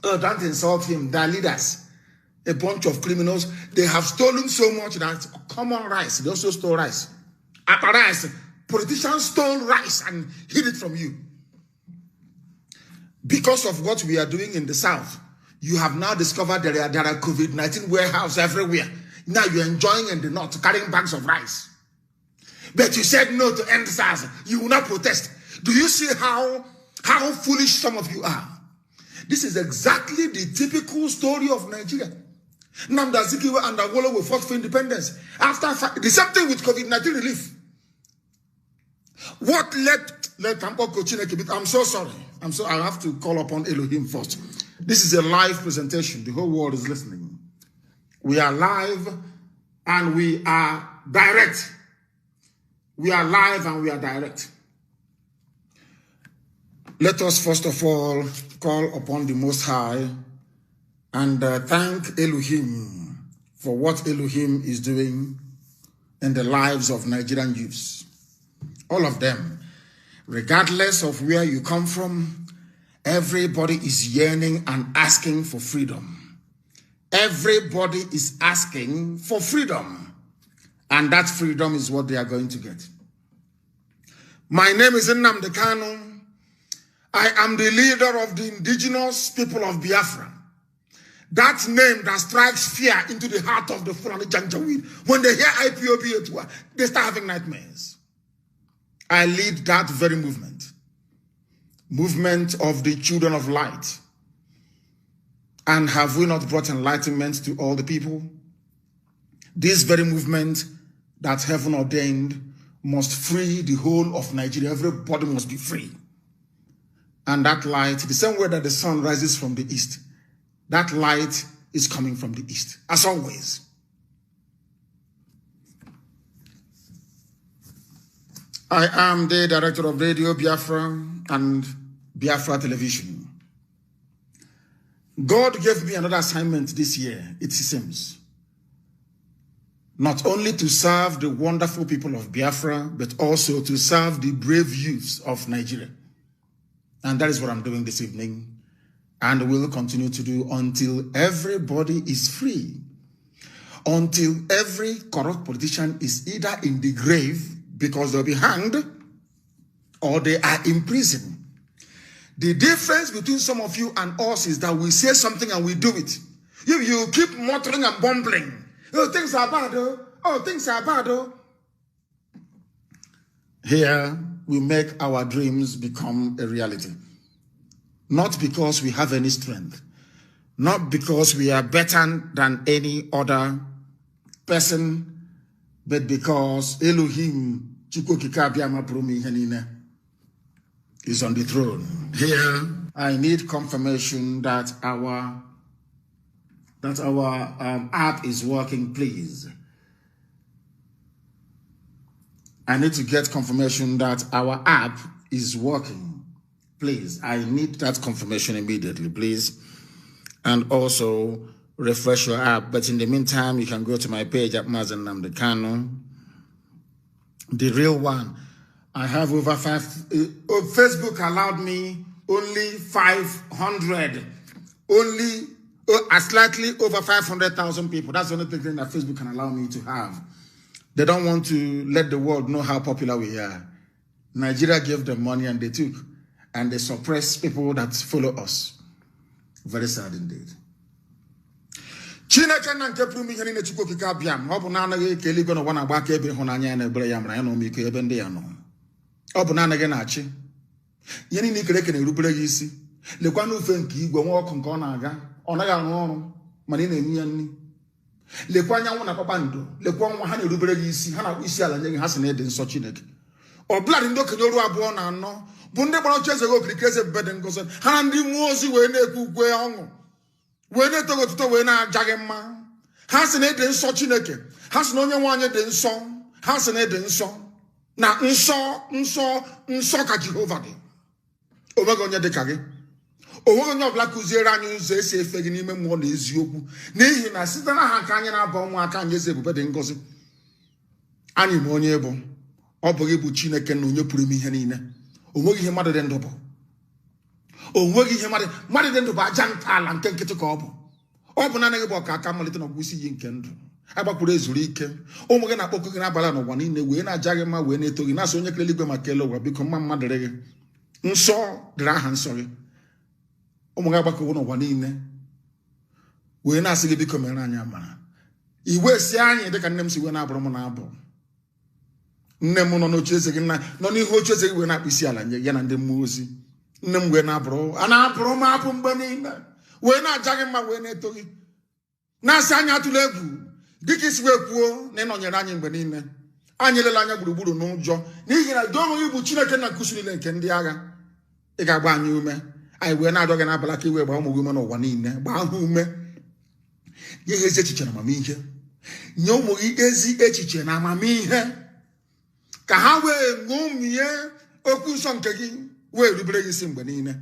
Oh, don't insult him. They're leaders. A bunch of criminals. They have stolen so much that common rice. They also stole rice. After rice, politicians stole rice and hid it from you. Because of what we are doing in the South, you have now discovered there are COVID-19 warehouses everywhere. Now you're enjoying in the North, carrying bags of rice. But you said no to end SARS. You will not protest. Do you see how foolish some of you are? This is exactly the typical story of Nigeria. Nnamdi Azikiwe and Awolowo will fought for independence. After the same thing with COVID-19 relief. What let I'm so sorry. I have to call upon Elohim first. This is a live presentation. The whole world is listening. We are live and we are direct. We are live and we are direct. Let us first of all call upon the Most High and thank Elohim for what Elohim is doing in the lives of Nigerian youths. All of them, regardless of where you come from, everybody is yearning and asking for freedom. Everybody is asking for freedom. And that freedom is what they are going to get. My name is Nnamdi Kanu. I am the leader of the indigenous people of Biafra. That name that strikes fear into the heart of the Fulani Janjaweed. When they hear IPOB, they start having nightmares. I lead that very movement. Movement of the children of light. And have we not brought enlightenment to all the people? This very movement that heaven ordained must free the whole of Nigeria. Everybody must be free. And that light, the same way that the sun rises from the east, that light is coming from the east, as always. I am the director of Radio Biafra and Biafra Television. God gave me another assignment this year, it seems. Not only to serve the wonderful people of Biafra, but also to serve the brave youths of Nigeria. And that is what I'm doing this evening. And will continue to do until everybody is free. Until every corrupt politician is either in the grave because they'll be hanged or they are in prison. The difference between some of you and us is that we say something and we do it. You keep muttering and bumbling. Oh, things are bad, oh. Oh, things are bad, oh. Here, we make our dreams become a reality. Not because we have any strength. Not because we are better than any other person, but because Elohim is on the throne. Here, I need confirmation that our app is working, please. I need to get confirmation that our app is working. Please, I need that confirmation immediately, please. And also refresh your app. But in the meantime, you can go to my page at Mazi Nnamdi Kanu. The real one. I have over Facebook allowed me only 500. Only slightly over 500,000 people. That's the only thing that Facebook can allow me to have. They don't want to let the world know how popular we are. Nigeria gave them money and they took. And they suppress people that follow us. Very sad indeed. Chineke na nke pụrụ ihe niile Chukwu okike abịa m ọ bụ naanị ka eluigwe n'ụwa na-agba aka ebe ịhụnanya ya na ebere ya mara ya na ọmịiko ebe ndị ya nọ. Ọ bụ naanị gị na-achị. Ihe niile ikere eke na-erubere gị isi. Lekwa n'ofe nke igwe nwa ọkụ nke ọ na-aga. Ọ naghị arụ ọrụ mana ị na-enye ya nri. Lekwa anyanwụ na kpakpando. Lekwa nwa ha na-erubere gị isi. Ha na-akpụ isi ala nye gị ha sị na ịdị nsọ Chineke. Ọ bụla dị ndị okenye oru abụọ na anọ. Bunde gbara oche eze okirikiri eze bebe dị ngozi. Ha ndị mmụọ ozi wee na-ekwu ukwe ọṅụ. Wee na-etogo otuto wee na-aja gị mma. Ha sị na ịdị nsọ Chineke. Ha sị na onye nwe anyị dị nsọ. Ha sị na ịdị nsọ. Na nsọ ka Jehova dị. O nweghị onye dị ka gị. O nweghị onye ọbụla kụziere anyị ụzọ esi efe gị n'ime mmụọ na eziokwu. N'ihi na site n'aha nke anyị na-aba ụmụaka anyị eze ebube dị ngozi. Anyị ma onye bụ. Ọ bụ gị bụ Chineke na onye pụrụ ime ihe niile. O nweghị ihe mmadụ dị ndụ bụ. O nwegi ihe mmadụ dị ndụ bụ aja ntọala nke nkịtị ka ọ bụ. Ọ bụ naanị gị bụ ọka aka mmalite na ọgwụisi iyi nke ndụ. Agbakwuru ezuru ike. Ụmụ gị na-akpọkọ gị n'abalị n'ụwa niile wee na-aja gị mma wee na-eto gị na-asị onye kere eluigwe maka ele ụwa biko mma mma dịrị gị. Nsọ dịrị aha nsọ gị. Ụmụ gị agbakọwo n'ụwa niile wee na-asị gị biko mere anyị amara. Iwe si anyị dịka nne m si wee na-abụrụ m na-abụ. Nne m nọ n'oche eze gị nọ n'ihu oche eze gị wee na-akpụ isi ala nye ya na ndị mmụọ ozi. Nne m wee na-abụrụ m abụ mgbe niile wee na-aja gị mma wee na-eto gị na-asị anyị atụla egwu dịka isi wee kwuo na ịnọnyere anyị mgbe niile. Anyị lele anya gburugburu n'ụjọ n'ihi na dị onwe gị bụ Chineke na nkusu niile nke ndị agha. Ị ga-agba anyị ume. Anyị wee na-adọ gị n'abalị ka iwe gbaa ụmụ gị ume n'ụwa niile. Gbaa ha ume. Nye ha ezi echiche na amamihe. Nye ụmụ gị ezi echiche na amamihe ka ha wee ṅomie okwu nsọ nke gị wee rubere gị isi mgbe niile.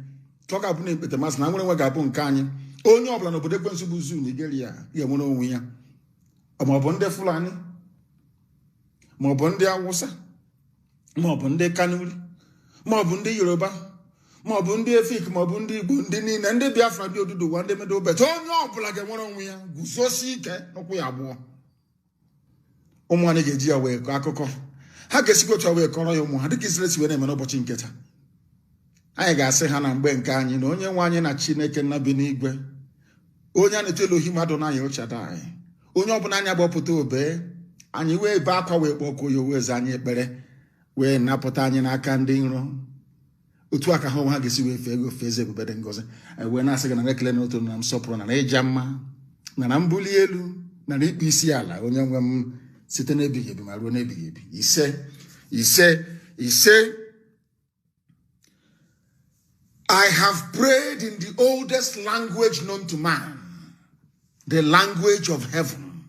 Ka ọ ga-abụ na ekpete masị na nwere nwe ga-abụ nke anyị. Onye ọbụla n'obodo ekwensu bụ Zuu Nigeria ga-enwere onwe ya. Ma ọ bụ ndị Fulani, ma ọ bụ ndị Awụsa, ma ọ bụ ndị Kanuri, ma ọ bụ ndị Yoruba, ma ọ bụ ndị Efik, ma ọ bụ ndị Igbo, ndị niile, ndị Biafra, ndị Oduduwa, ndị Medobet. Onye ọbụla ga-enwere onwe ya guzosi ike n'ụkwụ ya abụọ. Ụmụ anyị ga-eji ya wee kọọ akụkọ. Ha ga-esikwa otu wee kọrọ ya ụmụ ha dịka Izrel si wee na-eme n'ụbọchị nke taa. Anyị ga-asị ha na mgbe nke anyị na onye nwe anyị na Chineke nna bi n'igwe, onye a na-eto Elohim Adonai Ochadai, onye ọbụla anya gbapụta obe, anyị wee be akwa wee kpọkọ ya wee za anyị ekpere wee napụta anyị n'aka ndị iro. Otu aka ha onwe ha ga-esi wee fee ego fee eze ebube dị ngọzi. Anyị wee na-asị gị na ekele na otu na nsọpụrụ na ịja mma na mbuli elu na ikpe isi ala onye nwe m site n'ebighị ebi ma ruo n'ebighị ebi. Ise. I have prayed in the oldest language known to man, the language of heaven.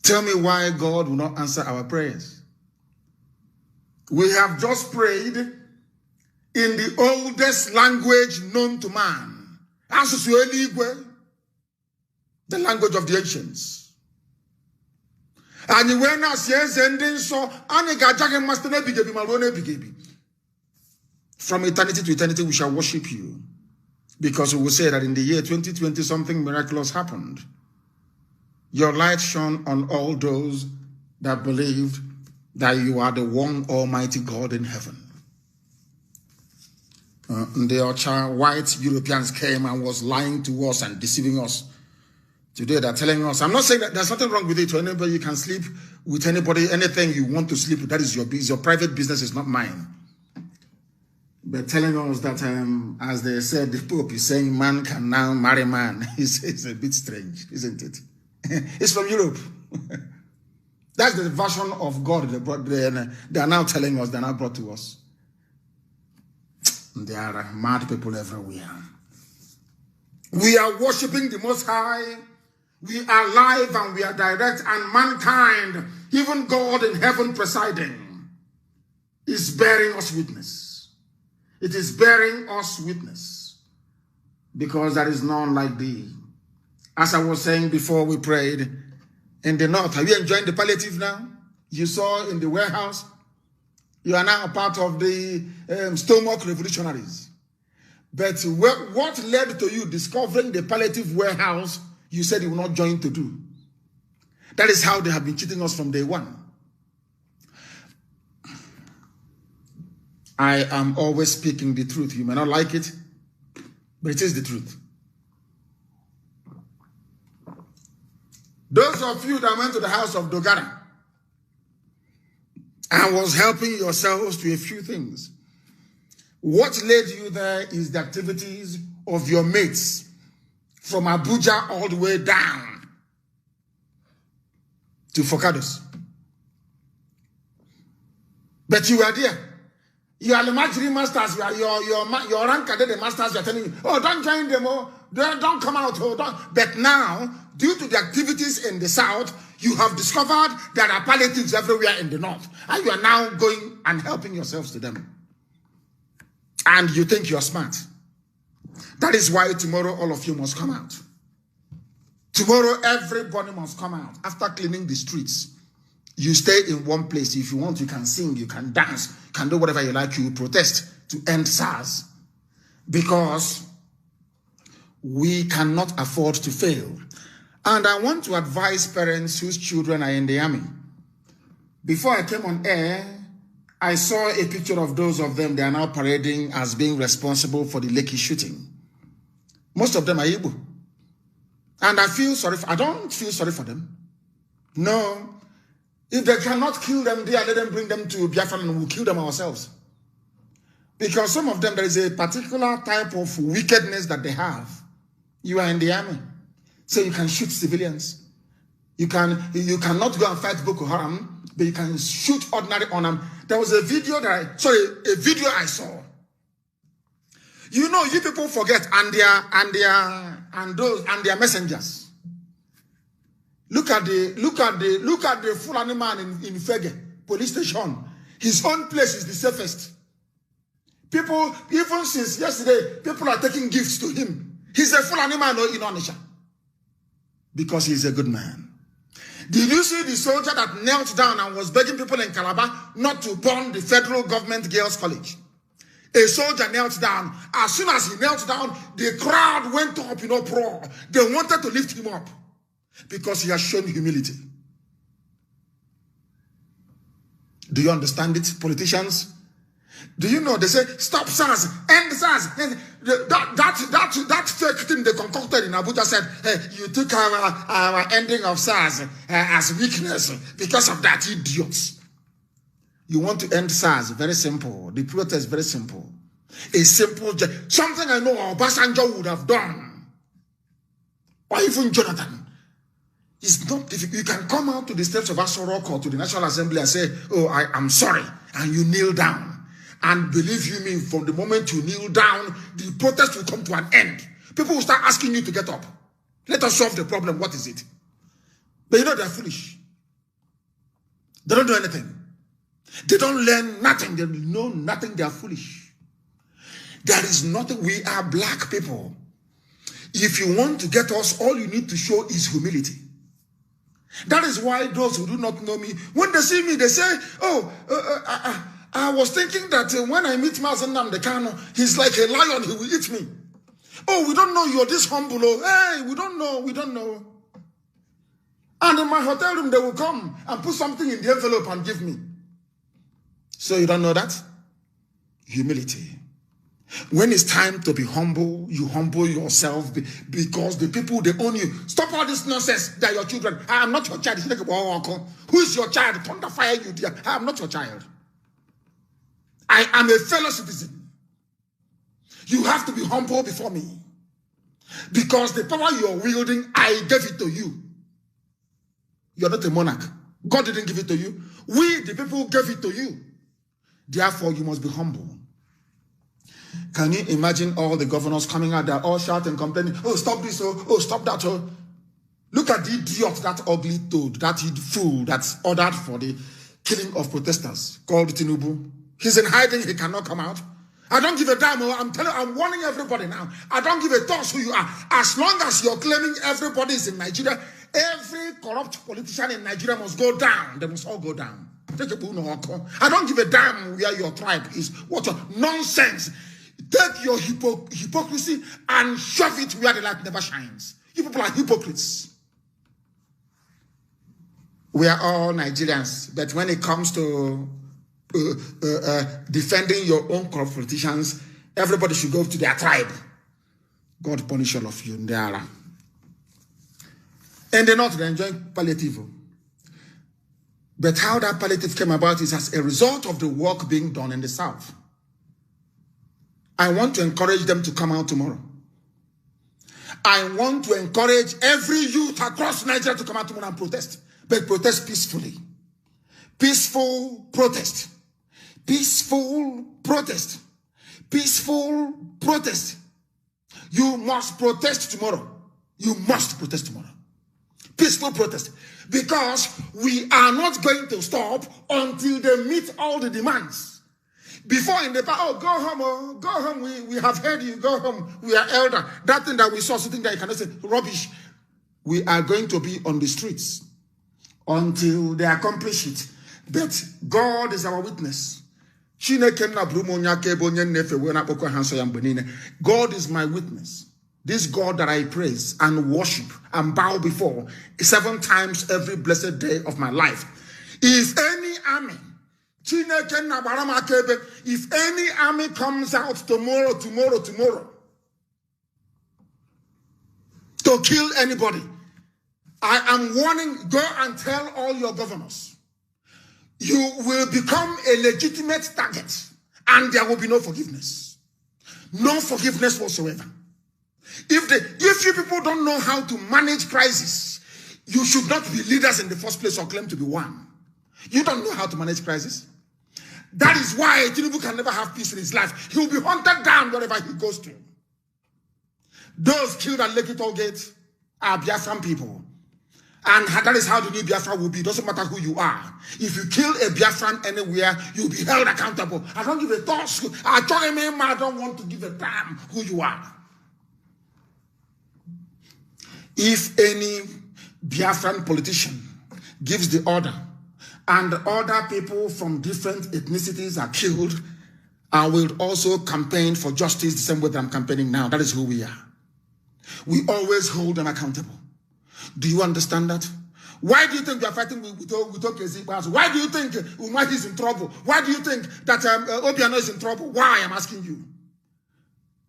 Tell me why God will not answer our prayers. We have just prayed in the oldest language known to man, the language of the ancients. And when I say, from eternity to eternity, we shall worship you. Because we will say that in the year 2020, something miraculous happened. Your light shone on all those that believed that you are the one almighty God in heaven. The white Europeans came and was lying to us and deceiving us. Today they're telling us, I'm not saying that there's nothing wrong with it. Anybody, you can sleep with anybody, anything you want to sleep with. That is your business. Your private business is not mine. But telling us that, as they said, the Pope is saying man can now marry man. It's a bit strange, isn't it? It's from Europe. That's the version of God they are now telling us, they are now brought to us. There are mad people everywhere. We are worshiping the Most High. We are live and we are direct, and mankind, even God in heaven presiding, is bearing us witness. It is bearing us witness, because there is none like thee. As I was saying before we prayed, in the north, are you enjoying the palliative now? You saw in the warehouse, you are now a part of the stomach revolutionaries. But what led to you discovering the palliative warehouse you said you will not join to do? That is how they have been cheating us from day one. I am always speaking the truth. You may not like it, but it is the truth. Those of you that went to the house of Dogara and was helping yourselves to a few things, what led you there is the activities of your mates from Abuja all the way down to Focados. But you were there. You are the mastery masters. Your rank are the masters. You are telling you, oh, don't join them. Oh, don't come out. Oh, don't. But now, due to the activities in the south, you have discovered there are palliatives everywhere in the north, and you are now going and helping yourselves to them. And you think you are smart. That is why tomorrow all of you must come out. Tomorrow everybody must come out after cleaning the streets. You stay in one place. If you want, you can sing, you can dance, you can do whatever you like. You will protest to end SARS. because we cannot afford to fail. And I want to advise parents whose children are in the army. Before I came on air, I saw a picture of those of them they are now parading as being responsible for the Lekki shooting. Most of them are Igbo. And I don't feel sorry for them. No. If they cannot kill them there, let them bring them to Biafra and we'll kill them ourselves. Because some of them, there is a particular type of wickedness that they have. You are in the army, so you can shoot civilians. You cannot go and fight Boko Haram, but you can shoot ordinary unarmed. There was a video I saw. You know, you people forget and their messengers. Look at the Fulani man in Fege police station. His own place is the safest. People, even since yesterday, people are taking gifts to him. He's a Fulani man in Onisha. Because he's a good man. Did you see the soldier that knelt down and was begging people in Calabar not to burn the federal government girls' college? A soldier knelt down. As soon as he knelt down, the crowd went up in uproar. They wanted to lift him up because he has shown humility. Do you understand it, politicians? Do you know they say stop SARS, end SARS? That fake thing they concocted in Abuja said, hey, you took our ending of SARS as weakness because of that, idiots. You want to end SARS? Very simple. The protest is very simple. A simple, something I know Obasanjo would have done, or even Jonathan. It's not difficult. You can come out to the steps of Aso Rock or to the National Assembly and say, oh, I'm sorry, and you kneel down. And believe you me, from the moment you kneel down, the protest will come to an end. People will start asking you to get up. Let us solve the problem. What is it? But you know they're foolish. They don't do anything. They don't learn nothing. They know nothing. They are foolish. There is nothing. We are black people. If you want to get us, all you need to show is humility. That is why those who do not know me, when they see me, they say, oh, I was thinking that when I meet Mazi Nnamdi Kanu, he's like a lion, he will eat me. Oh, we don't know you're this humble. Oh, hey, we don't know. And in my hotel room, they will come and put something in the envelope and give me. So you don't know that? Humility. When it's time to be humble, you humble yourself because the people, they own you. Stop all this nonsense. They're your children. I am not your child. Who is your child? Thunder fire you, dear. I am not your child. I am a fellow citizen. You have to be humble before me. Because the power you are wielding, I gave it to you. You're not a monarch. God didn't give it to you. We, the people, gave it to you. Therefore, you must be humble. Can you imagine all the governors coming out there, all shouting and complaining, oh, stop this, oh, stop that, oh. Look at the idiot, that ugly toad, that fool that's ordered for the killing of protesters, called Tinubu. He's in hiding, he cannot come out. I don't give a damn, I'm warning everybody now. I don't give a toss who you are. As long as you're claiming everybody is in Nigeria, every corrupt politician in Nigeria must go down. They must all go down. I don't give a damn where your tribe is. What nonsense. Take your hypocrisy and shove it where the light never shines. You people are hypocrites. We are all Nigerians, but when it comes to defending your own corrupt politicians, everybody should go to their tribe. God punish all of you in Naira. And they're not, they're enjoying palliative. But how that palliative came about is as a result of the work being done in the South. I want to encourage them to come out tomorrow. I want to encourage every youth across Nigeria to come out tomorrow and protest. But protest peacefully. Peaceful protest. Peaceful protest. Peaceful protest. You must protest tomorrow. You must protest tomorrow. Peaceful protest. Because we are not going to stop until they meet all the demands. Before in the past, oh, go home, we have heard you, go home, we are elder. That thing that we saw sitting there, you cannot say, rubbish. We are going to be on the streets until they accomplish it. But God is our witness. God is my witness. This God that I praise and worship and bow before 7 times every blessed day of my life. If any army, if any army comes out tomorrow, to kill anybody, I am warning, go and tell all your governors. You will become a legitimate target and there will be no forgiveness. No forgiveness whatsoever. If you people don't know how to manage crisis, you should not be leaders in the first place or claim to be one. You don't know how to manage crisis. That is why Tinubu can never have peace in his life. He will be hunted down wherever he goes to. Those killed at Lekki Toll Gate are Biafran people. And that is how the new Biafra will be. It doesn't matter who you are. If you kill a Biafran anywhere, you'll be held accountable. I don't give a toss. I don't want to give a damn who you are. If any Biafran politician gives the order and other people from different ethnicities are killed, I will also campaign for justice the same way that I'm campaigning now. That is who we are. We always hold them accountable. Do you understand that? Why do you think we are fighting with Okezikbasu? Why do you think Umar is in trouble? Why do you think that Obiano is in trouble? Why, I'm asking you.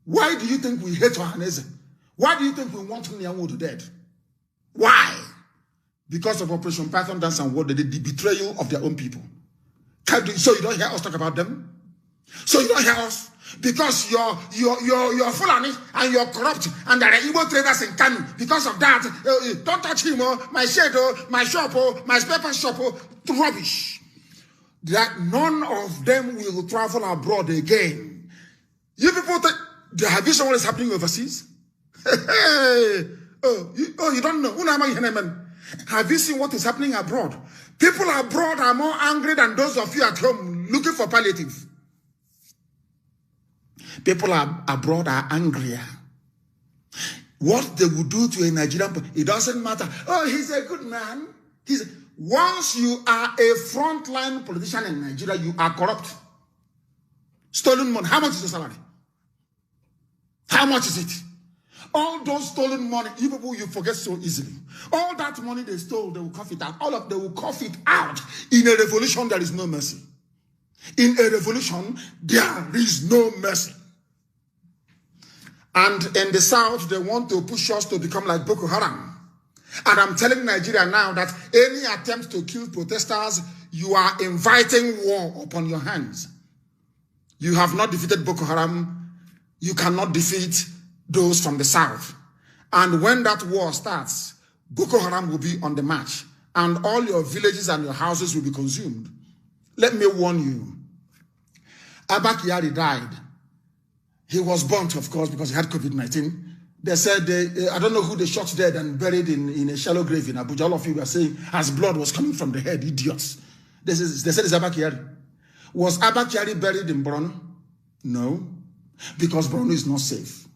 Why do you think we hate Ohaneze? Why do you think we want Hunyawu to dead? Why? Because of Operation Python Dance and what they did, the betrayal of their own people. So you don't hear us talk about them? So you don't hear us? Because you're Fulani and you're corrupt and there are Igbo traders in Kanu. Because of that, don't touch him, my shed, my shop, my paper shop, rubbish. That none of them will travel abroad again. You people think, have you seen what is happening overseas? You don't know. Have you seen what is happening abroad? People abroad are more angry than those of you at home looking for palliative. People abroad are angrier. What they would do to a Nigerian, it doesn't matter. Oh, he's a good man. Once you are a frontline politician in Nigeria, you are corrupt. Stolen money. How much is the salary? How much is it? All those stolen money, you people, you forget so easily. All that money they stole, they will cough it out. They will cough it out. In a revolution, there is no mercy. In a revolution, there is no mercy. And in the South, they want to push us to become like Boko Haram. And I'm telling Nigeria now that any attempt to kill protesters, you are inviting war upon your hands. You have not defeated Boko Haram. You cannot defeat those from the South. And when that war starts, Boko Haram will be on the march. And all your villages and your houses will be consumed. Let me warn you. Abba Kyari died. He was burnt, of course, because he had COVID-19. They said, I don't know who they shot dead and buried in a shallow grave in Abuja. All of you were saying, as blood was coming from the head, idiots. They said it's Abba Kyari. Was Abba Kyari buried in Borno? No, because Borno is not safe.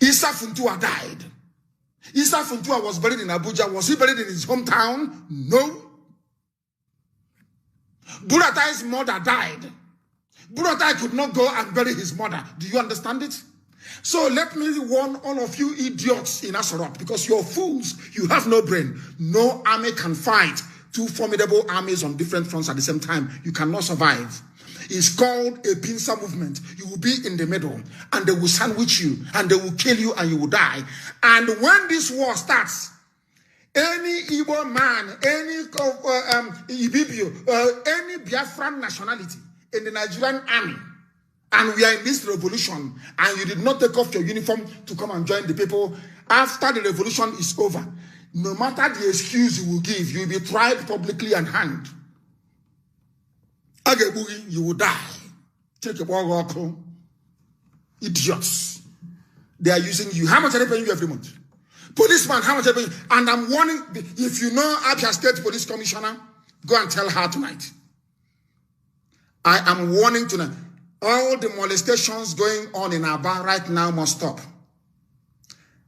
Issa Funtua died. Issa Funtua was buried in Abuja. Was he buried in his hometown? No. Buratai's mother died. Buratai could not go and bury his mother. Do you understand it? So let me warn all of you idiots in Asorok, because you're fools. You have no brain. No army can fight 2 formidable armies on different fronts at the same time. You cannot survive. It's called a pincer movement. You will be in the middle and they will sandwich you and they will kill you and you will die. And when this war starts, any Igbo man, any Ibibio, any Biafran nationality in the Nigerian army, and we are in this revolution, and you did not take off your uniform to come and join the people, after the revolution is over, no matter the excuse you will give, you will be tried publicly and hanged. You will die. Take a walk. Idiots. They are using you. How much are they paying you every month? Policeman, how much are they paying you? And I'm warning, if you know Abia State Police Commissioner, go and tell her tonight. I am warning tonight. All the molestations going on in Aba right now must stop.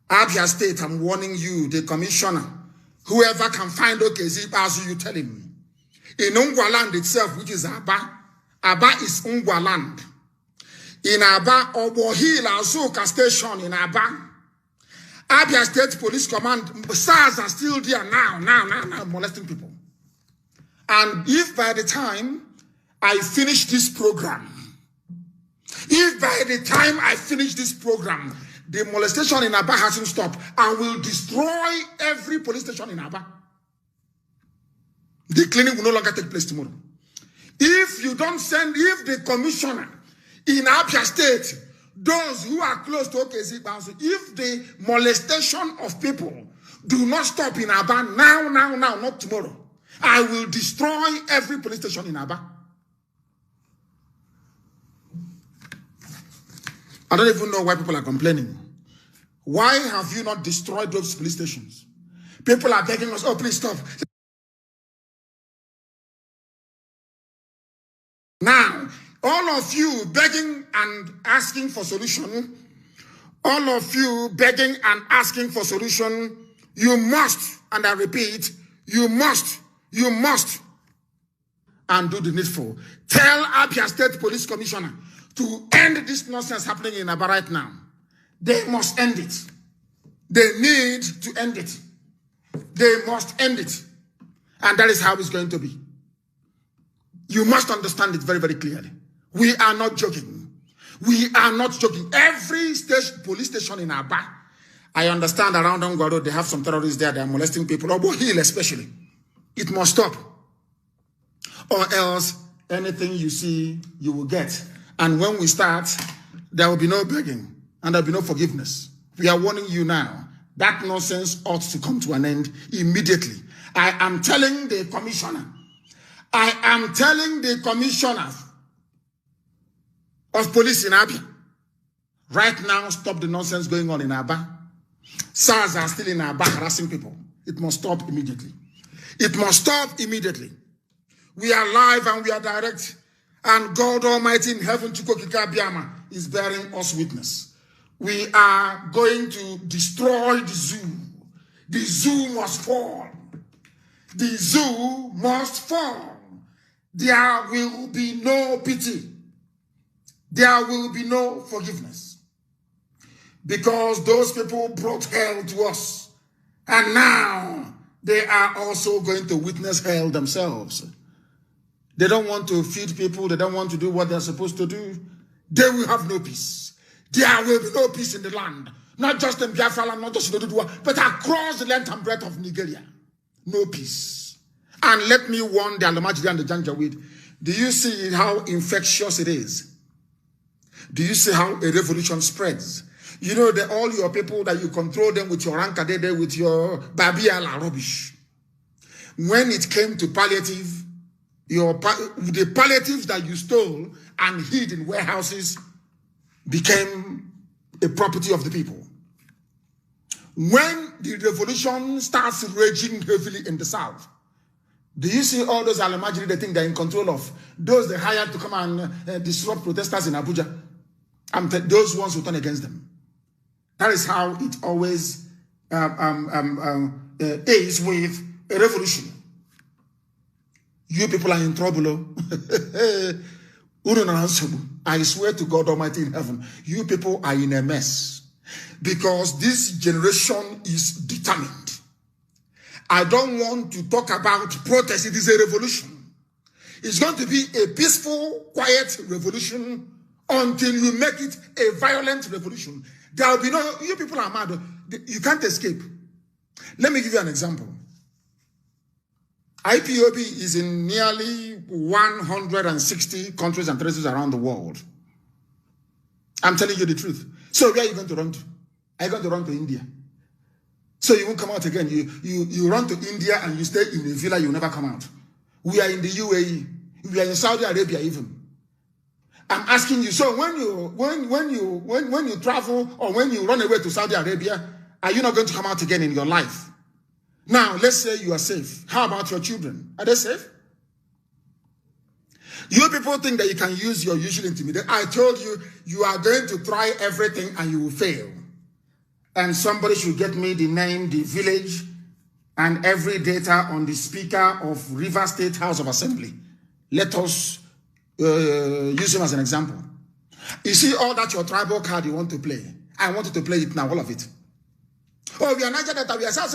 Abia State, I'm warning you, the commissioner, whoever can find Okezikbasu, you tell him. In Ungwa land itself, which is Aba, Aba is Ungwa land. In Aba, Obo Hill, Azuka Station in Aba. Abia State Police Command, SARS are still there now, molesting people. And if by the time I finish this program, the molestation in Aba hasn't stopped, I will destroy every police station in Aba. The cleaning will no longer take place tomorrow. If the commissioner in Abia State, those who are close to OKZ, if the molestation of people do not stop in Aba now, not tomorrow, I will destroy every police station in Aba. I don't even know why people are complaining. Why have you not destroyed those police stations? People are begging us, oh, please stop. Now, all of you begging and asking for solution, you must, and I repeat, you must, and do the needful. Tell Abia State Police Commissioner to end this nonsense happening in Aba right now. They must end it. They need to end it. They must end it. And that is how it's going to be. You must understand it very, very clearly. We are not joking. Every police station in Aba, I understand around Ongwaro, they have some terrorists there. They are molesting people. Obo Hill especially. It must stop. Or else, anything you see, you will get. And when we start, there will be no begging. And there will be no forgiveness. We are warning you now. That nonsense ought to come to an end immediately. I am telling the commissioner of police in Abia, right now, stop the nonsense going on in Aba. SARS are still in Aba harassing people. It must stop immediately. We are live and we are direct. And God Almighty in heaven, Chukokika Biama, is bearing us witness. We are going to destroy the zoo. The zoo must fall. There will be no pity. There will be no forgiveness. Because those people brought hell to us. And now they are also going to witness hell themselves. They don't want to feed people. They don't want to do what they're supposed to do. They will have no peace. There will be no peace in the land. Not just in Biafra land, not just in Odudua, but across the length and breadth of Nigeria. No peace. And let me warn the Alamajiri and the Janjaweed. Do you see how infectious it is? Do you see how a revolution spreads? You know that all your people that you control them with your Rankadede, with your Babiala rubbish. When it came to palliative, the palliatives that you stole and hid in warehouses became a property of the people. When the revolution starts raging heavily in the south, do you see all those Alamajiri they think they're in control of? Those they hired to come and disrupt protesters in Abuja. Those ones who turn against them. That is how it always is with a revolution. You people are in trouble. I swear to God Almighty in heaven, you people are in a mess. Because this generation is determined. I don't want to talk about protest. It is a revolution. It's going to be a peaceful, quiet revolution until you make it a violent revolution. There will be no, you people are mad. You can't escape. Let me give you an example. IPOB is in nearly 160 countries and territories around the world. I'm telling you the truth. So where are you going to run to? Are you going to run to India? So you won't come out again. You run to India and you stay in a villa, you'll never come out. We are in the UAE. We are in Saudi Arabia even. I'm asking you, so when you travel or when you run away to Saudi Arabia, are you not going to come out again in your life? Now, let's say you are safe. How about your children? Are they safe? You people think that you can use your usual intimidation. I told you, you are going to try everything and you will fail. And somebody should get me the name, the village, and every data on the Speaker of River State House of Assembly. Let us use him as an example. You see all that your tribal card you want to play. I want you to play it now, all of it. Oh, we are Niger Delta, we are South,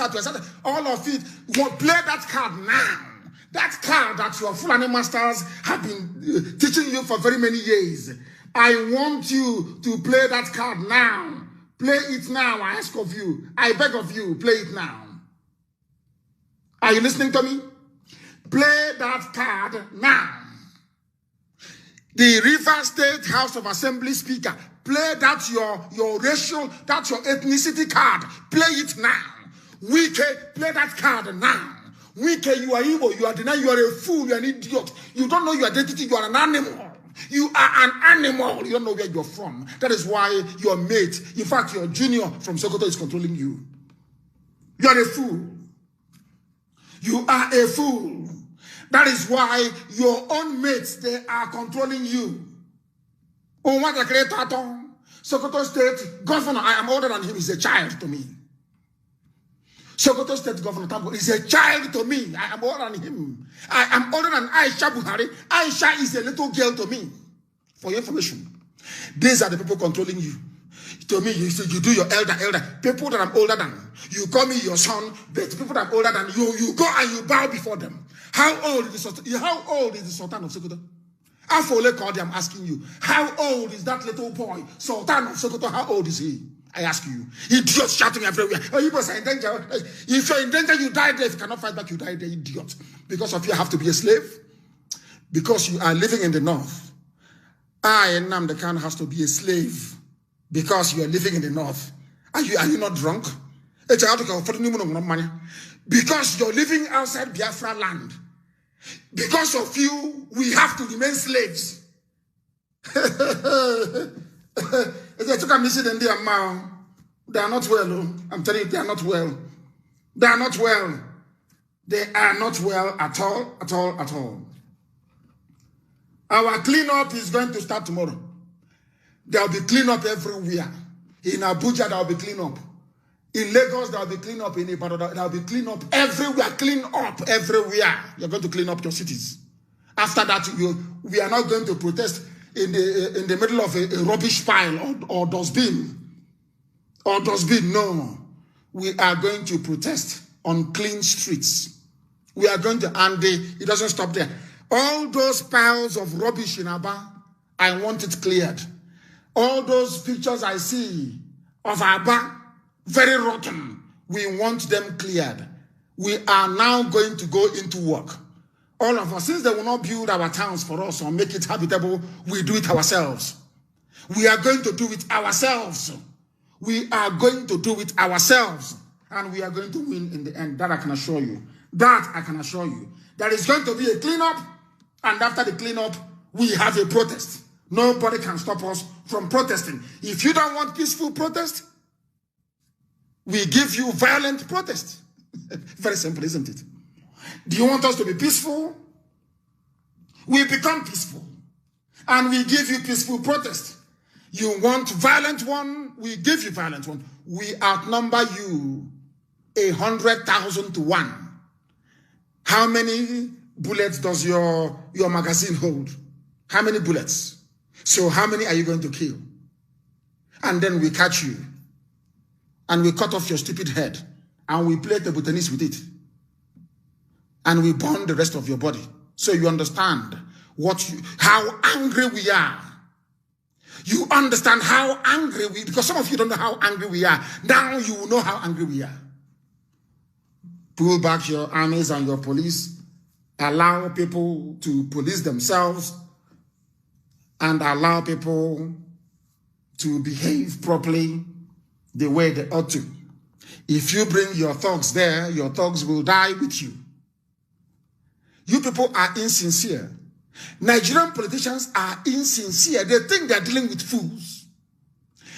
all of it. Play that card now. That card that your Fulani masters have been teaching you for very many years. I want you to play that card now. Play it now, I ask of you. I beg of you, play it now. Are you listening to me? Play that card now. The River State House of Assembly Speaker, play that your racial, that's your ethnicity card. Play it now. Wike, play that card now. Wike, you are evil, you are denying, you are a fool, you are an idiot. You don't know your identity, you are an animal. You are an animal. You don't know where you're from. That is why your mate, in fact, your junior from Sokoto is controlling you. You are a fool. You are a fool. That is why your own mates, they are controlling you. Oh, what a great Sokoto State Governor, I am older than him, is a child to me. Sokoto State Governor Tambo is a child to me. I am older than him. I am older than Aisha Buhari. Aisha is a little girl to me. For your information. These are the people controlling you. To me, you do your elder. People that I'm older than. You call me your son, but people that I'm older than, you go and you bow before them. How old is the Sultan of Sokoto? Afole Kodi, I'm asking you. How old is that little boy? Sultan of Sokoto, how old is he? I ask you. Idiot shouting everywhere. Oh, you must are in danger. If you're in danger, you die there. If you cannot fight back, you die there, idiot. Because of you have to be a slave. Because you are living in the north. I, Nnamdi Kanu, has to be a slave. Because you are living in the north. Are you not drunk? Because you're living outside Biafra land. Because of you, we have to remain slaves. They are not well. I'm telling you, they are not well. They are not well. They are not well at all. Our cleanup is going to start tomorrow. There will be cleanup everywhere. In Abuja, there will be cleanup. In Lagos, there will be cleanup. In Ibadan, there will be cleanup everywhere. Clean up everywhere. You're going to clean up your cities. After that, we are not going to protest in the middle of a rubbish pile or dustbin. No. We are going to protest on clean streets. We are going to, and it doesn't stop there. All those piles of rubbish in Aba, I want it cleared. All those pictures I see of Aba, very rotten, we want them cleared. We are now going to go into work. All of us, since they will not build our towns for us or make it habitable, we do it ourselves. We are going to do it ourselves. We are going to do it ourselves. And we are going to win in the end. That I can assure you. That I can assure you. There is going to be a cleanup. And after the cleanup, we have a protest. Nobody can stop us from protesting. If you don't want peaceful protest, we give you violent protest. Very simple, isn't it? Do you want us to be peaceful? We become peaceful. And we give you peaceful protest. You want violent one? We give you violent one. We outnumber you 100,000 to 1. How many bullets does your magazine hold? How many bullets? So how many are you going to kill? And then we catch you. And we cut off your stupid head. And we play table tennis with it. And we burn the rest of your body. So you understand how angry we are. You understand how angry because some of you don't know how angry we are. Now you will know how angry we are. Pull back your armies and your police. Allow people to police themselves. And allow people to behave properly the way they ought to. If you bring your thugs there, your thugs will die with you. You people are insincere. Nigerian politicians are insincere. They think they're dealing with fools.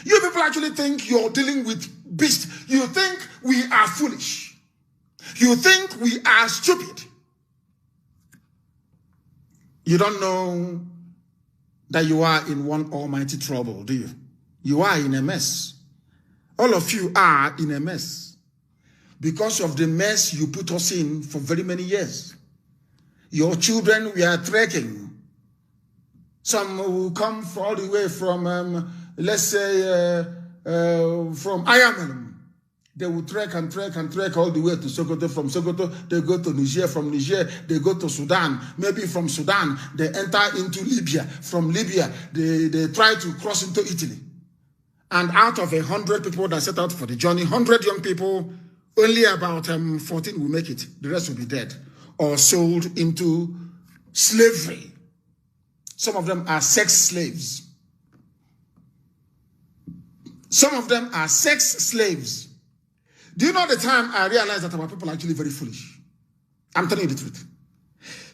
You people actually think you're dealing with beasts. You think we are foolish. You think we are stupid. You don't know that you are in one almighty trouble, do you? You are in a mess. All of you are in a mess because of the mess you put us in for very many years. Your children were trekking Some will come all the way from, let's say, from Ayamelum. They will trek and trek and trek all the way to Sokoto. From Sokoto, they go to Niger. From Niger, they go to Sudan. Maybe from Sudan, they enter into Libya. From Libya, they try to cross into Italy. And out of 100 people that set out for the journey, 100 young people, only about 14 will make it. The rest will be dead or sold into slavery. Some of them are sex slaves. Some of them are sex slaves. Do you know the time I realized that our people are actually very foolish? I'm telling you the truth.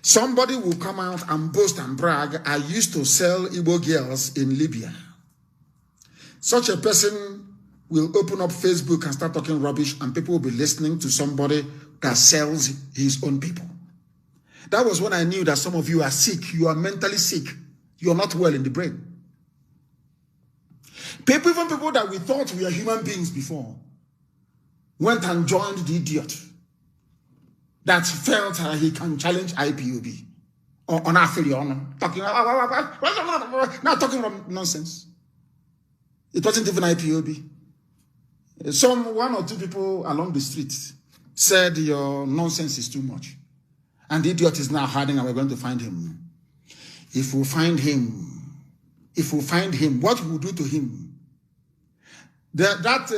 Somebody will come out and boast and brag, I used to sell Igbo girls in Libya. Such a person will open up Facebook and start talking rubbish, and people will be listening to somebody that sells his own people. That was when I knew that some of you are sick. You are mentally sick. You are not well in the brain. Even people that we thought we are human beings before went and joined the idiot that felt he can challenge IPOB or on Afilion, talking nonsense. It wasn't even IPOB. One or two people along the street said your nonsense is too much. And the idiot is now hiding and we're going to find him. If we find him, what will we do to him? That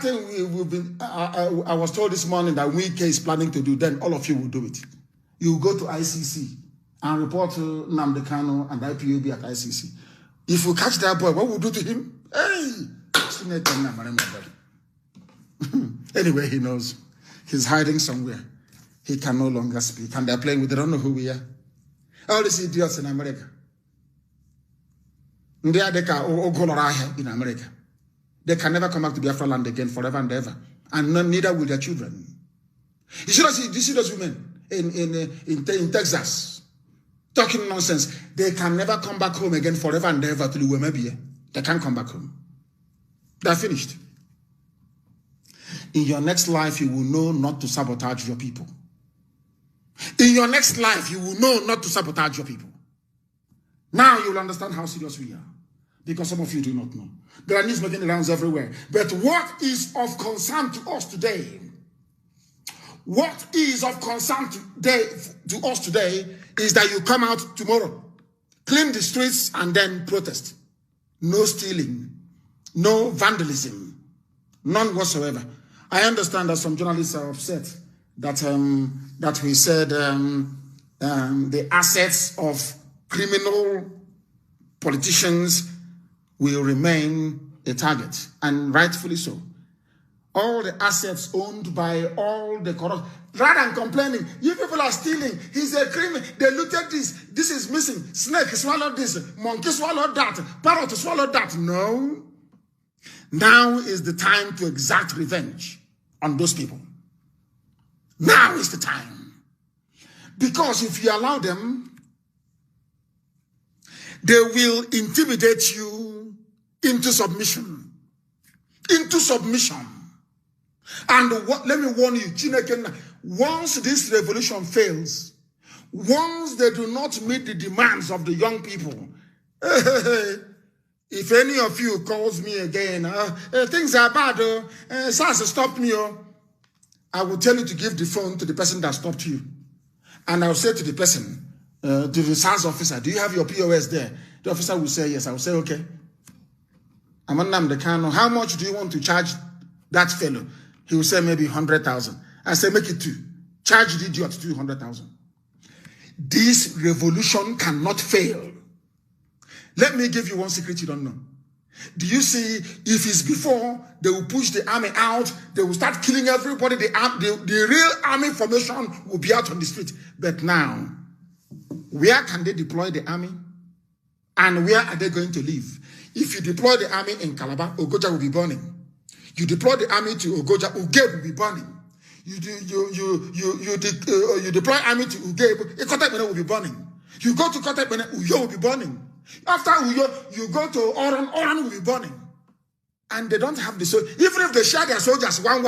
thing we've been, I was told this morning that Wike is planning to do, then all of you will do it. You will go to ICC and report to Nnamdi Kanu and IPOB at ICC. If we catch that boy, what will we do to him? Hey! Anyway, he knows. He's hiding somewhere. He can no longer speak. And they're playing with, they don't know who we are. All these idiots in America. In America. They can never come back to Biafra land again forever and ever. And neither will their children. You see those women in Texas talking nonsense. They can never come back home again forever and ever to the Wemebie. They can't come back home. They're finished. In your next life, you will know not to sabotage your people. In your next life, you will know not to sabotage your people. Now you will understand how serious we are. Because some of you do not know. There are news making the rounds everywhere. But what is of concern to us today? What is of concern to us today is that you come out tomorrow, clean the streets, and then protest. No stealing, no vandalism, none whatsoever. I understand that some journalists are upset that we said the assets of criminal politicians will remain a target, and rightfully so. All the assets owned by all the corrupt, rather than complaining, you people are stealing, he's a criminal, they looted this is missing, snake swallowed this, monkey swallowed that, parrot swallowed that. No. Now is the time to exact revenge on those people. Now is the time. Because if you allow them, they will intimidate you into submission. Into submission. And let me warn you, Chineke, once this revolution fails, once they do not meet the demands of the young people, if any of you calls me again, things are bad, SARS stopped me, I will tell you to give the phone to the person that stopped you. And I will say to the person, to the SARS officer, do you have your POS there? The officer will say yes. I will say, okay. I'm Nnamdi Kanu. How much do you want to charge that fellow? He will say maybe 100,000. I say make it 2. Charge the idiot 200,000. This revolution cannot fail. Let me give you one secret you don't know. Do you see, if it's before, they will push the army out, they will start killing everybody, the real army formation will be out on the street. But now, where can they deploy the army? And where are they going to live? If you deploy the army in Calabar, Ogoja will be burning. You deploy the army to Ogoja, Ugeb will be burning. You deploy army to Ugeb, Ikotekmene will be burning. You go to Kotekmene, Uyo will be burning. After Uyo, you go to Oran will be burning. And they don't have the soldiers. Even if they share their soldiers, one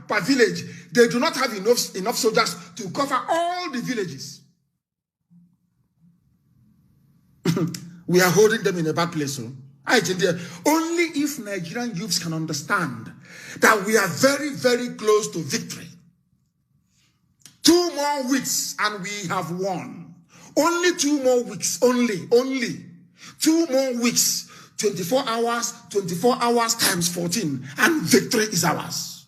per village, they do not have enough soldiers to cover all the villages. We are holding them in a bad place. So. Only if Nigerian youths can understand that we are very, very close to victory. 2 more weeks and we have won. Only 2 more weeks. Only 2 more weeks. 24 hours times 14. And victory is ours.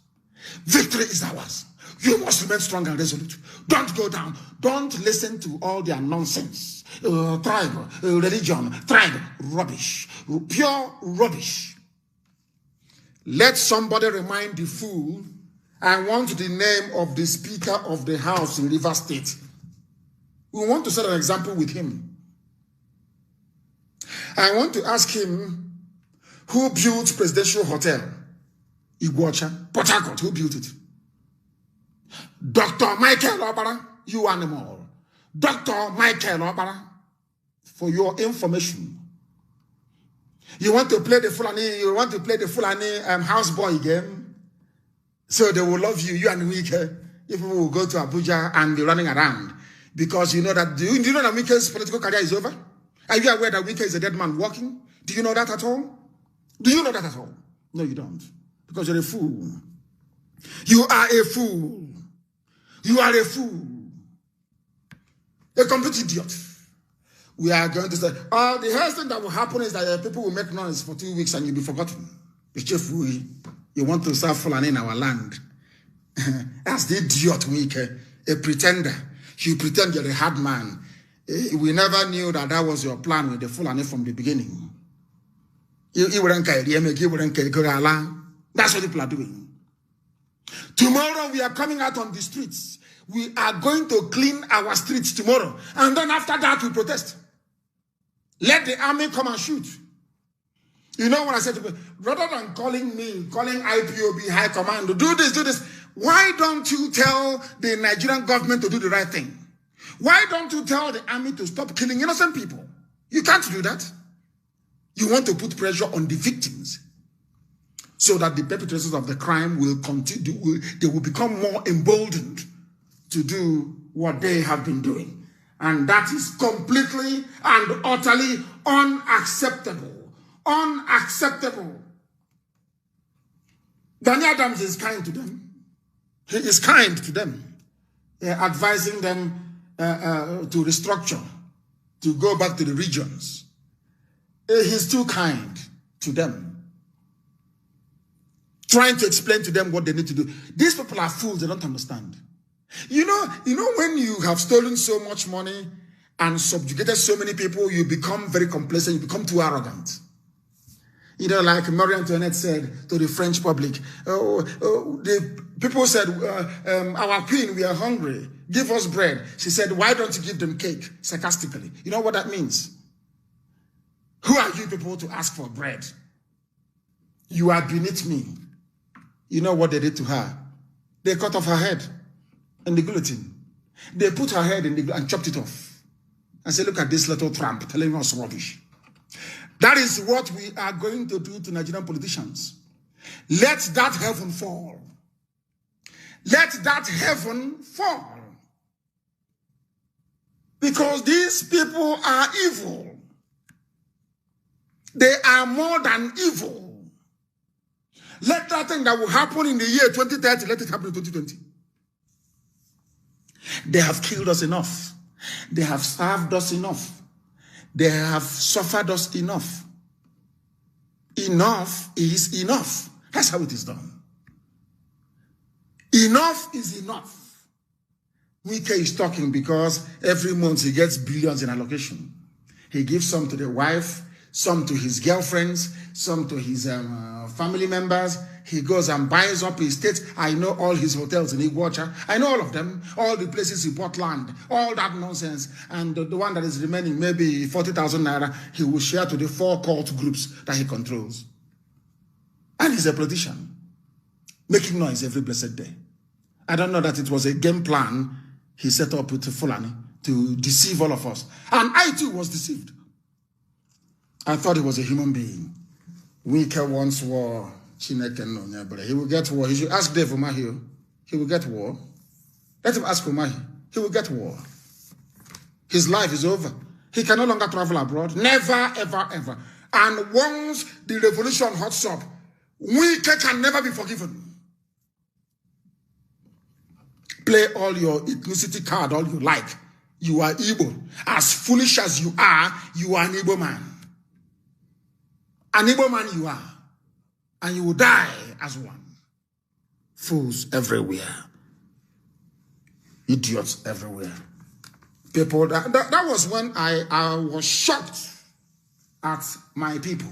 Victory is ours. You must remain strong and resolute. Don't go down. Don't listen to all their nonsense. Tribe, religion, tribe, rubbish. Pure rubbish. Let somebody remind the fool, I want the name of the Speaker of the House in Rivers State. We want to set an example with him. I want to ask him, who built Presidential Hotel? Iguacha, Port Harcourt, who built it? Dr. Michael Obara, you animal. Dr. Michael Obara, for your information. You want to play the Fulani, houseboy game? So they will love you, you and Wike, if we will go to Abuja and be running around. Because you know that, do you know that Wike's political career is over? Are you aware that Wike is a dead man walking? Do you know that at all? Do you know that at all? No, you don't. Because you're a fool. You are a fool. You are a fool. A complete idiot. We are going to say, the first thing that will happen is that people will make noise for 2 weeks and you'll be forgotten. You want to serve Fulani in our land. That's the idiot, Wike, a pretender. You pretend you're a hard man. We never knew that that was your plan with the Fulani from the beginning. That's what people are doing. Tomorrow we are coming out on the streets. We are going to clean our streets tomorrow. And then after that we protest. Let the army come and shoot. You know what I said to people? Rather than calling IPOB High Command to do this. Why don't you tell the Nigerian government to do the right thing? Why don't you tell the army to stop killing innocent people? You can't do that. You want to put pressure on the victims so that the perpetrators of the crime will continue, they will become more emboldened to do what they have been doing. And that is completely and utterly unacceptable. Unacceptable. Gani Adams is kind to them. He is kind to them, advising them to restructure, to go back to the regions. He's too kind to them. Trying to explain to them what they need to do. These people are fools, they don't understand. You know when you have stolen so much money and subjugated so many people, you become very complacent, you become too arrogant. You know, like Marie Antoinette said to the French public, the people said, our queen, we are hungry, give us bread. She said, why don't you give them cake? Sarcastically. You know what that means? Who are you people to ask for bread? You are beneath me. You know what they did to her? They cut off her head in the guillotine. They put her head in the and chopped it off. And said, look at this little tramp telling us rubbish. That is what we are going to do to Nigerian politicians. Let that heaven fall. Let that heaven fall. Because these people are evil. They are more than evil. Let that thing that will happen in the year 2030, let it happen in 2020. They have killed us enough. They have starved us enough. They have suffered us enough. Enough is enough. That's how it is done. Enough is enough. Wike is talking because every month he gets billions in allocation. He gives some to the wife, some to his girlfriends, some to his family members. He goes and buys up his state. I know all his hotels in Iguacha. I know all of them. All the places he bought land. All that nonsense. And the one that is remaining, maybe 40,000 naira, he will share to the 4 cult groups that he controls. And he's a politician. Making noise every blessed day. I don't know that it was a game plan he set up with Fulani to deceive all of us. And I too was deceived. I thought he was a human being. Wike once war. He will get war. He should ask Dave Umahi. He will get war. Let him ask Umahi. He will get war. His life is over. He can no longer travel abroad. Never, ever, ever. And once the revolution hots up, Wike can never be forgiven. Play all your ethnicity card, all you like. You are Igbo. As foolish as you are an Igbo man. An Igbo man you are. And you will die as one. Fools everywhere. Idiots everywhere. People, that was when I was shocked at my people.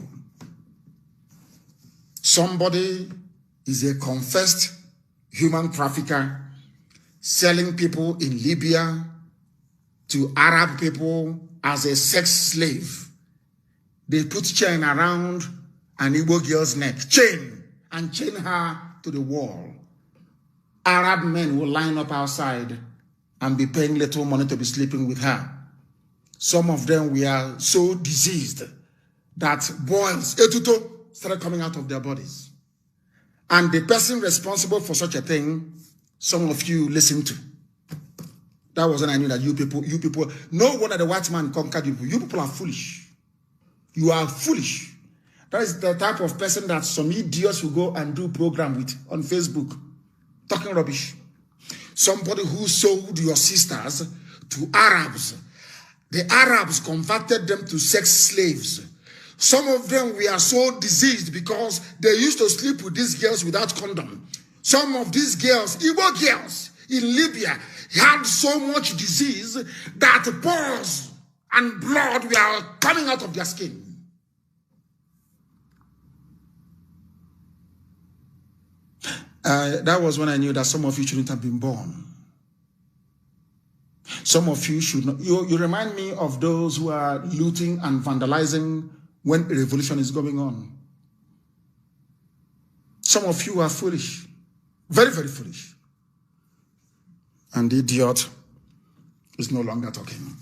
Somebody is a confessed human trafficker selling people in Libya to Arab people as a sex slave. They put chain around an Igbo girl's neck, chain her to the wall. Arab men will line up outside and be paying little money to be sleeping with her. Some of them were so diseased that boils, etuto, started coming out of their bodies. And the person responsible for such a thing, some of you listen to. That was when I knew that you people, no wonder the white man conquered you. You people are foolish. You are foolish. That is the type of person that some idiots will go and do program with on Facebook, talking rubbish. Somebody who sold your sisters to Arabs. The Arabs converted them to sex slaves. Some of them were so diseased because they used to sleep with these girls without condom. Some of these girls, Igbo girls in Libya, had so much disease that pores and blood were coming out of their skin. That was when I knew that some of you shouldn't have been born. Some of you should not. You remind me of those who are looting and vandalizing when a revolution is going on. Some of you are foolish. Very, very foolish. And the idiot is no longer talking.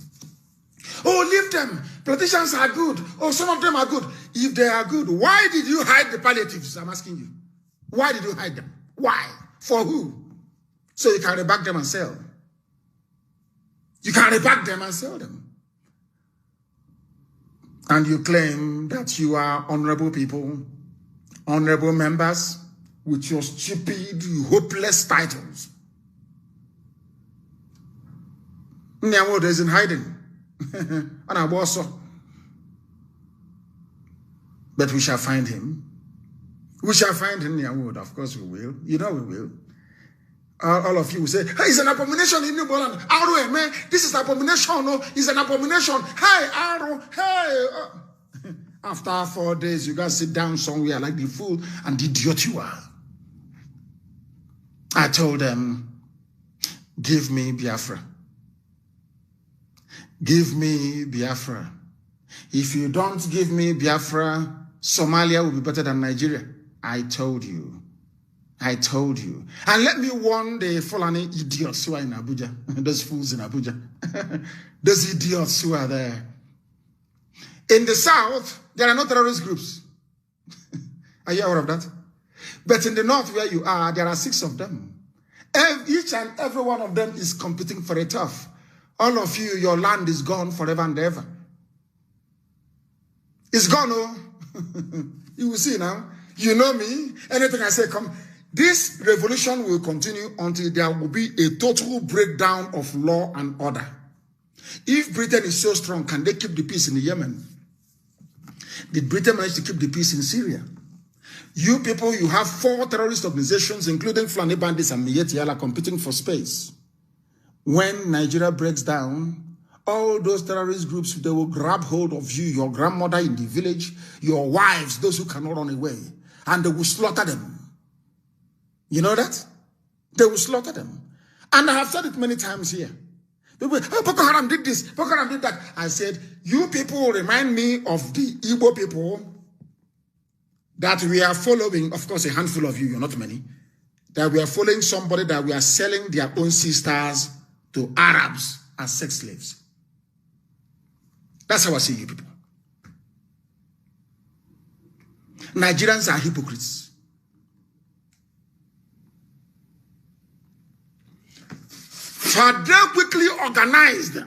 Oh, leave them. Politicians are good. Oh, some of them are good. If they are good, why did you hide the palliatives? I'm asking you. Why did you hide them? Why? For who? So you can reback them and sell. You can reback them and sell them. And you claim that you are honorable people, honorable members, with your stupid, hopeless titles. Nyamwodo is in hiding. But we shall find him. We shall find him, Nyamwodo. Of course we will. You know we will. All of you will say, hey, it's an abomination in New Boland. Aro, man, this is abomination. No, it's an abomination. Hey, Aro, hey. After 4 days, you guys sit down somewhere like the fool and the idiot you are. I told them, give me Biafra. Give me Biafra. If you don't give me Biafra, Somalia will be better than Nigeria. I told you. I told you. And let me warn the Fulani idiots who are in Abuja. Those fools in Abuja. Those idiots who are there. In the south, there are no terrorist groups. Are you aware of that? But in the north where you are, there are 6 of them. Each and every one of them is competing for a turf. All of you, your land is gone forever and ever. It's gone, oh. You will see now. You know me. Anything I say, come. This revolution will continue until there will be a total breakdown of law and order. If Britain is so strong, can they keep the peace in Yemen? Did Britain manage to keep the peace in Syria? You people, you have 4 terrorist organizations, including Fulani bandits and Miyetti competing for space. When Nigeria breaks down, all those terrorist groups, they will grab hold of you, your grandmother in the village, your wives, those who cannot run away, and they will slaughter them. You know that? They will slaughter them. And I have said it many times here. People, oh, Boko Haram did this, Boko Haram did that. I said, you people remind me of the Igbo people that we are following, of course, a handful of you, you're not many, that we are following somebody that we are selling their own sisters to Arabs as sex slaves. That's how I see you people. Nigerians are hypocrites. For they quickly organized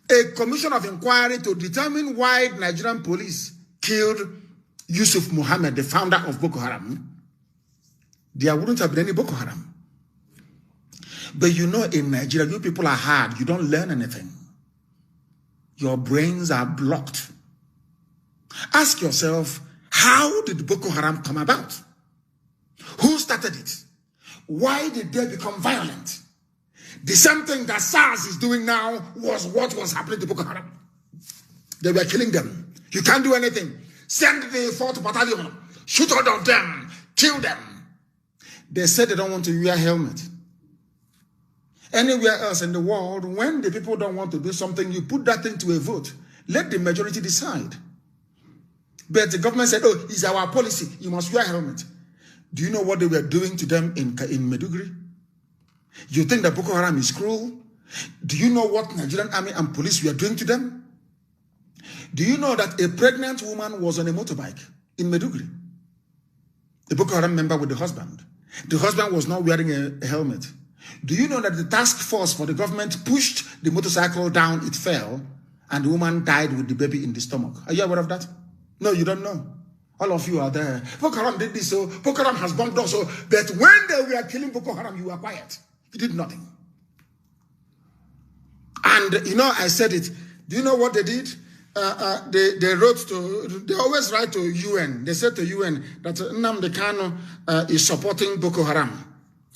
a commission of inquiry to determine why Nigerian police killed Yusuf Muhammad, the founder of Boko Haram, there wouldn't have been any Boko Haram. But you know, in Nigeria, you people are hard. You don't learn anything. Your brains are blocked. Ask yourself, how did Boko Haram come about? Who started it? Why did they become violent? The same thing that SARS is doing now was what was happening to Boko Haram. They were killing them. You can't do anything. Send the 4th battalion, shoot all of them, kill them. They said they don't want to wear a helmet. Anywhere else in the world, when the people don't want to do something, you put that thing to a vote. Let the majority decide. But the government said, oh, it's our policy. You must wear a helmet. Do you know what they were doing to them in Maiduguri? You think that Boko Haram is cruel? Do you know what Nigerian army and police were doing to them? Do you know that a pregnant woman was on a motorbike in Maiduguri? A Boko Haram member with the husband. The husband was not wearing a helmet. Do you know that the task force for the government pushed the motorcycle down, it fell, and the woman died with the baby in the stomach? Are you aware of that? No, you don't know. All of you are there. Boko Haram did this, so Boko Haram has bombed us. So, but when they were killing Boko Haram, you were quiet. You did nothing. And you know, I said it. Do you know what they did? They wrote to, they always write to UN. They said to UN that Nnamdi Kanu is supporting Boko Haram.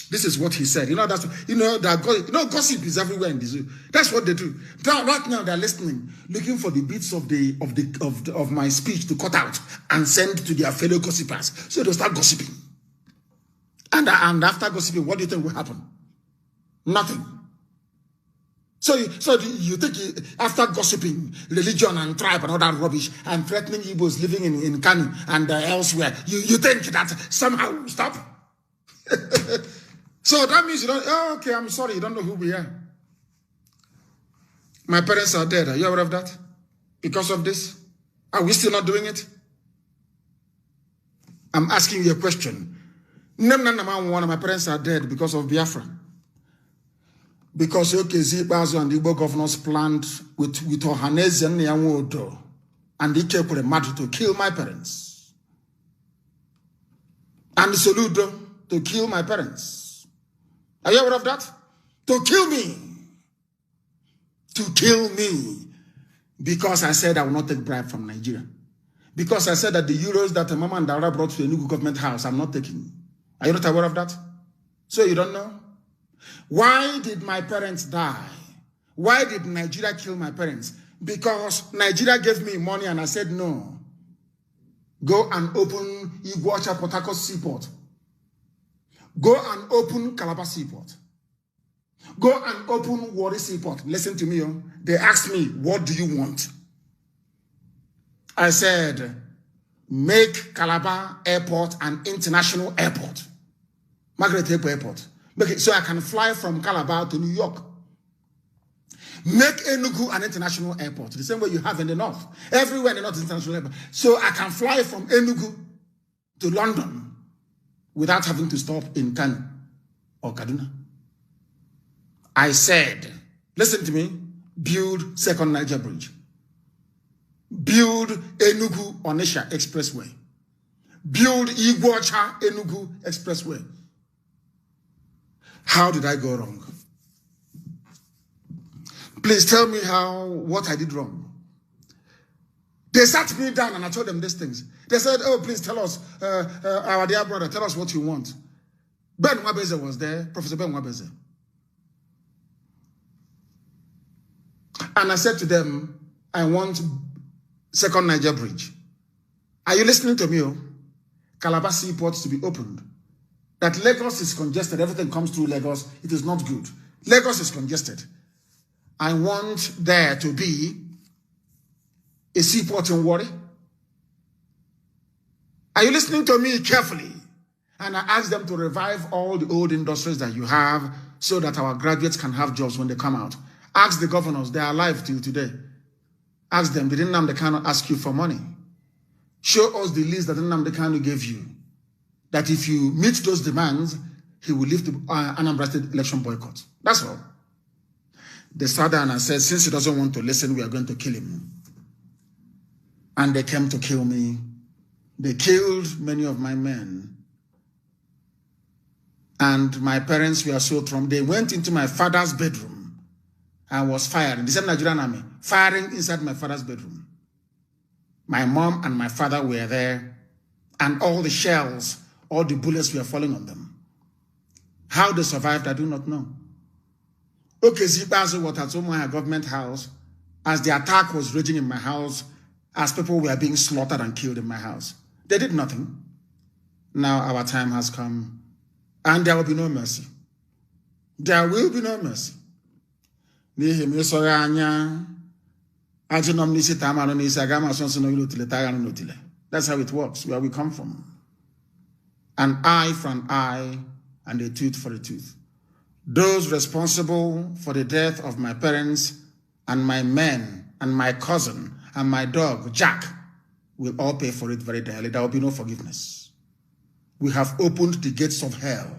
This is what he said. You know, that's, you know, gossip is everywhere in this. That's what they do. Right now they're listening, looking for the bits of my speech to cut out and send to their fellow gossipers. So they'll start gossiping. And after gossiping, what do you think will happen? Nothing. So you think after gossiping religion and tribe and all that rubbish and threatening Igbos living in Kanu and elsewhere, you think that somehow will stop? So that means you don't, oh, okay, I'm sorry, you don't know who we are. My parents are dead. Are you aware of that? Because of this? Are we still not doing it? I'm asking you a question. One of my parents are dead because of Biafra. Because Zibazo and the Igbo governors planned with Ohaneze and Nyawodo and Ikekwe to kill my parents. And Soludo to kill my parents. Are you aware of that? To kill me. To kill me. Because I said I will not take bribe from Nigeria. Because I said that the euros that Mama and Naira brought to the new government house, I'm not taking. Are you not aware of that? So you don't know? Why did my parents die? Why did Nigeria kill my parents? Because Nigeria gave me money and I said no. Go and open Iguacha Port Harcourt Seaport. Go and open Calabar Seaport. Go and open Warri Seaport. Listen to me. Oh. They asked me, what do you want? I said, make Calabar Airport an international airport. Margaret Airport. Make it so I can fly from Calabar to New York. Make Enugu an international airport. The same way you have in the north. Everywhere in the north is international airport. So I can fly from Enugu to London without having to stop in Kanu or Kaduna. I said, listen to me, build Second Niger Bridge. Build Enugu Onitsha Expressway. Build Iguacha Enugu Expressway. How did I go wrong? Please tell me what I did wrong. They sat me down and I told them these things. They said, oh, please tell us, our dear brother, tell us what you want. Ben Wabeze was there, Professor Ben Wabeze. And I said to them, I want Second Niger Bridge. Are you listening to me? Calabar Seaport to be opened. That Lagos is congested, everything comes through Lagos, it is not good. Lagos is congested. I want there to be a seaport in Warri. Are you listening to me carefully? And I asked them to revive all the old industries that you have so that our graduates can have jobs when they come out. Ask the governors, they are alive till today. Ask them, did Nnamdi Kanu ask you for money? Show us the list that Nnamdi Kanu gave you. That if you meet those demands, he will lift the Anambra State election boycott. That's all. They sat down and said, since he doesn't want to listen, we are going to kill him. And they came to kill me. They killed many of my men. And my parents were so thrown. They went into my father's bedroom and was firing. The same Nigerian army, firing inside my father's bedroom. My mom and my father were there, and all the shells, all the bullets were falling on them. How they survived, I do not know. Okay, Zibazo was at my government house as the attack was raging in my house, as people were being slaughtered and killed in my house. They did nothing. Now our time has come, and there will be no mercy. There will be no mercy. That's how it works, where we come from. An eye for an eye and a tooth for a tooth. Those responsible for the death of my parents and my men and my cousin and my dog, Jack, will all pay for it very dearly. There will be no forgiveness. We have opened the gates of hell,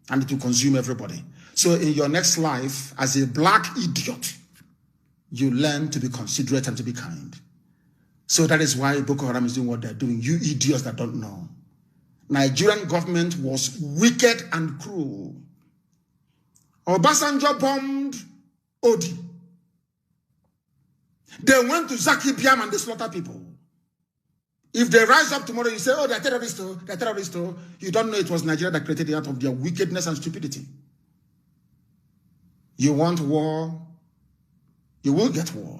and it will consume everybody. So in your next life, as a black idiot, you learn to be considerate and to be kind. So that is why Boko Haram is doing what they're doing. You idiots that don't know. Nigerian government was wicked and cruel. Obasanjo bombed Odi. They went to Zaki Biam and they slaughter people. If they rise up tomorrow, you say, oh, they're terrorists, they're terrorists. You don't know it was Nigeria that created it out of their wickedness and stupidity. You want war? You will get war.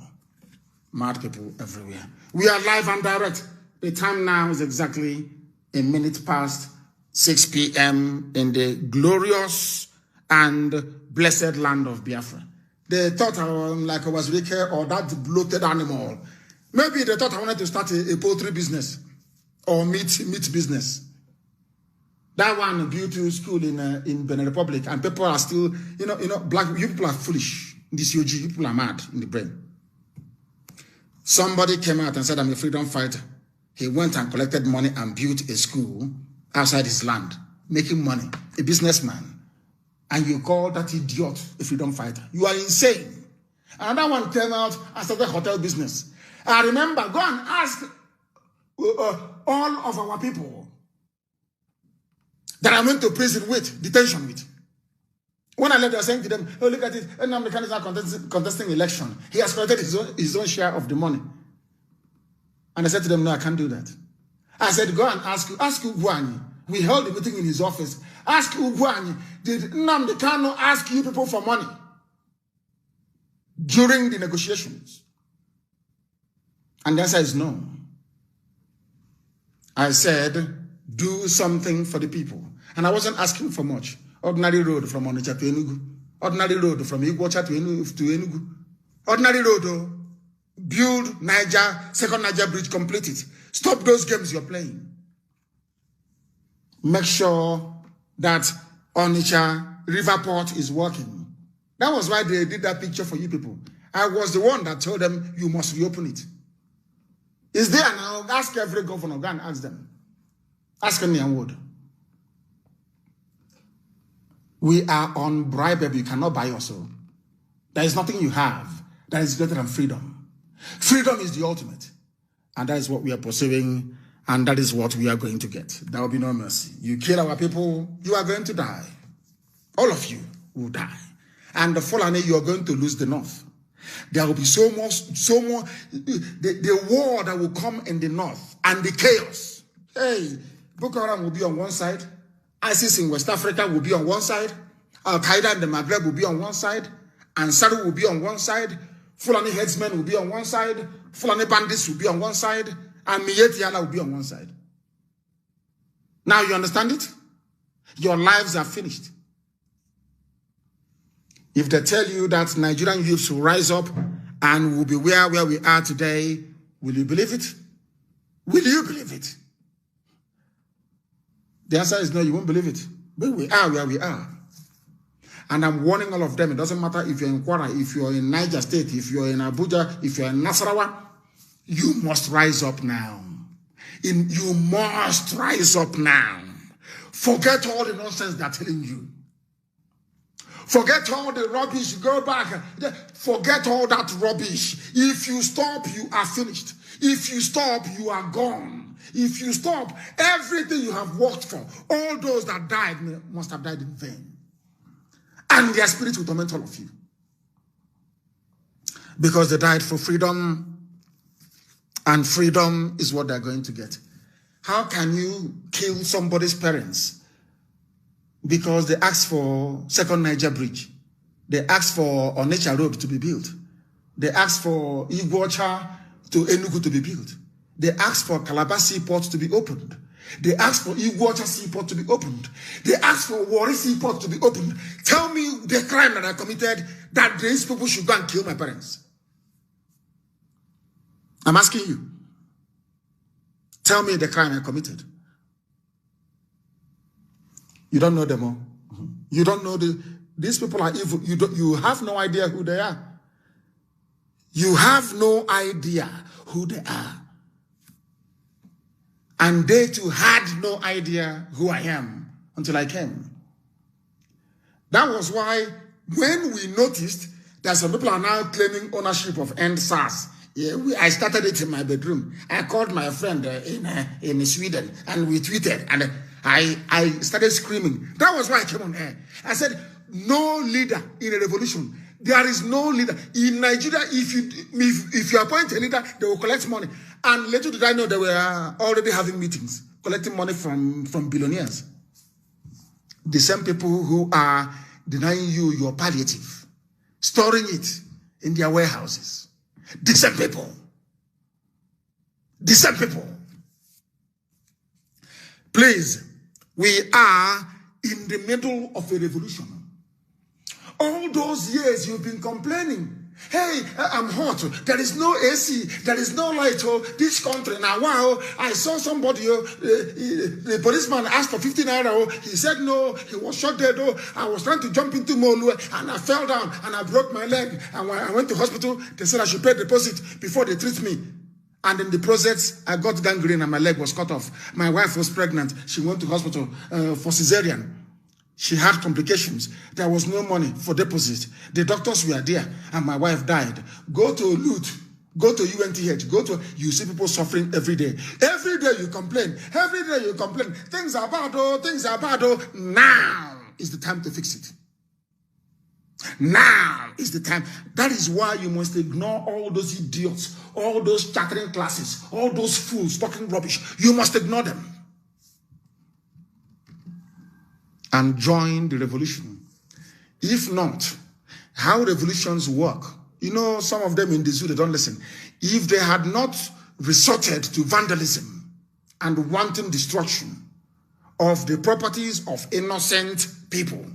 Mad people everywhere. We are live and direct. The time now is exactly a minute past 6 p.m. in the glorious and blessed land of Biafra. They thought like I was Wike or that bloated animal. Maybe they thought I wanted to start a poultry business or meat business. That one built a school in Benin Republic, and people are still, black. You people are foolish. This UG, you people are mad in the brain. Somebody came out and said, I'm a freedom fighter. He went and collected money and built a school outside his land, making money, a businessman. And you call that idiot a freedom fighter. You are insane. Another one came out and started hotel business. I remember, go and ask all of our people that I went to prison with, detention with. When I left, they were saying to them, oh, look at it, Nnamdi Kanu is not contesting election. He has collected his own share of the money. And I said to them, no, I can't do that. I said, go and ask Ugwuanyi. We held a meeting in his office. Ask Ugwuanyi, did Nnamdi Kanu ask you people for money during the negotiations? And the answer is no. I said, do something for the people. And I wasn't asking for much. Ordinary road from Onitsha to Enugu. Ordinary road from Iguacha to Enugu. Ordinary road, build Niger, second Niger bridge, complete it. Stop those games you're playing. Make sure that Onitsha River Port is working. That was why they did that picture for you people. I was the one that told them you must reopen it. It's there now. Ask every governor. Go and ask them. Ask Kenyan Wood. We are unbribable. You cannot buy us. There is nothing you have that is greater than freedom. Freedom is the ultimate. And that is what we are pursuing. And that is what we are going to get. There will be no mercy. You kill our people, you are going to die. All of you will die. And the Fulani, you are going to lose the north. There will be so more, the war that will come in the north and the chaos. Hey, Boko Haram will be on one side. ISIS in West Africa will be on one side. Al-Qaeda in the Maghreb will be on one side. Ansari will be on one side. Fulani headsmen will be on one side. Fulani bandits will be on one side. And Miyetti Allah will be on one side. Now you understand it? Your lives are finished. If they tell you that Nigerian youths will rise up and will be where we are today, will you believe it? Will you believe it? The answer is no, you won't believe it. But we are where we are. And I'm warning all of them. It doesn't matter if you're in Kwara, if you're in Niger State, if you're in Abuja, if you're in Nasarawa, you must rise up now. You must rise up now. Forget all the nonsense they're telling you. Forget all the rubbish. Go back. Forget all that rubbish. If you stop, you are finished. If you stop, you are gone. If you stop, everything you have worked for, all those that died must have died in vain. And their spirit will torment all of you. Because they died for freedom, and freedom is what they're going to get. How can you kill somebody's parents because they asked for Second Niger Bridge? They asked for Onitsha Road to be built. They asked for Iguacha to Enugu to be built. They asked for Calabar Seaport to be opened. They asked for Iguacha Seaport to be opened. They asked for Warri Seaport to be opened. Tell me the crime that I committed that these people should go and kill my parents. I'm asking you. Tell me the crime I committed. You don't know them all. You don't know these people are evil. You have no idea who they are. You have no idea who they are. And they too had no idea who I am until I came. That was why when we noticed that some people are now claiming ownership of EndSARS, I started it in my bedroom. I called my friend in Sweden and we tweeted and I started screaming. That was why I came on air. I said, no leader in a revolution. There is no leader. In Nigeria, if you appoint a leader, they will collect money. And little did I know they were already having meetings, collecting money from billionaires. The same people who are denying you your palliative, storing it in their warehouses. The same people. The same people. Please, we are in the middle of a revolution. All those years you've been complaining. Hey, I'm hot. There is no AC. There is no light. Oh, this country. Now, wow, I saw somebody. The policeman asked for 15 naira. Oh, he said no. He was shot dead. Oh, I was trying to jump into Molu and I fell down and I broke my leg. And when I went to hospital, they said I should pay deposit before they treat me. And in the process, I got gangrene and my leg was cut off. My wife was pregnant. She went to hospital for cesarean. She had complications. There was no money for deposit. The doctors were there and my wife died. Go to LUT, go to UNTH, you see people suffering every day. Every day you complain. Every day you complain. Things are bad, oh, things are bad, oh. Now is the time to fix it. Now is the time. That is why you must ignore all those idiots, all those chattering classes, all those fools talking rubbish. You must ignore them. And join the revolution. If not, how revolutions work, you know, some of them in the zoo, they don't listen. If they had not resorted to vandalism and wanton destruction of the properties of innocent people,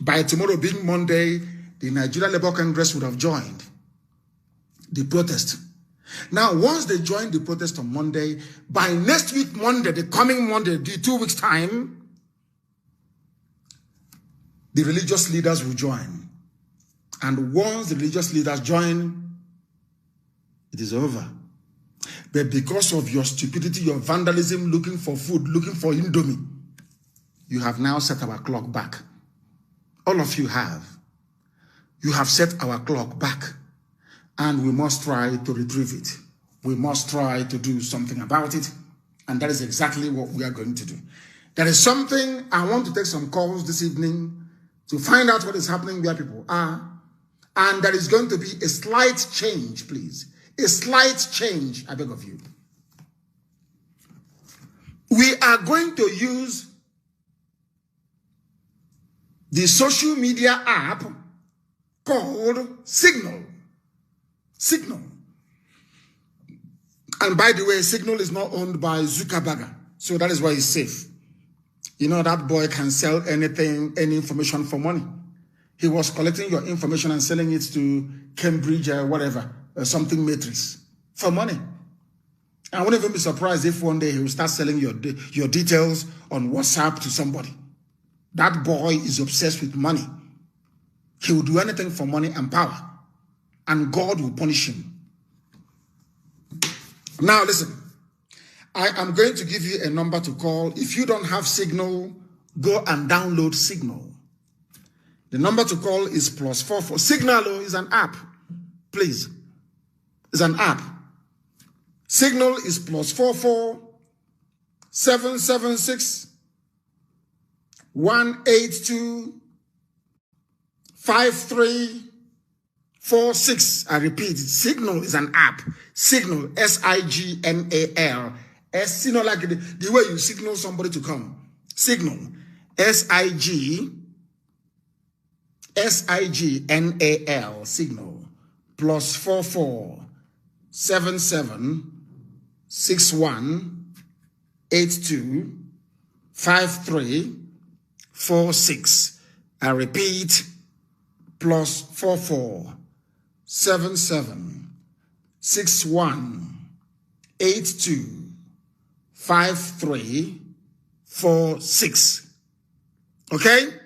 by tomorrow being Monday, the Nigeria Labour Congress would have joined the protest. Now, once they join the protest on Monday, by next week, Monday, the coming Monday, the 2 weeks' time, the religious leaders will join. And once the religious leaders join, it is over. But because of your stupidity, your vandalism, looking for food, looking for Indomie, you have now set our clock back. All of you have. You have set our clock back. And we must try to retrieve it. We must try to do something about it. And that is exactly what we are going to do. There is something, I want to take some calls this evening to find out what is happening where people are. And there is going to be a slight change, please. A slight change, I beg of you. We are going to use the social media app called Signal. Signal. And by the way, Signal is not owned by Zuckerberg. So that is why it's safe. You know, that boy can sell anything, any information for money. He was collecting your information and selling it to Cambridge or whatever, something matrix, for money. I wouldn't even be surprised if one day he will start selling your details on WhatsApp to somebody. That boy is obsessed with money. He will do anything for money and power. And God will punish him. Now listen. I am going to give you a number to call. If you don't have Signal, go and download Signal. The number to call is +44. Signal is an app. Please. It's an app. Signal is +44 776 182 5346. I repeat, Signal is an app. Signal, Signal. Signal, like the way you signal somebody to come. Signal, Signal, Signal, +44 77 61 82 53 46. I repeat, +44 77 61 82 53 46. Okay?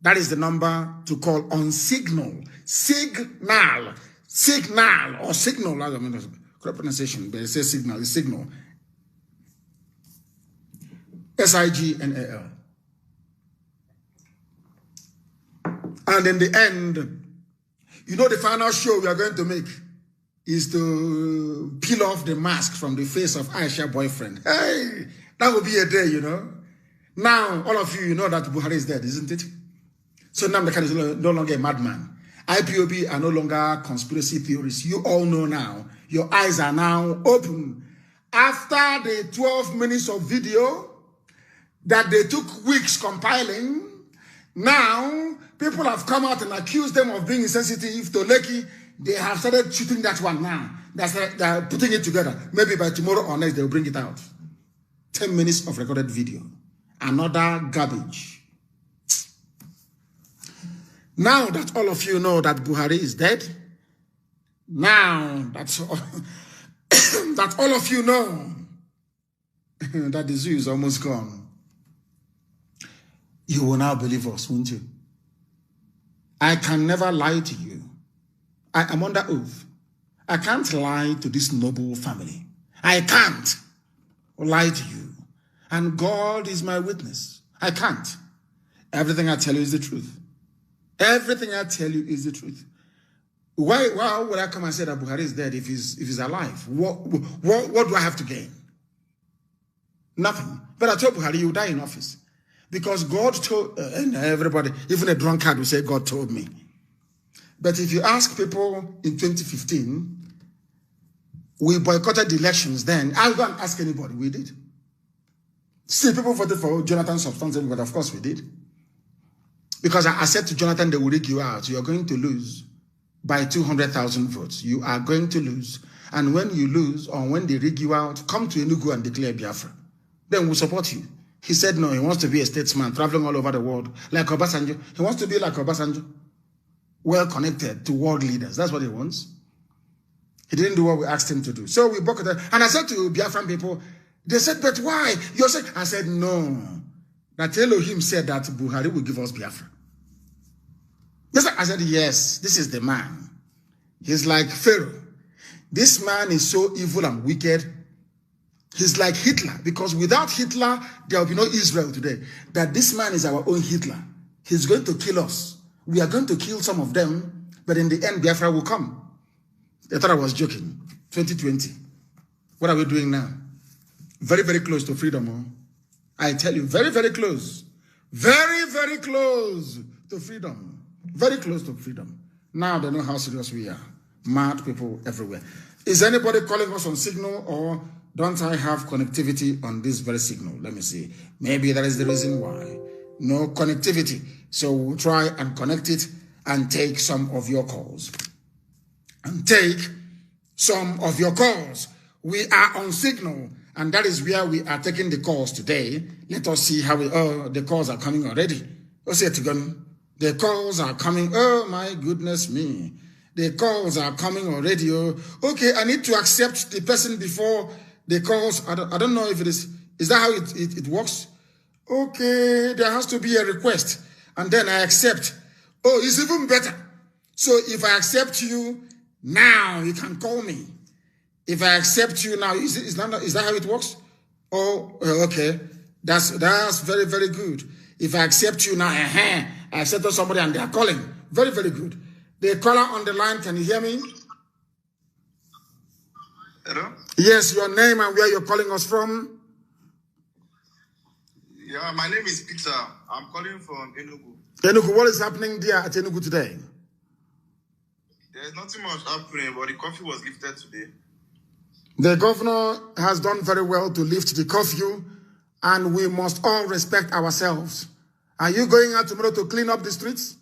That is the number to call on Signal. Signal. Signal or Signal. I don't mean correct pronunciation, but it says Signal. It's Signal. Signal. And in the end, you know, the final show we are going to make is to peel off the mask from the face of Aisha's boyfriend. Hey, that will be a day, you know. Now, all of you know that Buhari is dead, isn't it? So Nnamdi Kanu is no longer a madman. IPOB are no longer conspiracy theories. You all know now. Your eyes are now open. After the 12 minutes of video that they took weeks compiling, now people have come out and accused them of being insensitive to Lekki. They have started shooting that one now. They're putting it together. Maybe by tomorrow or next, they'll bring it out. 10 minutes of recorded video. Another garbage. Now that all of you know that Buhari is dead, now that all of you know that the zoo is almost gone, you will now believe us, won't you? I can never lie to you. I am under oath. I can't lie to this noble family. I can't lie to you. And God is my witness. I can't. Everything I tell you is the truth. Everything I tell you is the truth. Why would I come and say that Buhari is dead if he's alive? What do I have to gain? Nothing. But I told Buhari, you die in office. Because God told, and everybody, even a drunkard will say, God told me. But if you ask people in 2015, we boycotted the elections then. I'll go and ask anybody, we did. See, people voted for Jonathan substantially, but of course we did. Because I said to Jonathan, they will rig you out. You're going to lose by 200,000 votes. You are going to lose. And when you lose, or when they rig you out, come to Enugu and declare Biafra. Then we'll support you. He said no, he wants to be a statesman, traveling all over the world, like Obasanjo. He wants to be like Obasanjo, well connected to world leaders. That's what he wants. He didn't do what we asked him to do. So we boycotted. And I said to Biafran people, they said, but why? You said, I said, no. That Elohim said that Buhari will give us Biafra. Yes, I said, yes, this is the man. He's like Pharaoh. This man is so evil and wicked. He's like Hitler, because without Hitler, there will be no Israel today. That this man is our own Hitler. He's going to kill us. We are going to kill some of them, but in the end, Biafra will come. I thought I was joking. 2020. What are we doing now? Very, very close to freedom. Oh? I tell you, very, very close. Very, very close to freedom. Very close to freedom. Now they know how serious we are. Mad people everywhere. Is anybody calling us on Signal, or don't I have connectivity on this very Signal? Let me see. Maybe that is the reason why. No connectivity. So we'll try and connect it and take some of your calls. And take some of your calls. We are on Signal, and that is where we are taking the calls today. Let us see how the calls are coming already. Let's see it again. The calls are coming. Oh my goodness me. The calls are coming already. Oh. Okay, I need to accept the person before the calls. I don't know if it is that how it works? Okay, there has to be a request. And then I accept. Oh, it's even better. So if I accept you, now you can call me. If I accept you now, is that how it works? Oh, okay. That's very, very good. If I accept you now, I accepted somebody and they are calling. Very, very good. The caller on the line, can you hear me? Hello? Yes, your name and where you're calling us from? Yeah, my name is Peter. I'm calling from Enugu. Enugu, what is happening there at Enugu today? There's nothing much happening, but the curfew was lifted today. The governor has done very well to lift the curfew, and we must all respect ourselves. Are you going out tomorrow to clean up the streets?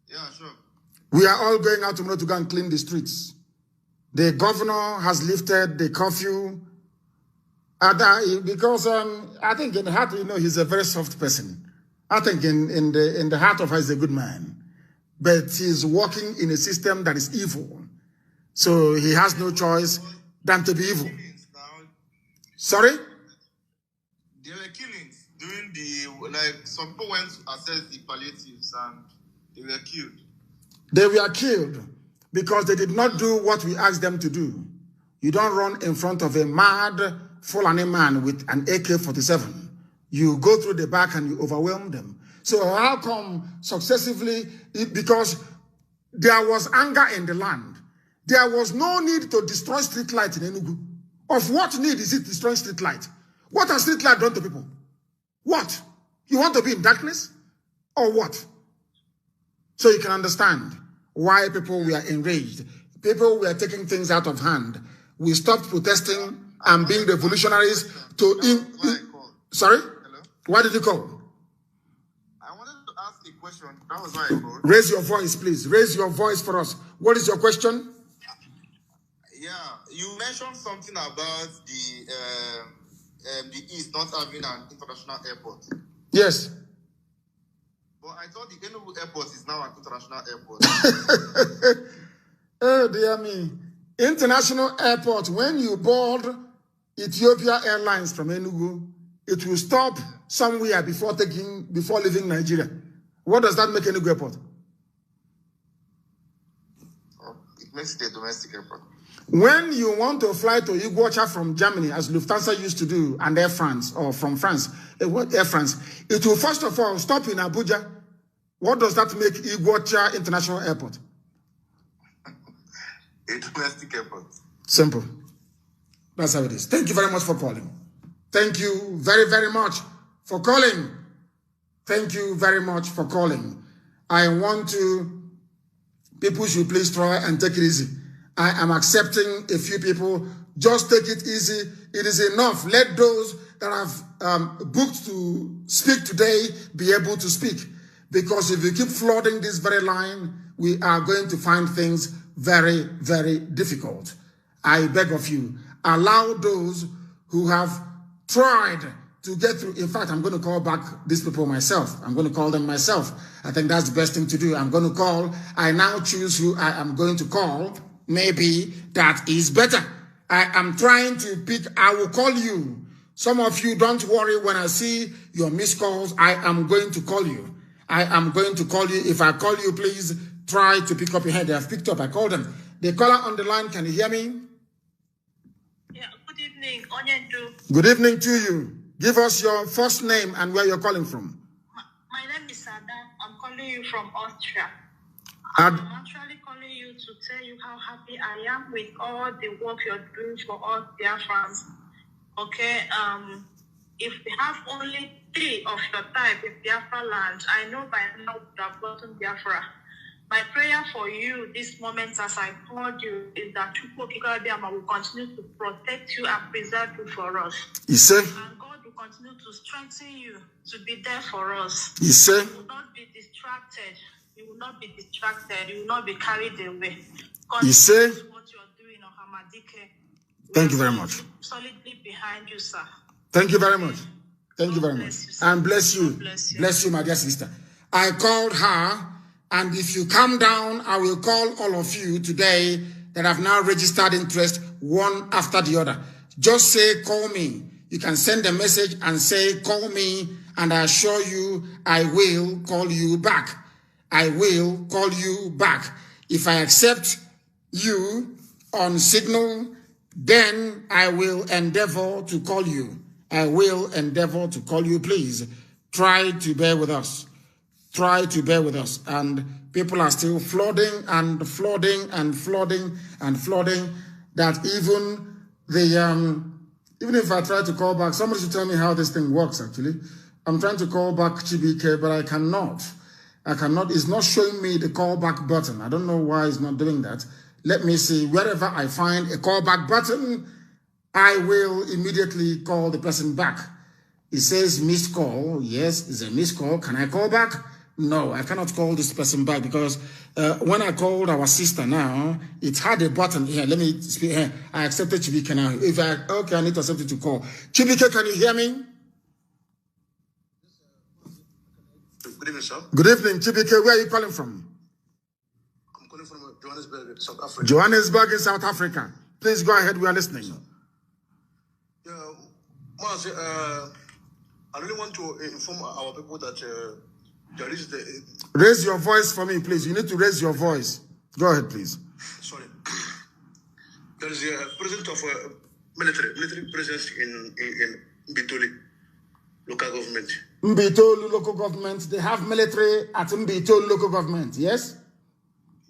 Yeah, sure. We are all going out tomorrow to go and clean the streets. The governor has lifted the curfew. Because I think in the heart, he's a very soft person. I think in the heart of her, he's a good man. But he's working in a system that is evil. So he has no choice than to be evil. Sorry? There were killings during some people went to assess the palliatives and they were killed. They were killed because they did not do what we asked them to do. You don't run in front of a mad Fulani man with an AK-47. You go through the back and you overwhelm them. So how come successively? Because there was anger in the land. There was no need to destroy street light in Enugu. Of what need is it destroying street light? What has street light done to people? What? You want to be in darkness? Or what? So you can understand why people were enraged. People were taking things out of hand. We stopped protesting and being revolutionaries to... Sorry? Hello? Why did you call? I wanted to ask a question. That was why I called. Raise your voice, please. Raise your voice for us. What is your question? Yeah, you mentioned something about the East not having an international airport. Yes. But I thought the Enugu airport is now an international airport. Oh, dear me. International airport, when you board Ethiopia Airlines from Enugu, it will stop somewhere before leaving Nigeria. What does that make Enugu airport? Oh, it makes it a domestic airport. When you want to fly to Iguacha from Germany, as Lufthansa used to do, and Air France, or from France, Air France, it will first of all stop in Abuja. What does that make Iguacha International Airport? A domestic airport. Simple. That's how it is. Thank you very much for calling. Thank you very, very much for calling. Thank you very much for calling. I want to, people should please try and take it easy. I am accepting a few people. Just take it easy. It is enough. Let those that have booked to speak today be able to speak. Because if you keep flooding this very line, we are going to find things very, very difficult. I beg of you, allow those who have tried to get through. In fact, I'm going to call back these people myself. I'm going to call them myself. I think that's the best thing to do. I'm going to call. I now choose who I am going to call. Maybe that is better. I am trying to pick. I will call you. Some of you, don't worry. When I see your missed calls, I am going to call you. I am going to call you. If I call you, please try to pick up your head. They have picked up. I called them. The caller on the line, can you hear me? Yeah, good evening. Onyendu. Good evening to you. Give us your first name and where you're calling from. My name is Ada. I'm calling you from Austria. I'm actually calling you to tell you how happy I am with all the work you're doing for us Biafrans. Okay, if we have only 3 of your type in Biafra land, I know by now we would have gotten Biafra. My prayer for you this moment as I called you is that Chukwokika will continue to protect you and preserve you for us. You say? And God will continue to strengthen you to be there for us. You say? You will not be distracted. You will not be distracted. You will not be carried away. You say? What you are doing on Hamadike. Thank you very much. Solidly behind you, sir. Thank you very much. Thank you very much. Bless you, sir. And bless you. Bless you. Bless you, my dear sister. I called her, and if you calm down, I will call all of you today that have now registered interest one after the other. Just say, call me. You can send a message and say, call me, and I assure you, I will call you back. I will call you back. If I accept you on Signal, then I will endeavor to call you. I will endeavor to call you. Please try to bear with us. try to bear with us. And people are still flooding and flooding and flooding and flooding that even the, even if I try to call back, somebody should tell me how this thing works actually. I'm trying to call back Chibike, but I cannot. It's not showing me the callback button. I don't know why it's not doing that. Let me see. Wherever I find a callback button, I will immediately call the person back. It says missed call. Yes, it's a missed call. Can I call back? No, I cannot call this person back because when I called our sister now, it had a button here. Let me speak here. I accepted Chibike now. Okay, I need to accept it to call. Chibike, can you hear me? Good evening, sir. Good evening, Chibike. Where are you calling from? I'm calling from Johannesburg, South Africa. Johannesburg in South Africa. Please go ahead. We are listening. Yeah, Mazi, I really want to inform our people that there is the... Raise your voice for me, please. You need to raise your voice. Go ahead, please. Sorry. There is a presence of military presence in Mbitoli local government. Mbitoli local government. They have military at Mbitoli local government, yes?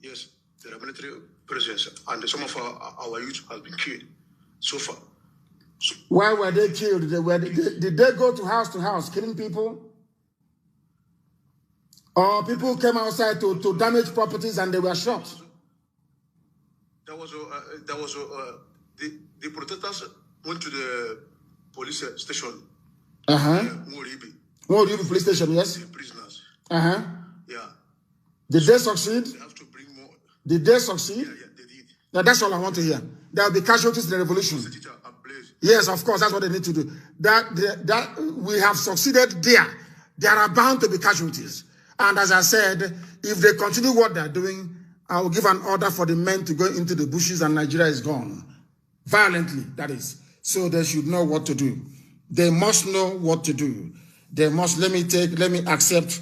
Yes, there are military presence, and some of our youth have been killed so far. So, why were they killed? Did they go to house killing people? Or people came outside to damage properties and they were shot? The protesters went to the police station. Moribi police station, yes? The prisoners. Yeah. Did they succeed? They have to bring more. Did they succeed? Yeah, they did. Now, that's all I want to hear. There will be casualties in the revolution. Yes, of course, that's what they need to do. That we have succeeded there. There are bound to be casualties. And as I said, if they continue what they're doing, I will give an order for the men to go into the bushes and Nigeria is gone. Violently, that is. So they should know what to do. They must know what to do. They must, let me accept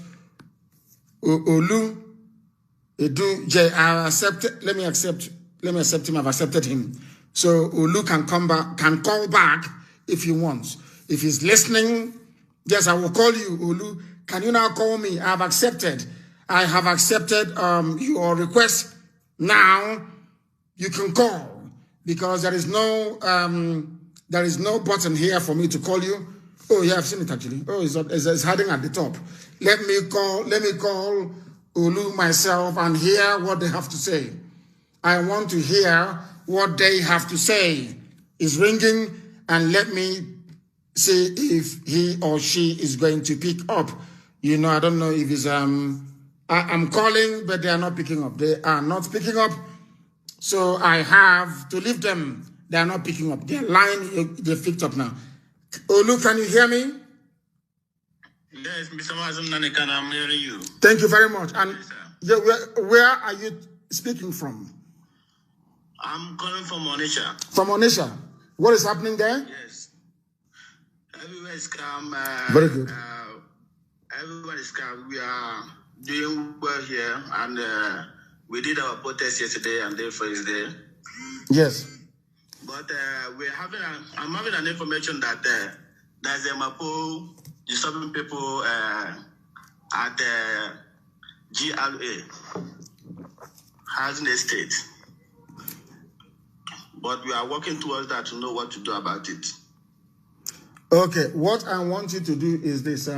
Olu, Edu, J, I accept, let me accept him, I've accepted him. So Olu can call back if he wants. If he's listening, yes, I will call you, Olu. Can you now call me? I have accepted your request. Now you can call because there is no button here for me to call you. Oh yeah, I've seen it actually. Oh, it's hiding at the top. Let me call Olu myself and hear what they have to say. I want to hear what they have to say. It's ringing, and let me see if he or she is going to pick up. You know, I don't know if it's I'm calling, but they are not picking up. They are not picking up. So I have to leave them. They are not picking up. Their line, they picked up now. Olu, can you hear me? Yes, Mr. Mazi Nnamdi Kanu, I'm hearing you. Thank you very much. And yeah, where are you speaking from? I'm calling from Onitsha. From Onitsha. What is happening there? Yes. Everywhere is calm. Very good. Everywhere is calm. We are doing well here, and we did our protest yesterday, and therefore is there. Yes. But I'm having an information that there's a Mapo disturbing people at the GRA housing estate. But we are working towards that to know what to do about it. Okay, what I want you to do is this.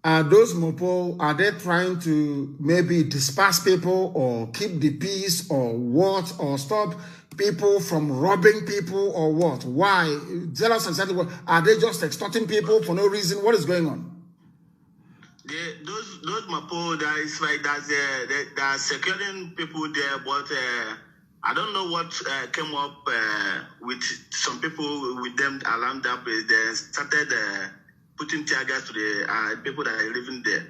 Are those Mopo, are they trying to maybe disperse people or keep the peace or what? Or stop people from robbing people or what? Why? Tell us exactly what. Are they just extorting people for no reason? What is going on? Those Mopo, they are securing people there, but I don't know what came up with some people with them around that place. They started putting tear gas to the people that are living there.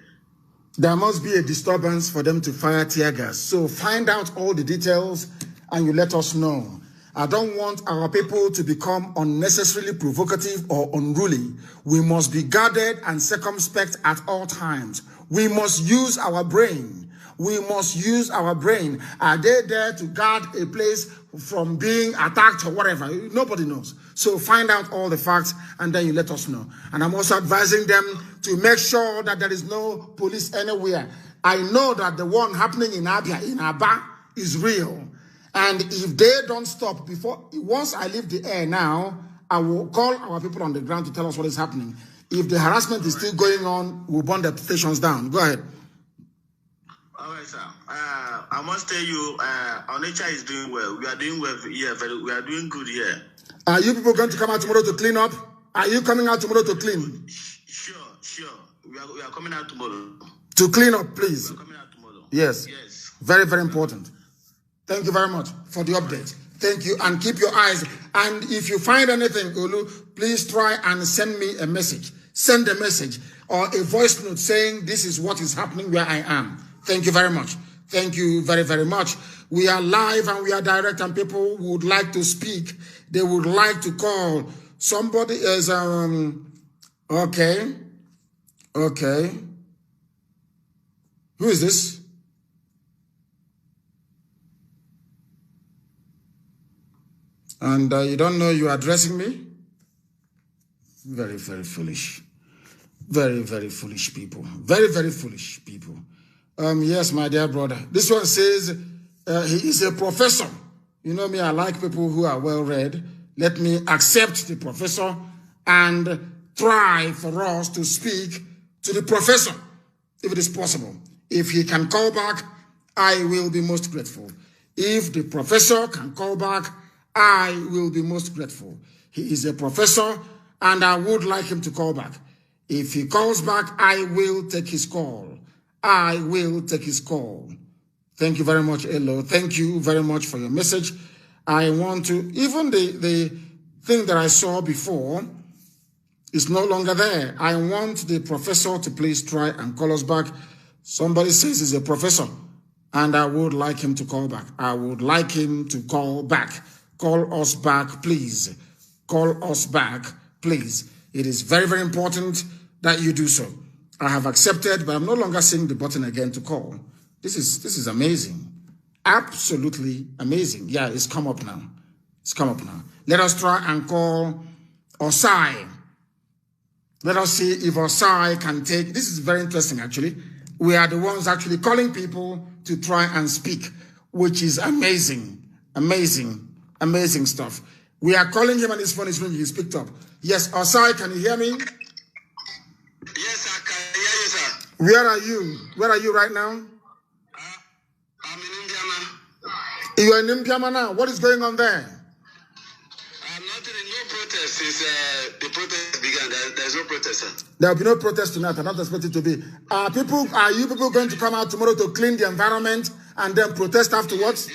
There must be a disturbance for them to fire tear gas. So find out all the details and you let us know. I don't want our people to become unnecessarily provocative or unruly. We must be guarded and circumspect at all times. We must use our brain. We must use our brain. Are they there to guard a place from being attacked or whatever. Nobody knows. So find out all the facts and then you let us know. And I'm also advising them to make sure that there is no police anywhere. I know that the one happening in Abia, in Aba, is real. And if they don't stop once I leave the air now, I will call our people on the ground to tell us what is happening. If the harassment is still going on, we'll burn the stations down. Go ahead. All right, sir. I must tell you, our nature is doing well. We are doing well here. We are doing good here. Are you people going to come out tomorrow to clean up? Are you coming out tomorrow to clean? Sure. We are coming out tomorrow. To clean up, please. We are coming out tomorrow. Yes. Very, very important. Thank you very much for the update. Thank you. And keep your eyes. And if you find anything, Olu, please try and send me a message. Send a message or a voice note saying this is what is happening where I am. Thank you very much. Thank you very, very much. We are live and we are direct, and people would like to speak. They would like to call. Somebody is, okay. Who is this? And you don't know you're addressing me? Very, very foolish. Very, very foolish people. Very, very foolish people. Yes, my dear brother. This one says he is a professor. You know me, I like people who are well-read. Let me accept the professor and try for us to speak to the professor, if it is possible. If he can call back, I will be most grateful. If the professor can call back, I will be most grateful. He is a professor, and I would like him to call back. If he calls back, I will take his call. I will take his call. Thank you very much, Elo. Thank you very much for your message. I want to, even the thing that I saw before is no longer there. I want the professor to please try and call us back. Somebody says he's a professor, and I would like him to call back. I would like him to call back. Call us back, please. Call us back, please. It is very, very important that you do so. I have accepted, but I'm no longer seeing the button again to call. This is amazing. Absolutely amazing. Yeah, it's come up now. It's come up now. Let us try and call Osai. Let us see if Osai can take... This is very interesting, actually. We are the ones actually calling people to try and speak, which is amazing. Amazing. Amazing stuff. We are calling him and his phone is ringing. He's picked up. Yes, Osai, can you hear me? Yes, I can hear you, sir. Where are you? Where are you right now? I'm in India, man. You are in India now. What is going on there? Nothing, no protest since the protest began. There's no protest, sir. There will be no protest tonight. I'm not expecting to be. Are you people going to come out tomorrow to clean the environment and then protest afterwards?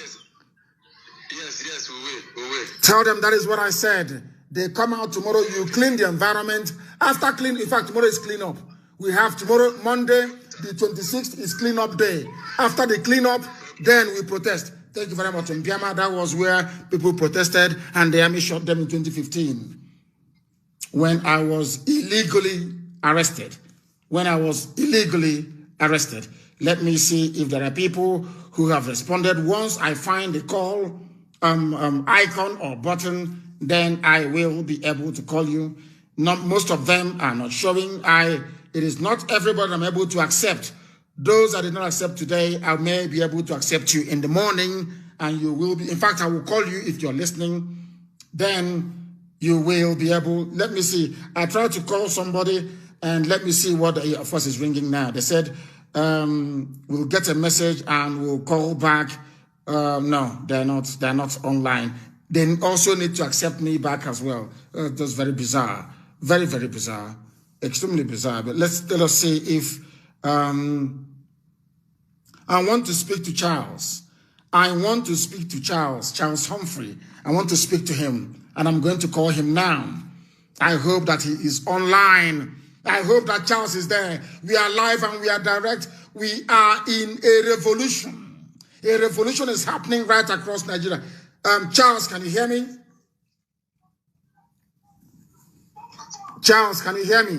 Yes, we will. Tell them that is what I said. They come out tomorrow, you clean the environment. After clean, in fact, tomorrow is clean up. We have tomorrow, Monday, the 26th is clean up day. After the clean up, then we protest. Thank you very much. In Biafra, that was where people protested and the army shot them in 2015. When I was illegally arrested. Let me see if there are people who have responded. Once I find the call icon or button, then I will be able to call you. Most of them are not showing. It is not everybody I'm able to accept. Those I did not accept today, I may be able to accept you in the morning, and you will be. In fact, I will call you if you're listening. Then you will be able. Let me see. I tried to call somebody, and let me see what of course is ringing now. They said we'll get a message and we'll call back. No, they're not online. They also need to accept me back as well. That's very bizarre. Very, very bizarre. Extremely bizarre. But let us see if... I want to speak to Charles. Charles Humphrey. I want to speak to him. And I'm going to call him now. I hope that he is online. I hope that Charles is there. We are live and we are direct. We are in a revolution. A revolution is happening right across Nigeria. Charles, can you hear me? Charles, can you hear me?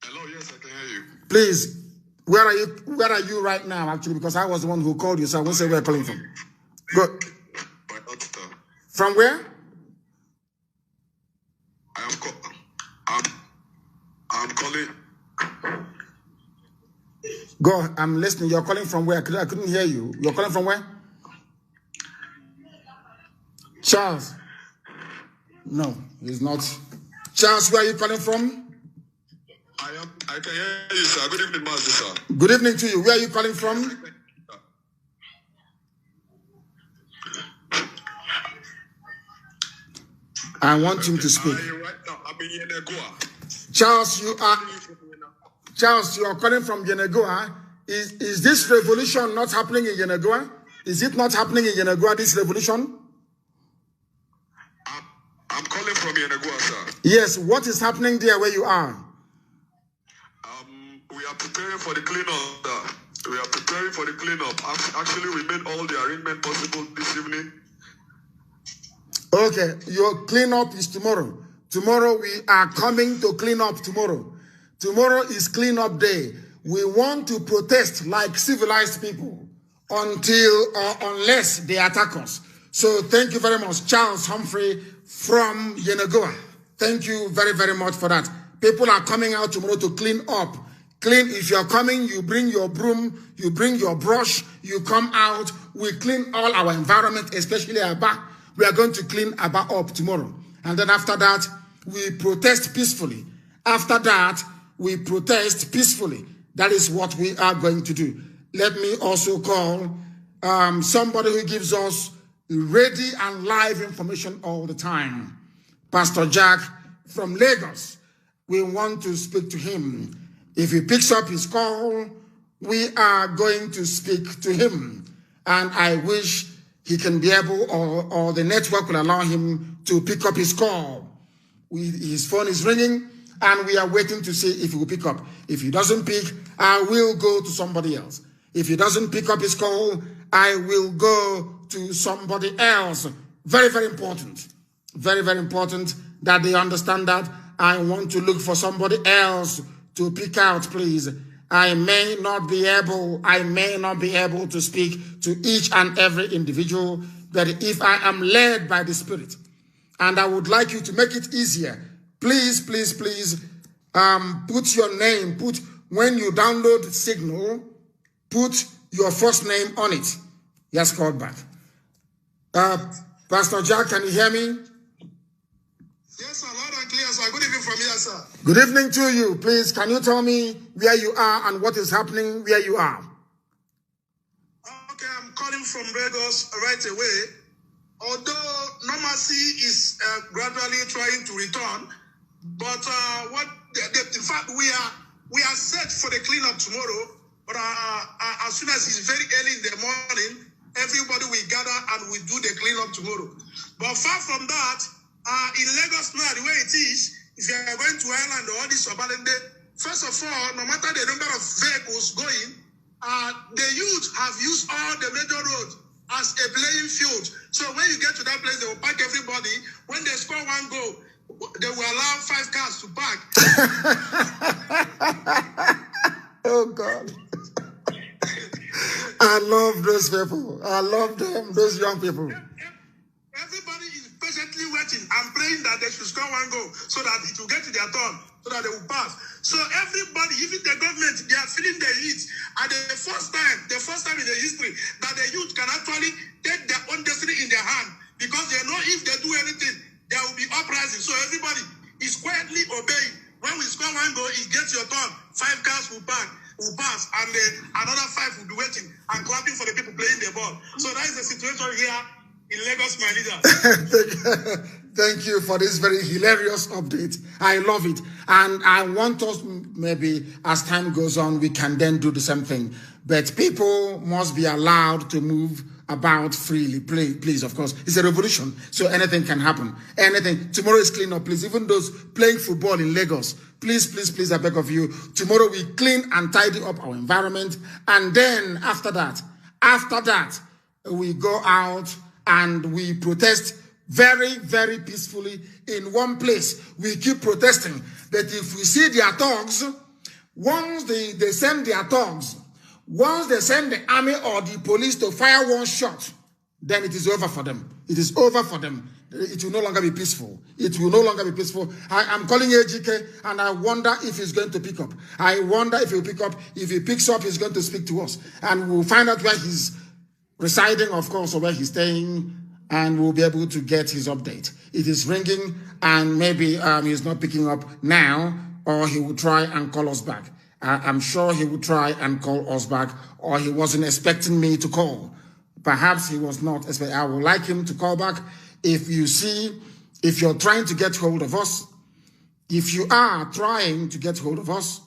Hello, yes, I can hear you. Please, where are you right now, actually? Because I was the one who called you, so I won't say where I'm calling from. Good. From where? I'm calling. Go, I'm listening. You're calling from where? I couldn't hear you. You're calling from where? Charles. No, he's not. Charles, where are you calling from? I can hear you, sir. Good evening, Mazi, sir. Good evening to you. Where are you calling from? I want him to speak. Right now, I'm in Yenagoa. Charles, you are calling from Yenagoa. Is this revolution not happening in Yenagoa? Is it not happening in Yenagoa, this revolution? I'm calling from Yenagoa, sir. Yes, what is happening there where you are? We are preparing for the cleanup, sir. We are preparing for the cleanup. Actually, we made all the arrangement possible this evening. Okay, your cleanup is tomorrow. Tomorrow we are coming to clean up tomorrow. Tomorrow is cleanup day. We want to protest like civilized people until or unless they attack us. So thank you very much, Charles Humphrey from Yenagoa. Thank you very, very much for that. People are coming out tomorrow to clean up. Clean, if you're coming, you bring your broom, you bring your brush, you come out. We clean all our environment, especially Aba. We are going to clean Aba up tomorrow. And then after that, we protest peacefully. After that, we protest peacefully. That is what we are going to do. Let me also call somebody who gives us ready and live information all the time. Pastor Jack from Lagos. We want to speak to him. If he picks up his call, we are going to speak to him. And I wish he can be able, or the network will allow him to pick up his call. His phone is ringing, and we are waiting to see if he will pick up. If he doesn't pick, I will go to somebody else. If he doesn't pick up his call, I will go to somebody else. Very, very important. Very, very important that they understand that. I want to look for somebody else to pick out, please. I may not be able to speak to each and every individual, but if I am led by the Spirit, and I would like you to make it easier, please, please, please, put your name, when you download Signal, put your first name on it. Yes, called back. Pastor Jack, can you hear me? Yes, sir, loud and clear, sir. Good evening from here, sir. Good evening to you. Please, can you tell me where you are and what is happening where you are? Okay, I'm calling from Lagos right away. Although normalcy is gradually trying to return, but in fact, we are set for the cleanup tomorrow. But as soon as it's very early in the morning, everybody will gather and we do the cleanup tomorrow. But far from that, in Lagos now, the way it is, if you are going to Ireland or all this Obalende, first of all, no matter the number of vehicles going, the youth have used all the major roads as a playing field. So when you get to that place, they will park everybody. When they score one goal, they will allow 5 cars to park. Oh, God. I love those people. I love them, those young people. Everybody is patiently waiting and praying that they should score one goal so that it will get to their turn, so that they will pass. So everybody, even the government, they are feeling the heat. And the first time in the history that the youth can actually take their own destiny in their hand, because they know if they do anything, there will be uprising. So everybody is quietly obeying. When we score one goal, it gets your turn. 5 cars will pass, and then another 5 will be waiting and clapping for the people playing the ball. So that is the situation here in Lagos, my leader. Thank you for this very hilarious update. I love it. And I want us, maybe as time goes on, we can then do the same thing. But people must be allowed to move about freely, please, of course. It's a revolution, so anything can happen. Anything. Tomorrow is clean up, please. Even those playing football in Lagos, please, please, please, I beg of you. Tomorrow we clean and tidy up our environment. And then after that, we go out and we protest very, very peacefully in one place. We keep protesting. But if we see their thugs, once they send their thugs, once they send the army or the police to fire one shot, then it is over for them. It is over for them. It will no longer be peaceful. It will no longer be peaceful. I'm calling AGK, and I wonder if he's going to pick up. I wonder if he'll pick up. If he picks up, he's going to speak to us. And we'll find out where he's residing, of course, or where he's staying, and we'll be able to get his update. It is ringing, and maybe he's not picking up now, or he will try and call us back. I'm sure he will try and call us back, or he wasn't expecting me to call. Perhaps he was not expecting. I would like him to call back. If you're trying to get hold of us, if you are trying to get hold of us,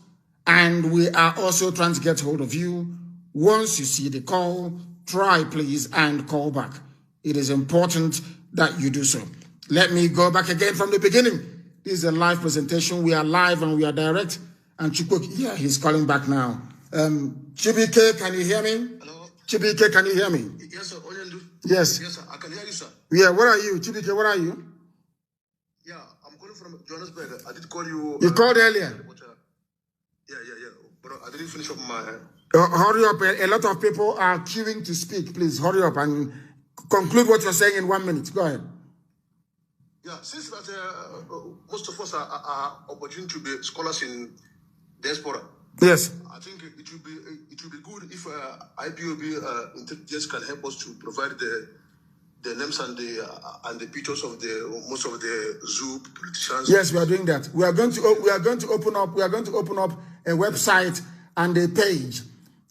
and we are also trying to get hold of you, once you see the call, try please and call back. It is important that you do so. Let me go back again from the beginning. This is a live presentation. We are live and we are direct. And Chibuk, yeah, he's calling back now. Chibike, can you hear me? Hello? Chibike, can you hear me? Yes, sir. Yes. Yes, sir. I can hear you, sir. Yeah, where are you? Chibike, where are you? Yeah, I'm calling from Johannesburg. I did call you. You called earlier? But, yeah. But I didn't finish up my... Hurry up. A lot of people are queuing to speak. Please hurry up and conclude what you're saying in 1 minute. Go ahead. Yeah, since that most of us are opportunity to be scholars in diaspora. Yes. I think it will be good if IPOB intelligence can help us to provide the names and the pictures of most of the zoo politicians. Yes, we are doing that. We are going to open up a website and a page.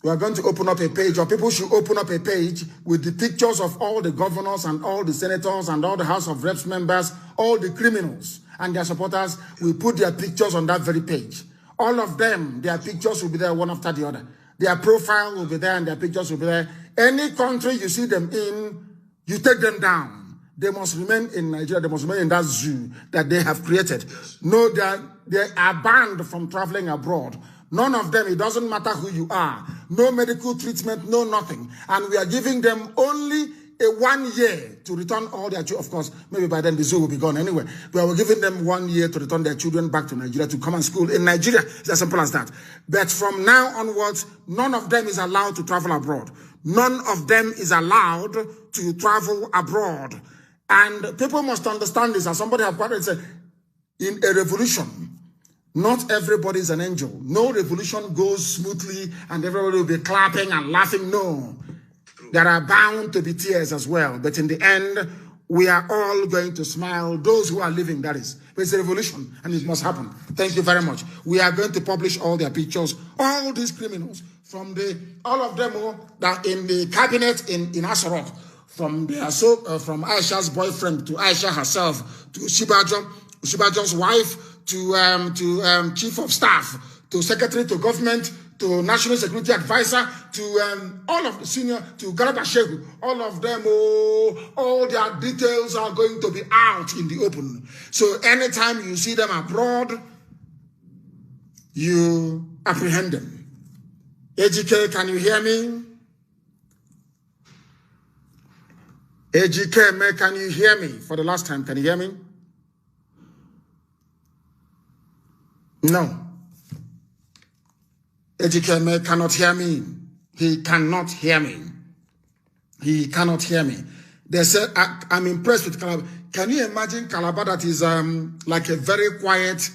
We are going to open up a page, or people should open up a page with the pictures of all the governors and all the senators and all the House of Reps members, all the criminals and their supporters. We put their pictures on that very page. All of them, their pictures will be there one after the other. Their profile will be there and their pictures will be there. Any country you see them in, you take them down. They must remain in Nigeria. They must remain in that zoo that they have created. No, they are banned from traveling abroad. None of them, it doesn't matter who you are. No medical treatment, no nothing. And we are giving them only a 1 year to return all their children. Of course, maybe by then the zoo will be gone anyway. But we're giving them 1 year to return their children back to Nigeria to come and school in Nigeria. It's as simple as that. But from now onwards, none of them is allowed to travel abroad. None of them is allowed to travel abroad. And people must understand this. As somebody have quoted said, in a revolution, not everybody is an angel. No revolution goes smoothly and everybody will be clapping and laughing. No. There are bound to be tears as well. But in the end, we are all going to smile. Those who are living, that is. But it's a revolution and it must happen. Thank you very much. We are going to publish all their pictures. All these criminals, all of them that in the cabinet in Asarok, from Aisha's boyfriend to Aisha herself, to Shibajo's wife, to chief of staff, to secretary to government, to national security advisor, to all of the senior, to Garba Shehu, all of them, all their details are going to be out in the open. So anytime you see them abroad, you apprehend them. AGK, can you hear me? AGK, can you hear me? For the last time, can you hear me? No. Ejikeme cannot hear me. He cannot hear me. He cannot hear me. They said, I'm impressed with Calabar. Can you imagine Calabar that is like a very quiet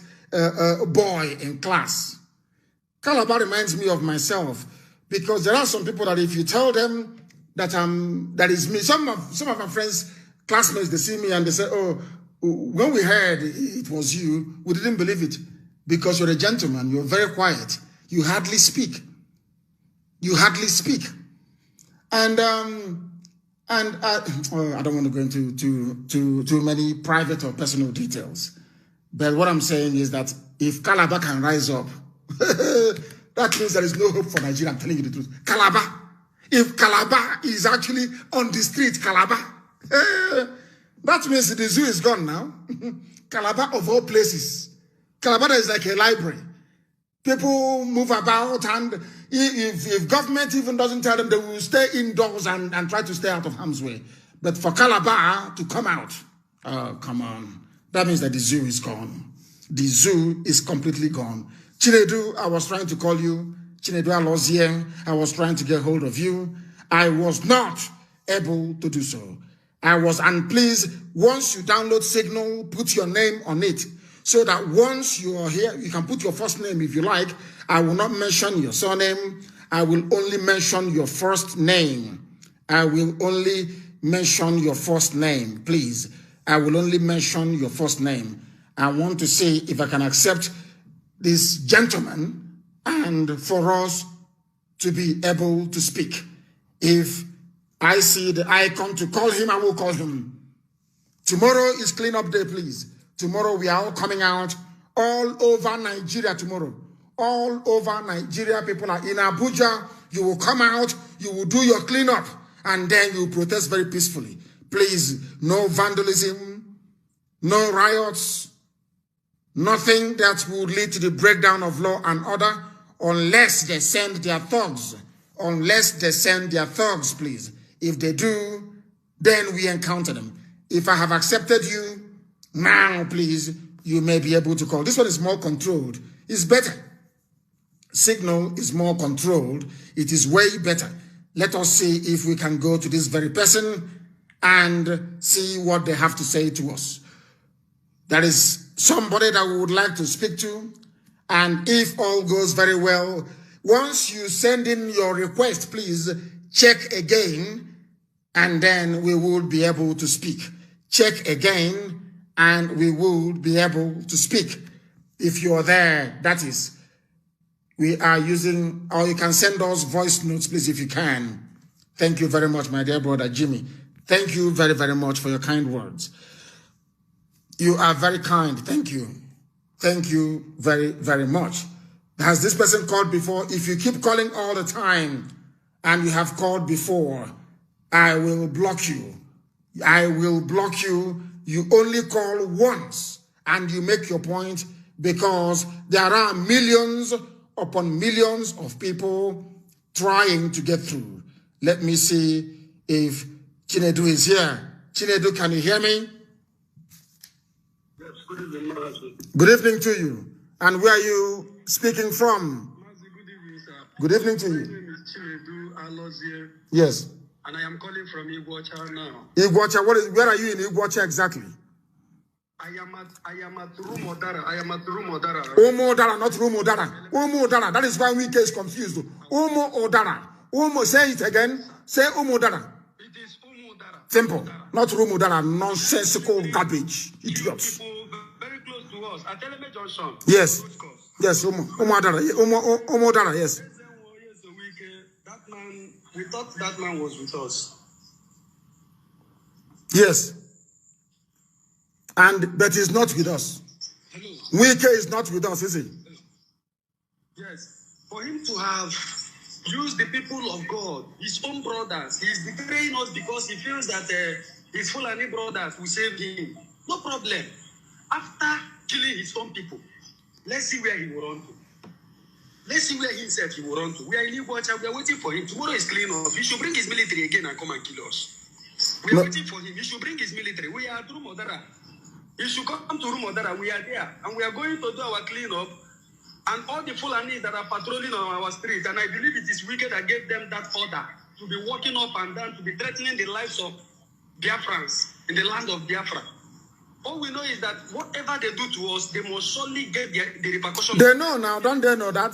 boy in class? Calabar reminds me of myself because there are some people that if you tell them that that is me, some of my friends, classmates, they see me and they say, oh, when we heard it was you, we didn't believe it. Because you're a gentleman, you're very quiet. You hardly speak. You hardly speak. And I don't want to go into too many private or personal details. But what I'm saying is that if Calabar can rise up, that means there is no hope for Nigeria. I'm telling you the truth. Calabar. If Calabar is actually on the street, Calabar, that means the zoo is gone now. Calabar of all places. Calabar is like a library. People move about, and if government even doesn't tell them, they will stay indoors and try to stay out of harm's way. But for Calabar to come out, come on. That means that the zoo is gone. The zoo is completely gone. Chinedu, I was trying to call you. Chinedu Alozie, I was trying to get hold of you. I was not able to do so. And please, once you download Signal, put your name on it, so that once you are here, you can put your first name if you like. I will not mention your surname. I will only mention your first name. I will only mention your first name, please. I will only mention your first name. I want to see if I can accept this gentleman and for us to be able to speak. If I see the icon to call him, I will call him. Tomorrow is cleanup day, please. Tomorrow we are all coming out all over Nigeria tomorrow. All over Nigeria, people are in Abuja. You will come out, you will do your cleanup, and then you will protest very peacefully. Please, no vandalism, no riots, nothing that would lead to the breakdown of law and order unless they send their thugs. Unless they send their thugs, please. If they do, then we encounter them. If I have accepted you, now, please, you may be able to call. This one is more controlled. It's better. Signal is more controlled. It is way better. Let us see if we can go to this very person and see what they have to say to us. There is somebody that we would like to speak to. And if all goes very well, once you send in your request, please check again, and then we will be able to speak. Check again, and we will be able to speak. If you are there, that is. We are using, or you can send us voice notes, please, if you can. Thank you very much, my dear brother Jimmy. Thank you very, very much for your kind words. You are very kind. Thank you. Thank you very, very much. Has this person called before? If you keep calling all the time and you have called before, I will block you. I will block you. You only call once and you make your point, because there are millions upon millions of people trying to get through. Let me see if Chinedu is here. Chinedu, can you hear me? Yes, good evening, Mazi. Good evening to you. And where are you speaking from? Mazi, good evening, sir. Good evening to My you. name is Chinedu Alozie, Yes. and I am calling from Iguacha now. Iguacha, where are you in Iguacha exactly? I am at Rumodara. I am at Rumodara. Umo Odara, not Rumo Odara. Umo Odara. That is why Wike is confused. Umo Odara. Umo, say it again. Say Umo Odara. It is Umudara. Simple. Not Rumo Odara. Nonsensical garbage. Idiots. People very close to us at Eleme Junction. Yes. Yes, Umo Odara. Umo Odara, yes. That man, we thought that man was with us. Yes. But he's not with us. Hello. Wike is not with us, is he? Yes. For him to have used the people of God, his own brothers, he's betraying us because he feels that his Fulani brothers will save him. No problem. After killing his own people, let's see where he will run to. Let's see where himself he will run to. We are in Iguacha. We are waiting for him. Tomorrow is clean up. He should bring his military again and come and kill us. We are waiting for him. He should bring his military. We are at Rumodara. He should come to Rumodara. We are there. And we are going to do our cleanup. And all the Fulanis that are patrolling on our street, and I believe it is Wike that gave them that order to be walking up and down, to be threatening the lives of Biafrans in the land of Biafra. All we know is that whatever they do to us, they must surely get the repercussions. They know now, don't they know that?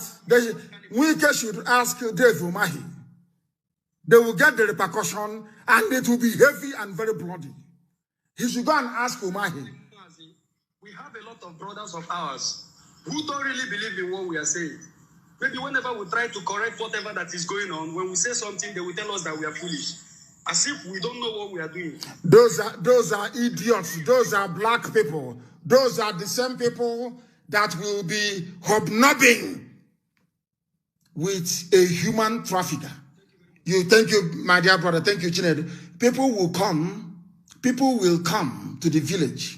Wike should ask Dave Umahi. They will get the repercussion, and it will be heavy and very bloody. He should go and ask Umahi. We have a lot of brothers of ours who don't really believe in what we are saying. Maybe whenever we try to correct whatever that is going on, when we say something, they will tell us that we are foolish, as if we don't know what we are doing. Those are idiots. Those are black people. Those are the same people that will be hobnobbing with a human trafficker. Thank you, my dear brother. Thank you, Chinedu. People will come to the village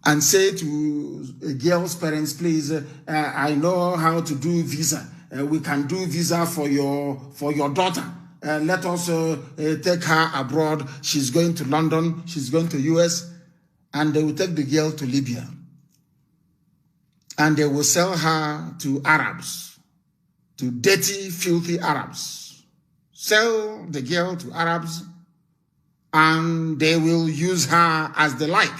and say to a girl's parents, please, I know how to do visa. We can do visa for your daughter. Let us take her abroad. She's going to London. She's going to US. And they will take the girl to Libya. And they will sell her to Arabs, to dirty, filthy Arabs. Sell the girl to Arabs and they will use her as they like.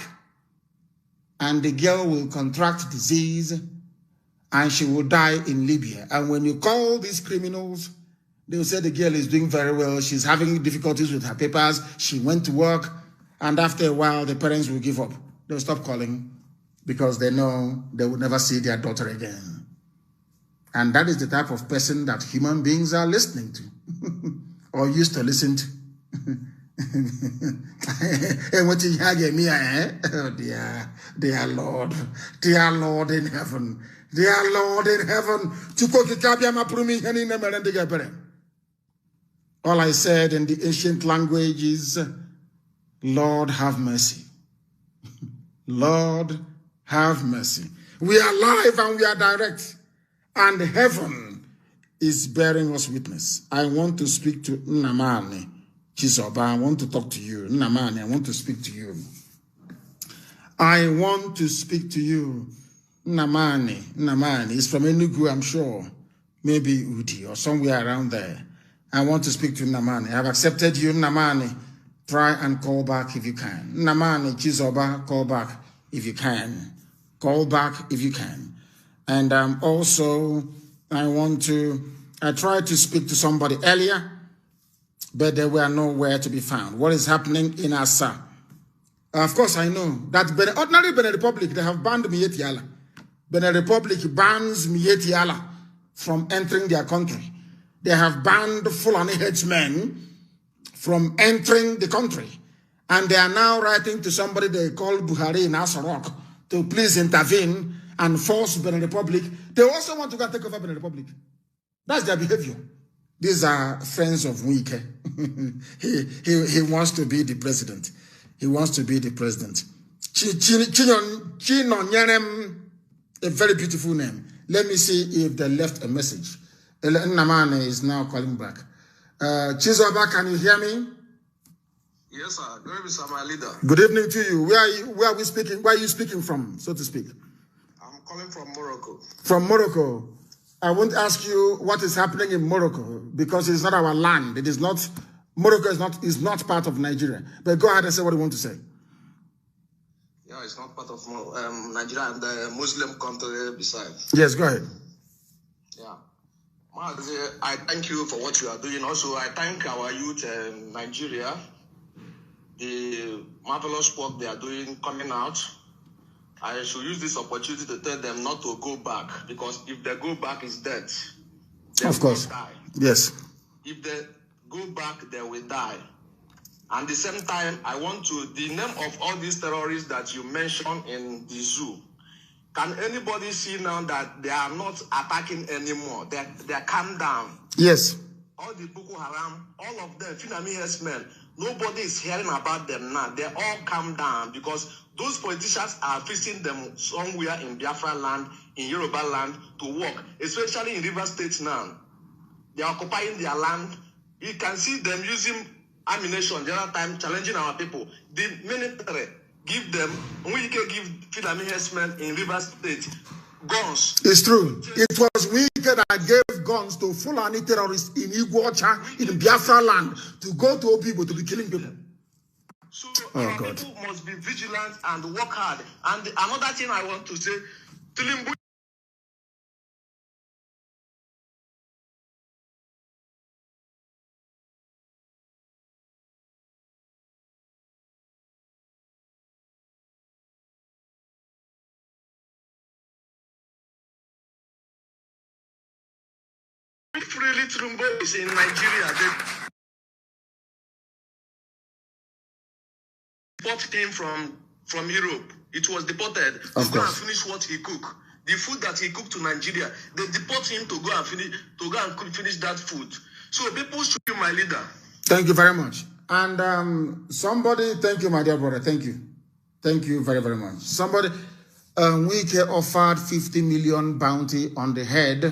And the girl will contract disease and she will die in Libya. And when you call these criminals, they will say the girl is doing very well. She's having difficulties with her papers. She went to work. And after a while, the parents will give up. They'll stop calling because they know they will never see their daughter again. And that is the type of person that human beings are listening to or used to listen to. And what you have me, oh dear Lord in heaven, dear Lord in heaven. All I said in the ancient language is, Lord have mercy. Lord have mercy. We are live and we are direct, and heaven is bearing us witness. I want to speak to Nnamani Chizoba. I want to talk to you. Nnamani, I want to speak to you. I want to speak to you. Nnamani is from Enugu, I'm sure. Maybe Udi or somewhere around there. I want to speak to Nnamani. I have accepted you, Nnamani. Try and call back if you can. Nnamani Chizoba, call back if you can. Call back if you can. And also, I tried to speak to somebody earlier, but they were nowhere to be found. What is happening in Asa? Of course, I know that ordinary Benin Republic, they have banned Mieti Yala. Benin Republic bans Mieti Yala from entering their country. They have banned Fulani headsmen from entering the country. And they are now writing to somebody they call Buhari in Asarok to please intervene and force Benin Republic. They also want to go and take over Benin Republic. That's their behavior. These are friends of Wike. He wants to be the president. He wants to be the president. Chinonyerem, a very beautiful name. Let me see if they left a message. Nnamani is now calling back. Chizoba, can you hear me? Yes, sir. Good evening, sir, my leader. Good evening to you. Where are we speaking? Where are you speaking from, so to speak? I'm calling from Morocco. From Morocco. I won't ask you what is happening in Morocco because it's not our land. It is not. Morocco is not part of Nigeria. But go ahead and say what you want to say. Yeah, it's not part of Nigeria and the Muslim country besides. Yes, go ahead. Yeah. Mazi, I thank you for what you are doing. Also, I thank our youth in Nigeria, the marvelous work they are doing coming out. I should use this opportunity to tell them not to go back, because if they go back, it's death. Of course. Die. Yes. If they go back, they will die. And at the same time, I want to, the name of all these terrorists that you mentioned in the zoo, can anybody see now that they are not attacking anymore? They are calmed down. Yes. All the Boko Haram, all of them, Finami herdsmen, nobody is hearing about them now. They all calm down because those politicians are facing them somewhere in Biafra land, in Yoruba land to work, especially in River State now. They are occupying their land. You can see them using ammunition the other time, challenging our people. The military give them, we can give Finami herdsmen in River State guns. It's true. It was Wike that gave guns to Fulani terrorists in Iguacha, in Biafra land, to go to Obibo to be killing people. So our people must be vigilant and work hard. And another thing I want to say, Tilimbu freely Tilimbu is in Nigeria. They deported him from Europe. It was deported to go and finish what he cooked. The food that he cooked to Nigeria, they deport him to go and finish that food. So people should be my leader. Thank you very much. And somebody, thank you, my dear brother. Thank you. Thank you very, very much. Somebody, Wike offered 50 million bounty on the head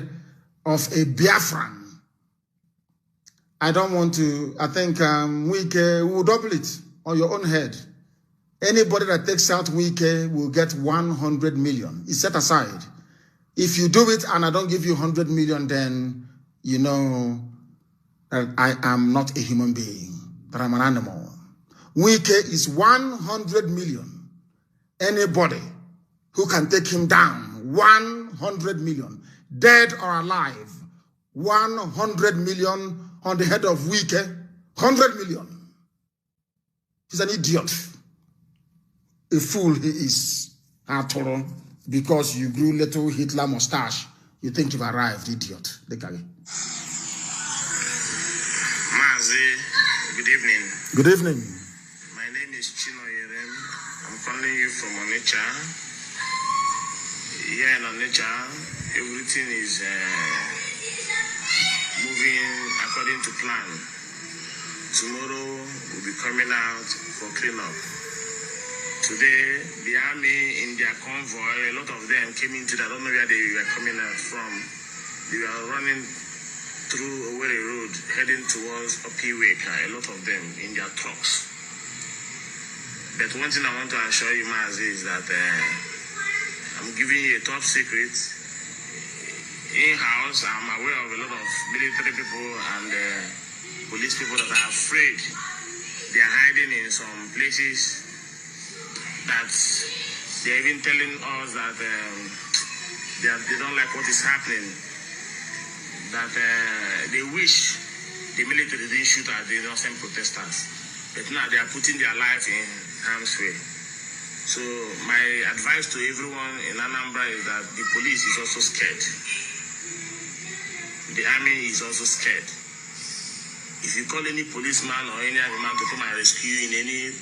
of a Biafran. I don't want to, I think Wike will double it on your own head. Anybody that takes out Wike will get 100 million. It's set aside. If you do it and I don't give you 100 million, then you know that I am not a human being, that I'm an animal. Wike is 100 million. Anybody who can take him down, 100 million. Dead or alive, 100 million on the head of Wike, 100 million. He's an idiot. A fool he is, after all, because you grew little Hitler mustache. You think you've arrived, idiot. Look at it. Mazi, good evening. Good evening. My name is Chino Yerem. I'm calling you from Onitsha. Here in Onitsha, everything is moving according to plan. Tomorrow we'll be coming out for cleanup. Today, the army in their convoy, a lot of them came into that. I don't know where they were coming out from. They were running through Owerri Road, heading towards Wike, a lot of them in their trucks. But one thing I want to assure you, Mazi, is that I'm giving you a top secret. In-house, I'm aware of a lot of military people and police people that are afraid. They are hiding in some places that they're even telling us that they don't like what is happening. That they wish the military didn't shoot at the innocent protesters. But now they are putting their life in harm's way. So my advice to everyone in Anambra is that the police is also scared. The army is also scared. If you call any policeman or any other man to come and rescue you in any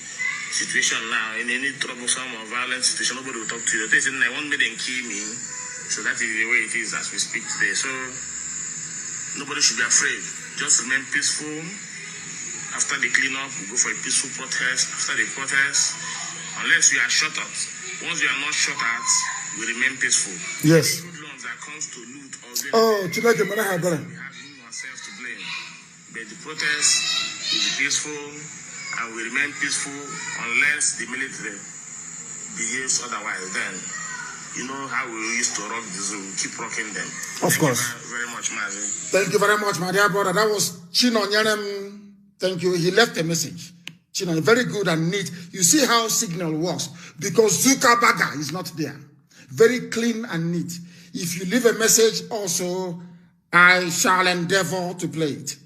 situation now, in any troublesome or violent situation, nobody will talk to you. They say, I want me to kill me. So that is the way it is as we speak today. So nobody should be afraid. Just remain peaceful. After the cleanup, we go for a peaceful protest. After the protest, unless we are shot at, once we are not shot at, we remain peaceful. Yes. That comes to loot or we have ourselves to blame. But the protest will be peaceful and we remain peaceful unless the military behaves otherwise. Then you know how we used to rock the zoo. We keep rocking them. Of course. Thank you very much, Mazi. Thank you very much, my dear brother. That was Chino Nyerem. Thank you. He left a message. Chino, very good and neat. You see how signal works because Zuckerberg is not there. Very clean and neat. If you leave a message also, I shall endeavor to play it.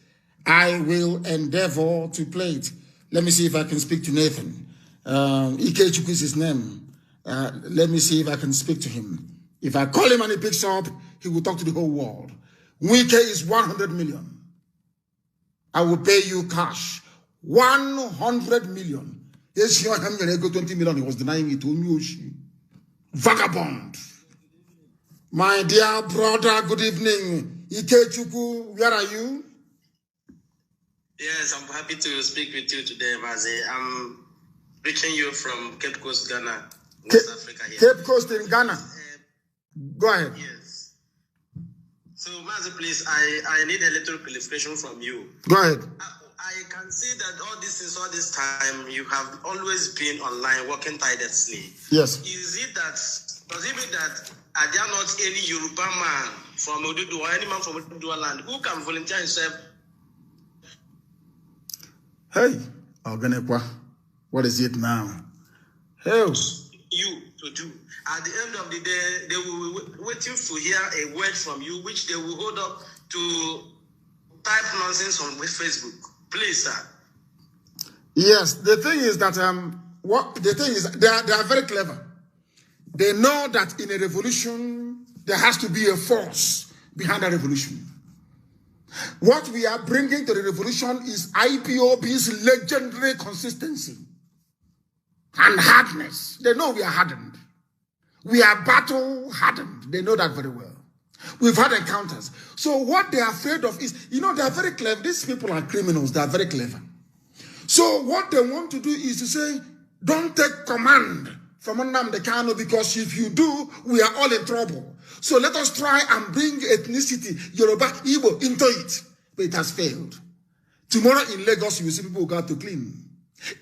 I will endeavor to play it. Let me see if I can speak to Nathan. Ikechukwu is his name. Let me see if I can speak to him. If I call him and he picks up, he will talk to the whole world. Wike is 100 million. I will pay you cash. 100 million. Yes, you are 20 million. He was denying it to me. Vagabond. My dear brother, good evening. Ikechukwu, where are you? Yes, I'm happy to speak with you today, Mazi. I'm reaching you from Cape Coast, Ghana, West Africa here. Cape Coast in Ghana. Go ahead. Yes. So, Mazi, please, I need a little clarification from you. Go ahead. I can see that all this time, you have always been online, working tirelessly. Yes. Does it mean that are there not any Yoruba man from Odudu or any man from Odudu land who can volunteer himself? Hey, Oganekwa, what is it now? Hey. You to do. At the end of the day, they will be waiting to hear a word from you, which they will hold up to type nonsense on Facebook. Please, sir. Yes, the thing is that they are very clever. They know that in a revolution there has to be a force behind the revolution. What we are bringing to the revolution is IPOB's legendary consistency and hardness. They know we are hardened. We are battle hardened. They know that very well. We've had encounters. So what they are afraid of is, they are very clever. These people are criminals. They are very clever. So what they want to do is to say, don't take command from Nnamdi Kanu, because if you do, we are all in trouble. So let us try and bring ethnicity, Yoruba, Igbo, into it. But it has failed. Tomorrow in Lagos, you will see people who got to clean.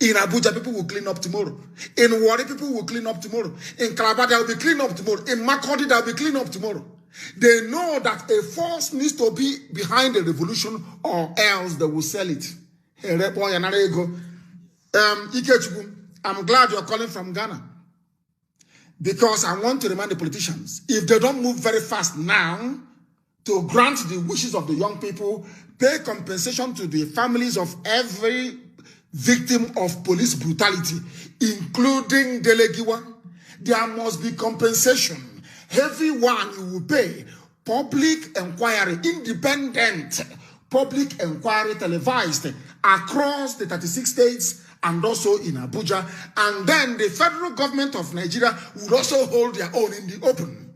In Abuja, people will clean up tomorrow. In Warri, people will clean up tomorrow. In Calabar, there will be clean up tomorrow. In Makurdi, there will be clean up tomorrow. They know that a force needs to be behind the revolution, or else they will sell it. Ikechukwu, I'm glad you're calling from Ghana. Because I want to remind the politicians, if they don't move very fast now to grant the wishes of the young people, pay compensation to the families of every victim of police brutality, including Delegiwa, there must be compensation. Heavy one you will pay. Public inquiry, independent public inquiry televised across the 36 states and also in Abuja. And then the federal government of Nigeria would also hold their own in the open.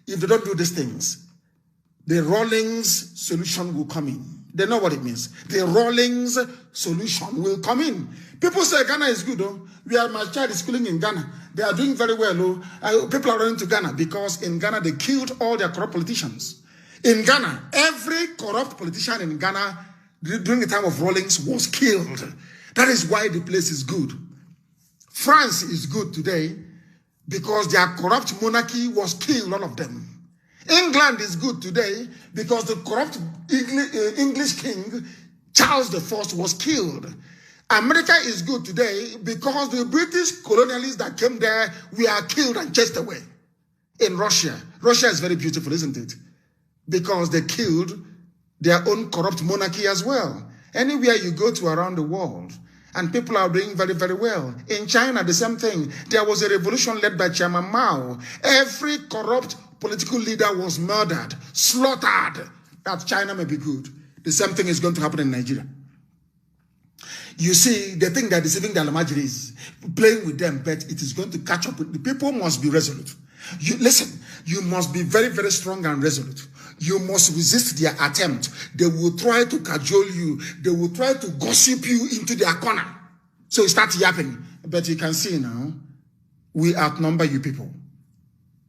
If they don't do these things, the Rawlings solution will come in. They know what it means. The Rawlings solution will come in. People say Ghana is good, though. My child is schooling in Ghana. They are doing very well, though. People are running to Ghana because in Ghana they killed all their corrupt politicians. In Ghana, every corrupt politician in Ghana during the time of Rawlings was killed. That is why the place is good. France is good today because their corrupt monarchy was killed, all of them. England is good today because the corrupt English king, Charles I, was killed. America is good today because the British colonialists that came there were killed and chased away. In Russia, Russia is very beautiful, isn't it? Because they killed their own corrupt monarchy as well. Anywhere you go to around the world, and people are doing very, very well. In China, the same thing. There was a revolution led by Chairman Mao. Every corrupt political leader was murdered, slaughtered, that China may be good. The same thing is going to happen in Nigeria. You see, they think they're deceiving the Alamajiris, playing with them, but it is going to catch up. The people must be resolute. Listen, you must be very, very strong and resolute. You must resist their attempt. They will try to cajole you. They will try to gossip you into their corner. So you start yapping. But you can see now, we outnumber you people.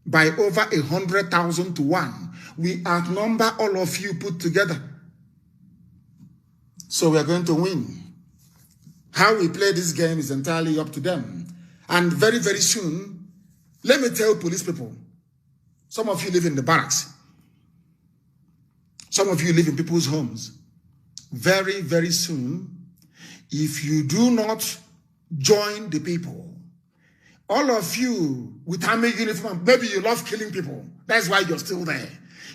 By over 100,000 to 1. We outnumber all of you put together. So we are going to win. How we play this game is entirely up to them. And very, very soon, let me tell police people, some of you live in the barracks. Some of you live in people's homes. Very, very soon, if you do not join the people, all of you with army uniform, maybe you love killing people. That's why you're still there.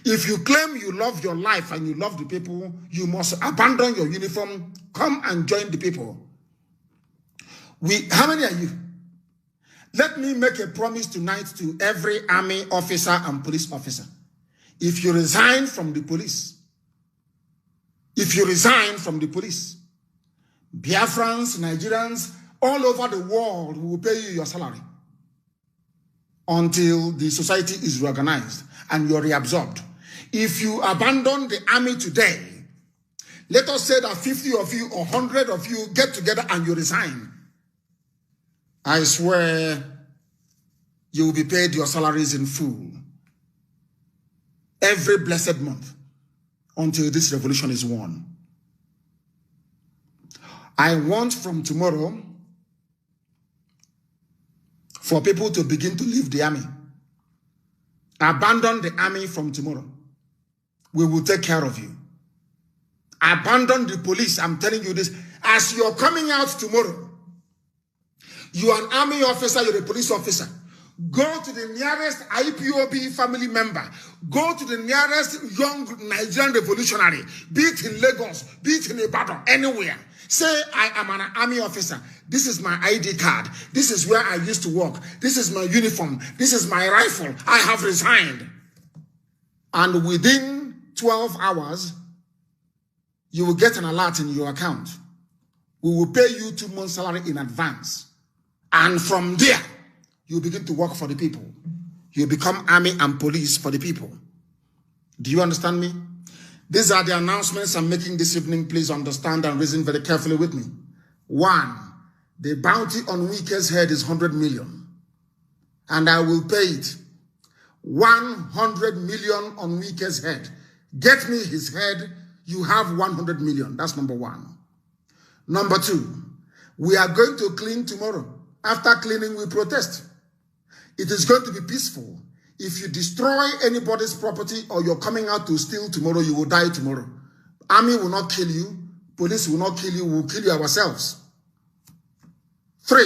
If you claim you love your life and you love the people, you must abandon your uniform, come and join the people. How many are you? Let me make a promise tonight to every army officer and police officer. If you resign from the police, Biafrans, Nigerians, all over the world will pay you your salary until the society is reorganized and you're reabsorbed. If you abandon the army today, let us say that 50 of you or 100 of you get together and you resign. I swear you will be paid your salaries in full every blessed month until this revolution is won. I want from tomorrow for people to begin to leave the army. Abandon the army from tomorrow. We will take care of you. Abandon the police. I'm telling you this. As you're coming out tomorrow, you are an army officer, you're a police officer. Go to the nearest IPOB family member. Go to the nearest young Nigerian revolutionary, be it in Lagos, be it in Ibadan, anywhere. Say, I am an army officer. This is my ID card. This is where I used to work. This is my uniform. This is my rifle. I have resigned. And within 12 hours, you will get an alert in your account. We will pay you 2 months' salary in advance. And from there, you begin to work for the people. You become army and police for the people. Do you understand me? These are the announcements I'm making this evening. Please understand and reason very carefully with me. 1, the bounty on Wike's head is 100 million. And I will pay it. 100 million on Wike's head. Get me his head, you have 100 million. That's number 1. Number 2, we are going to clean tomorrow. After cleaning, we protest. It is going to be peaceful. If you destroy anybody's property or you're coming out to steal tomorrow, you will die tomorrow. Army will not kill you. Police will not kill you. We will kill you ourselves. 3,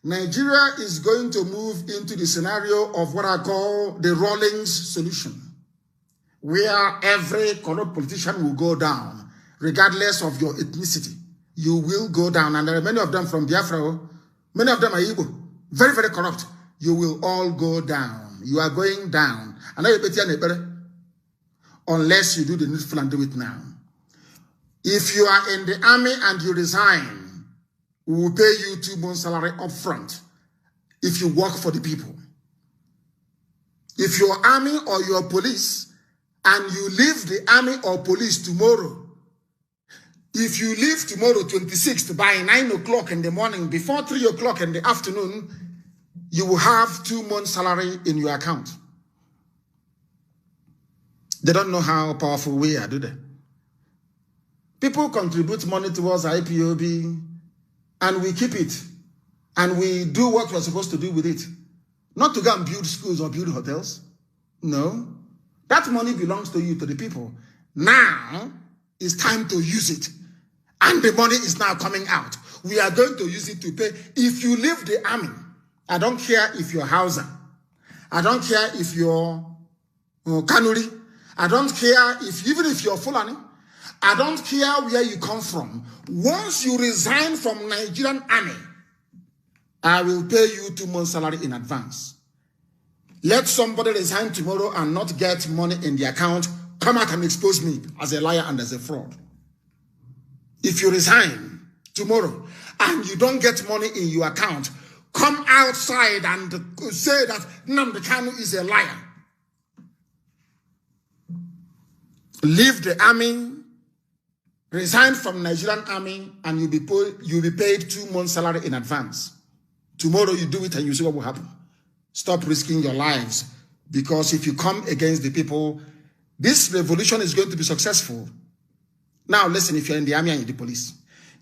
Nigeria is going to move into the scenario of what I call the Rawlings solution, where every corrupt politician will go down, regardless of your ethnicity. You will go down. And there are many of them from Biafra. Many of them are Igbo. Very, very corrupt. You will all go down. You are going down. Unless you do the needful and do it now. If you are in the army and you resign, we will pay you 2 months' salary up front if you work for the people. If you're army or you're police and you leave the army or police tomorrow, if you leave tomorrow 26th by 9 o'clock in the morning, before 3 o'clock in the afternoon, you will have 2 months' salary in your account. They don't know how powerful we are, do they? People contribute money towards IPOB, and we keep it, and we do what we're supposed to do with it. Not to go and build schools or build hotels. No. That money belongs to you, to the people. Now, it's time to use it. And the money is now coming out. We are going to use it to pay. If you leave the army, I don't care if you're Hausa. I don't care if you're Kanuri. I don't care even if you're Fulani. I don't care where you come from. Once you resign from Nigerian army, I will pay you 2 months' salary in advance. Let somebody resign tomorrow and not get money in the account, come out and expose me as a liar and as a fraud. If you resign tomorrow and you don't get money in your account, come outside and say that Nnamdi Kanu is a liar. Leave the army, resign from Nigerian army, and you'll be paid 2 months' salary in advance. Tomorrow you do it and you see what will happen. Stop risking your lives, because if you come against the people, this revolution is going to be successful. Now listen, if you're in the army and you're the police,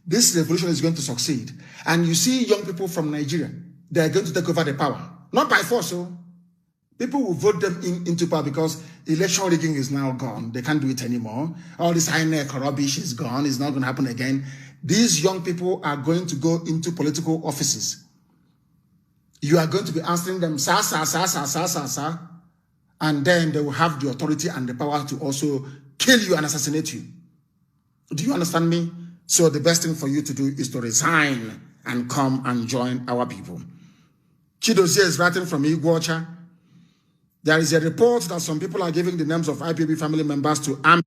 this revolution is going to succeed. And you see young people from Nigeria, they are going to take over the power. Not by force, so people will vote them into power because election rigging is now gone. They can't do it anymore. All this INEC rubbish is gone. It's not going to happen again. These young people are going to go into political offices. You are going to be answering them, sir, sir, sir, sir, sir, sir, sir. And then they will have the authority and the power to also kill you and assassinate you. Do you understand me? So the best thing for you to do is to resign and come and join our people. Chidozie is writing from Iguacha. There is a report that some people are giving the names of IPB family members to army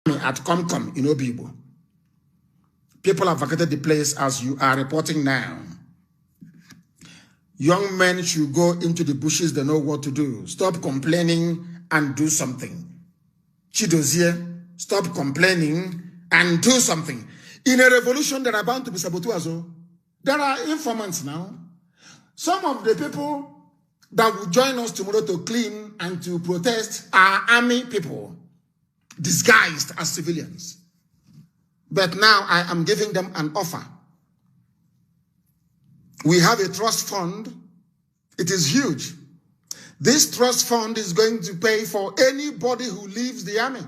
at Comcom in Obibo. People have vacated the place as you are reporting now. Young men should go into the bushes, they know what to do. Stop complaining and do something. Chidozie, stop complaining and do something. In a revolution, there are bound to be saboteurs. There are informants now. Some of the people that will join us tomorrow to clean and to protest are army people, disguised as civilians. But now I am giving them an offer. We have a trust fund. It is huge. This trust fund is going to pay for anybody who leaves the army.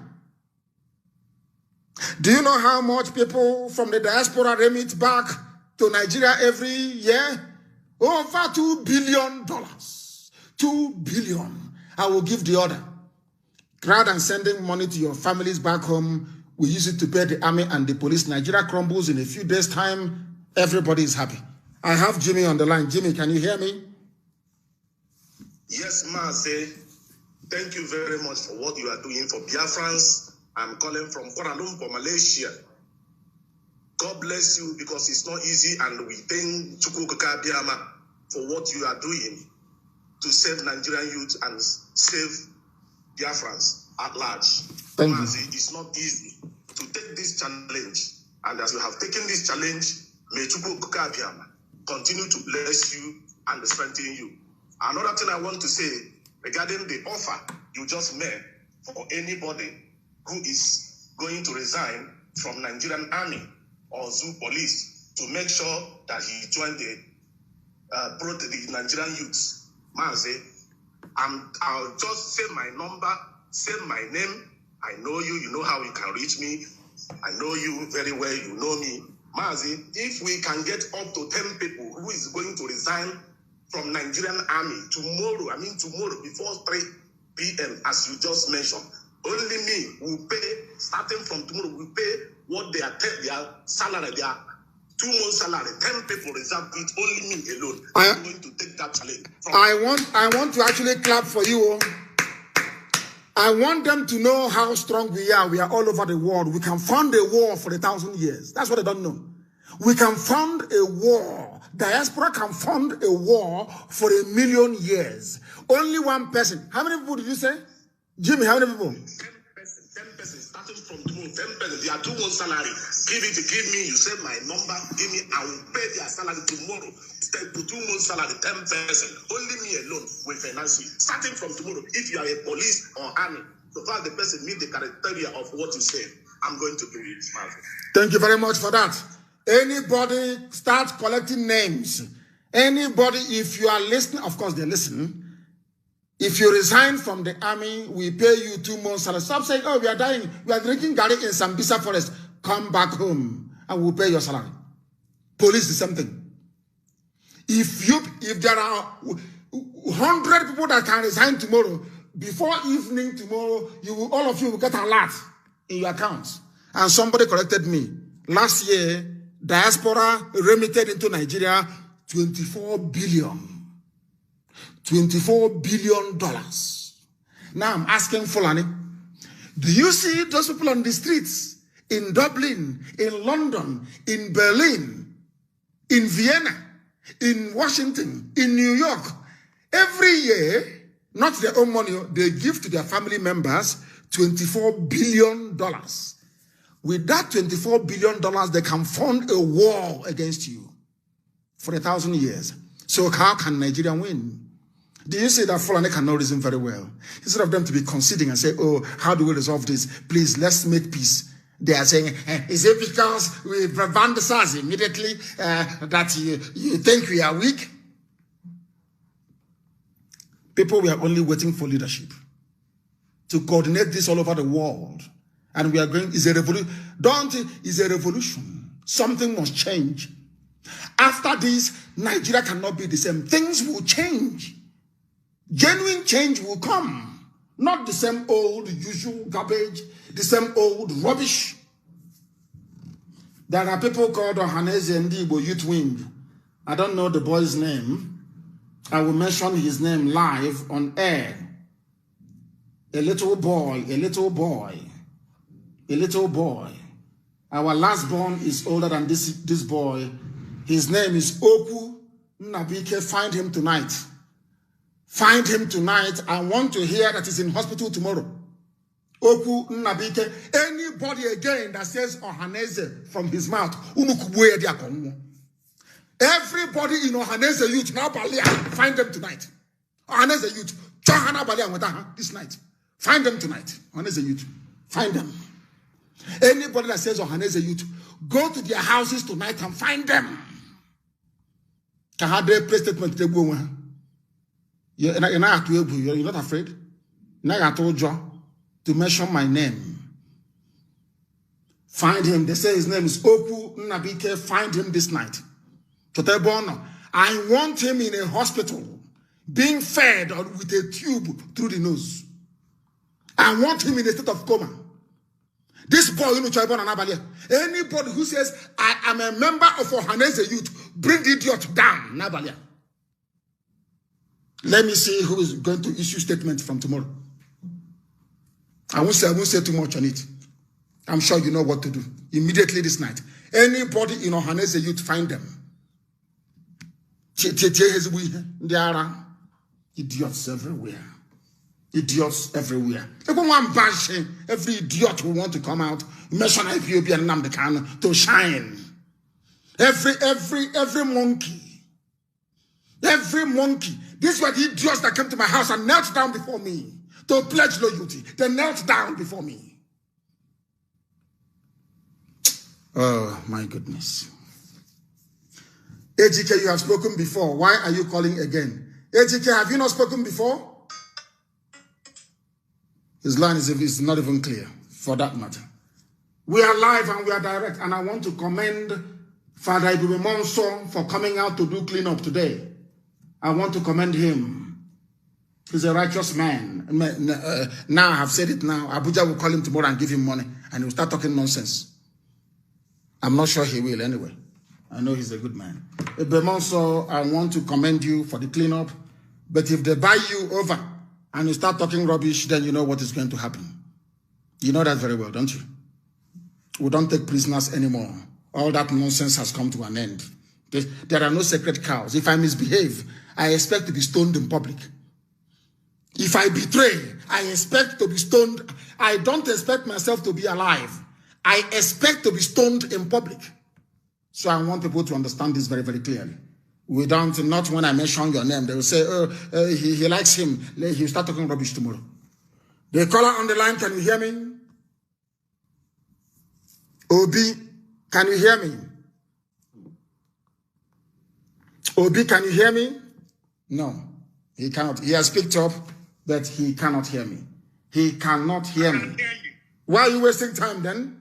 Do you know how much people from the diaspora remit back to Nigeria every year? Over $2 billion. $2 billion. I will give the order. Rather than sending money to your families back home, we use it to pay the army and the police. Nigeria crumbles in a few days' time. Everybody is happy. I have Jimmy on the line. Jimmy, can you hear me? Yes, Mazi. Thank you very much for what you are doing for Biafrans. I'm calling from Kuala Lumpur, Malaysia. God bless you, because it's not easy, and we thank Chukwuka Biama for what you are doing to save Nigerian youth and save Biafrans at large. Thank you. Mazi, it's not easy to take this challenge, and as you have taken this challenge, may Chukwuka Biama continue to bless you and strengthen you. Another thing I want to say regarding the offer you just made for anybody who is going to resign from Nigerian Army or Zoo Police to make sure that he joined the Nigerian youths. Mazi, I'll just say my number, say my name. I know you, you know how you can reach me. I know you very well, you know me. Mazi, if we can get up to 10 people who is going to resign from Nigerian army tomorrow, before 3 p.m., as you just mentioned, only me will pay, starting from tomorrow, will pay what their salary, their 2 months salary. 10 people reserve it, only me alone. I'm going to take that challenge. I want to actually clap for you. I want them to know how strong we are. We are all over the world. We can fund a war for 1,000 years. That's what they don't know. We can fund a war. Diaspora can fund a war for 1,000,000 years. Only one person. How many people did you say? Jimmy, how many people? 10 persons, starting from tomorrow, 10 persons. They are 2 months salary. Give me, you say my number, give me, I will pay their salary tomorrow. Instead to 2 months salary, 10 persons. Only me alone will finance you. Starting from tomorrow, if you are a police or army, so far the person meet the criteria of what you say, I'm going to do it. Thank you very much for that. Anybody start collecting names. Anybody, if you are listening, of course they listen. If you resign from the army, we pay you 2 months salary. Stop saying, oh, we are dying. We are drinking garlic in Sambisa forest. Come back home and we'll pay your salary. Police is something. If there are 100 people that can resign tomorrow, before evening tomorrow, all of you will get a lot in your accounts. And somebody corrected me. Last year, diaspora remitted into Nigeria $24 billion. $24 billion. Now I'm asking Fulani, do you see those people on the streets in Dublin, in London, in Berlin, in Vienna, in Washington, in New York? Every year, not their own money, they give to their family members $24 billion. With that $24 billion, they can fund a war against you for 1,000 years. So how can Nigeria win? Do you see that Fulani cannot reason very well? Instead of them to be conceding and say, oh, how do we resolve this? Please, let's make peace. They are saying, is it because we vandalize immediately that you think we are weak? People were only waiting for leadership to coordinate this all over the world. And we are going, it's a revolution. It's a revolution. Something must change. After this, Nigeria cannot be the same. Things will change. Genuine change will come. Not the same old usual garbage, the same old rubbish. There are people called Ohaneze Ndigbo Youth Wing. I don't know the boy's name. I will mention his name live on air. A little boy. Our last born is older than this boy. His name is Oku Nnabike. Find him tonight. Find him tonight. I want to hear that he's in hospital tomorrow. Oku Nnabike. Anybody again that says Ohaneze from his mouth. Everybody in Ohaneze youth now find them tonight. Ohaneze youth. This night. Find them tonight. Ohaneze youth. Find them. Anybody that says Ohaneze youth, go to their houses tonight and find them. You're not afraid? Now I told you to mention my name. Find him. They say his name is Oku Nnabike. Find him this night. I want him in a hospital, being fed with a tube through the nose. I want him in a state of coma. This boy, anybody who says, I am a member of Ohaneze Youth, bring the idiot down. Nabalia. Let me see who is going to issue statement from tomorrow. I won't say too much on it. I'm sure you know what to do. Immediately this night. Anybody in Ohaneze Youth, find them. There are idiots everywhere. Idiots everywhere. Every idiot who want to come out, mention IPOB and Nnamdi Kanu to shine. Every monkey. Every monkey. These were the idiots that came to my house and knelt down before me to pledge loyalty. They knelt down before me. Oh, my goodness. AGK, you have spoken before. Why are you calling again? AGK, have you not spoken before? His line is not even clear, for that matter. We are live and we are direct. And I want to commend Father Ibube Monso for coming out to do cleanup today. I want to commend him. He's a righteous man. Now I have said it now. Abuja will call him tomorrow and give him money. And he'll start talking nonsense. I'm not sure he will anyway. I know he's a good man. Ibube Monso, I want to commend you for the cleanup. But if they buy you over and you start talking rubbish, then you know what is going to happen. You know that very well, don't you? We don't take prisoners anymore. All that nonsense has come to an end. There are no sacred cows. If I misbehave, I expect to be stoned in public. If I betray, I expect to be stoned. I don't expect myself to be alive. I expect to be stoned in public. So I want people to understand this very, very clearly. We don't, not when I mention your name, they will say, he likes him. He'll start talking rubbish tomorrow. The caller on the line, can you hear me? Obi, can you hear me? Obi, can you hear me? No, he cannot. He has picked up, but he cannot hear me. He cannot hear me. Why are you wasting time then?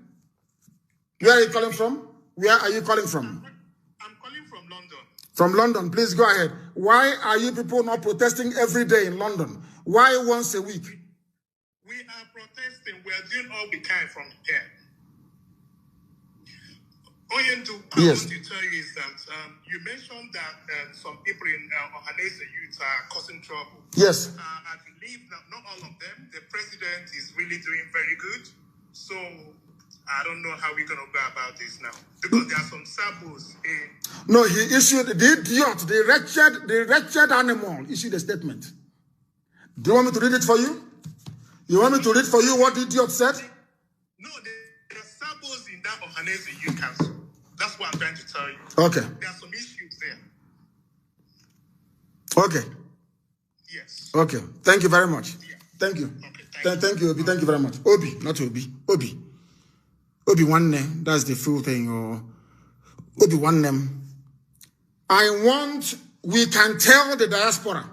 Where are you calling from? Where are you calling from? I'm calling from London. From London, please go ahead. Why are you people not protesting every day in London? Why once a week? We are protesting. We are doing all we can from here. All I want to tell you is that you mentioned that some people in Ohanese youth are causing trouble. Yes. I believe that not all of them. The president is really doing very good. So I don't know how we're going to go about this now. Because there are some samples in... No, he issued, the idiot, the wretched animal issued a statement. Do you want me to read it for you? You want me to read for you what the idiot said? No, there are samples in that Ohanese Youth Council. That's what I'm trying to tell you. Okay. There are some issues there. Okay. Yes. Okay. Thank you very much. Yeah. Thank you. Okay, Thank you, Obi. Thank you very much. Obi, not Obi. Obi. Obi one name. That's the full thing. Or Obi one name. We can tell the diaspora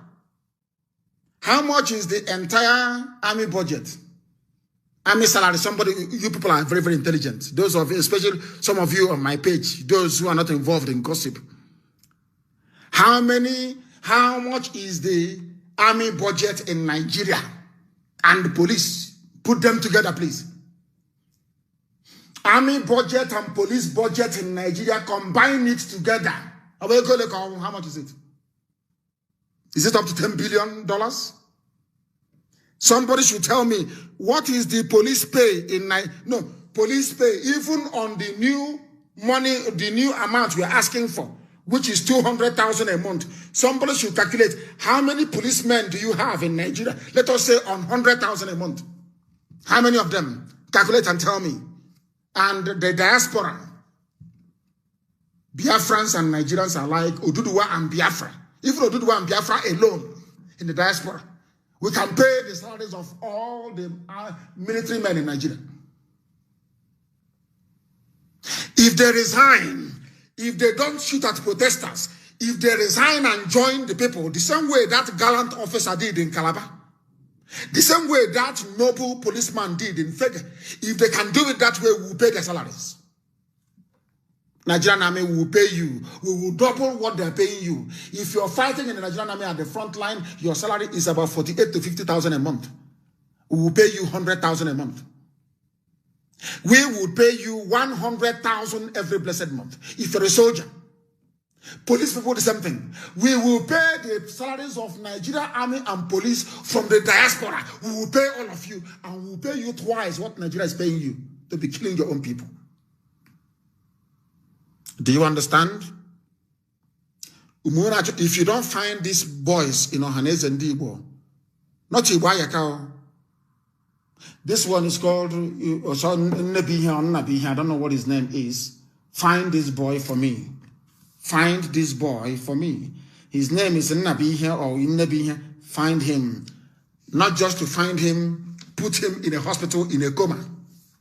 how much is the entire army budget. Army salary, you people are very, very intelligent. Those of you, especially some of you on my page, those who are not involved in gossip. How much is the army budget in Nigeria and the police? Put them together, please. Army budget and police budget in Nigeria, combine it together. How much is it? Is it up to $10 billion? Somebody should tell me, what is the police pay in police pay, even on the new money, the new amount we're asking for, which is 200,000 a month. Somebody should calculate how many policemen do you have in Nigeria? Let us say on 100,000 a month. How many of them? Calculate and tell me. And the diaspora, Biafrans and Nigerians are like Oduduwa and Biafra. Even Oduduwa and Biafra alone in the diaspora, we can pay the salaries of all the military men in Nigeria. If they resign, if they don't shoot at protesters, if they resign and join the people, the same way that gallant officer did in Calabar, the same way that noble policeman did in Fege, if they can do it that way, we will pay their salaries. Nigerian army will pay you. We will double what they're paying you. If you're fighting in the Nigerian army at the front line, your salary is about 48 to 50,000 a month. We will pay you 100,000 a month. We will pay you 100,000 every blessed month. If you're a soldier, police people, the same thing. We will pay the salaries of Nigeria army and police from the diaspora. We will pay all of you, and we will pay you twice what Nigeria is paying you to be killing your own people. Do you understand? If you don't find these boys in Ohanese and Igbo, not Iwayakao. This one is called, I don't know what his name is. Find this boy for me. Find this boy for me. His name is Nnabihe or Nnabihe. Find him. Not just to find him, put him in a hospital in a coma.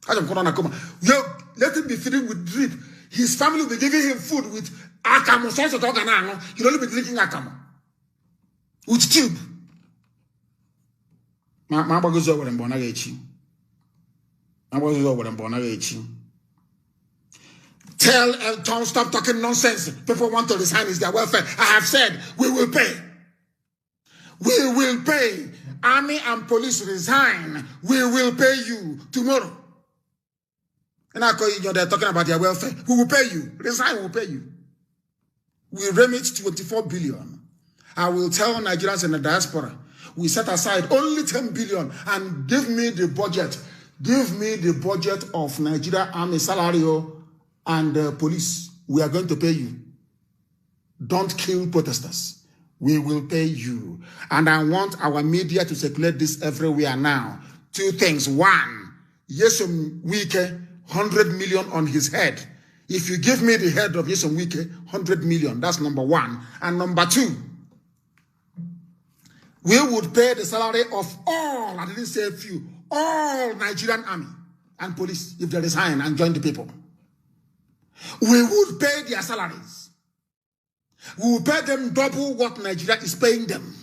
Let him be feeding with drip. His family will be giving him food with akamo. He'll only be drinking akamo. With tube. Don't stop talking nonsense. People want to resign, is their welfare. I have said, we will pay. We will pay. Army and police resign. We will pay you tomorrow. And I call you, they're talking about their welfare. We will pay you. Resign, we will pay you. We remit 24 billion. I will tell Nigerians in the diaspora, we set aside only 10 billion and give me the budget. Give me the budget of Nigeria Army salary and police. We are going to pay you. Don't kill protesters. We will pay you. And I want our media to circulate this everywhere now. Two things. One, Nyesom Wike, 100 million on his head. If you give me the head of Nyesom Wike, 100 million. That's number one. And number two, we would pay the salary of all, I didn't say a few, all Nigerian army and police if they resign and join the people. We would pay their salaries. We will pay them double what Nigeria is paying them.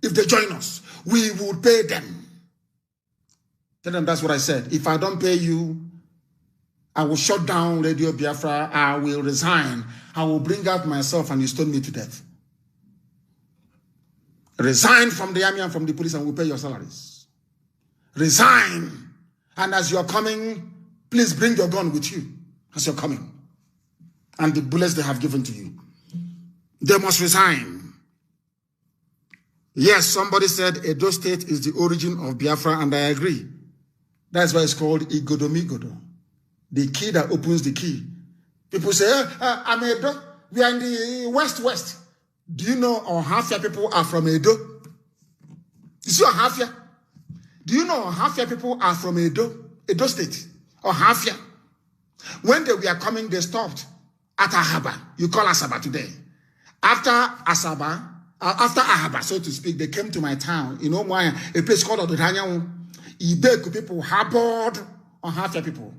If they join us, we would pay them. Tell them that's what I said. If I don't pay you, I will shut down Radio Biafra. I will resign. I will bring out myself and you stone me to death. Resign from the army and from the police and we'll pay your salaries. Resign. And as you're coming, please bring your gun with you as you're coming. And the bullets they have given to you. They must resign. Yes, somebody said Edo State is the origin of Biafra, and I agree. That's why it's called Igodomigodo. The key that opens the key. People say, I'm Edo. We are in the west. Do you know Ohafia people are from Edo? You see Ohafia? Do you know Ohafia people are from Edo State? Ohafia. When they were coming, they stopped at Ahaba. You call Asaba today. After Ahaba, so to speak, they came to my town. You know why? A place called Odotanya. Ibeku people harbored Ohafia people.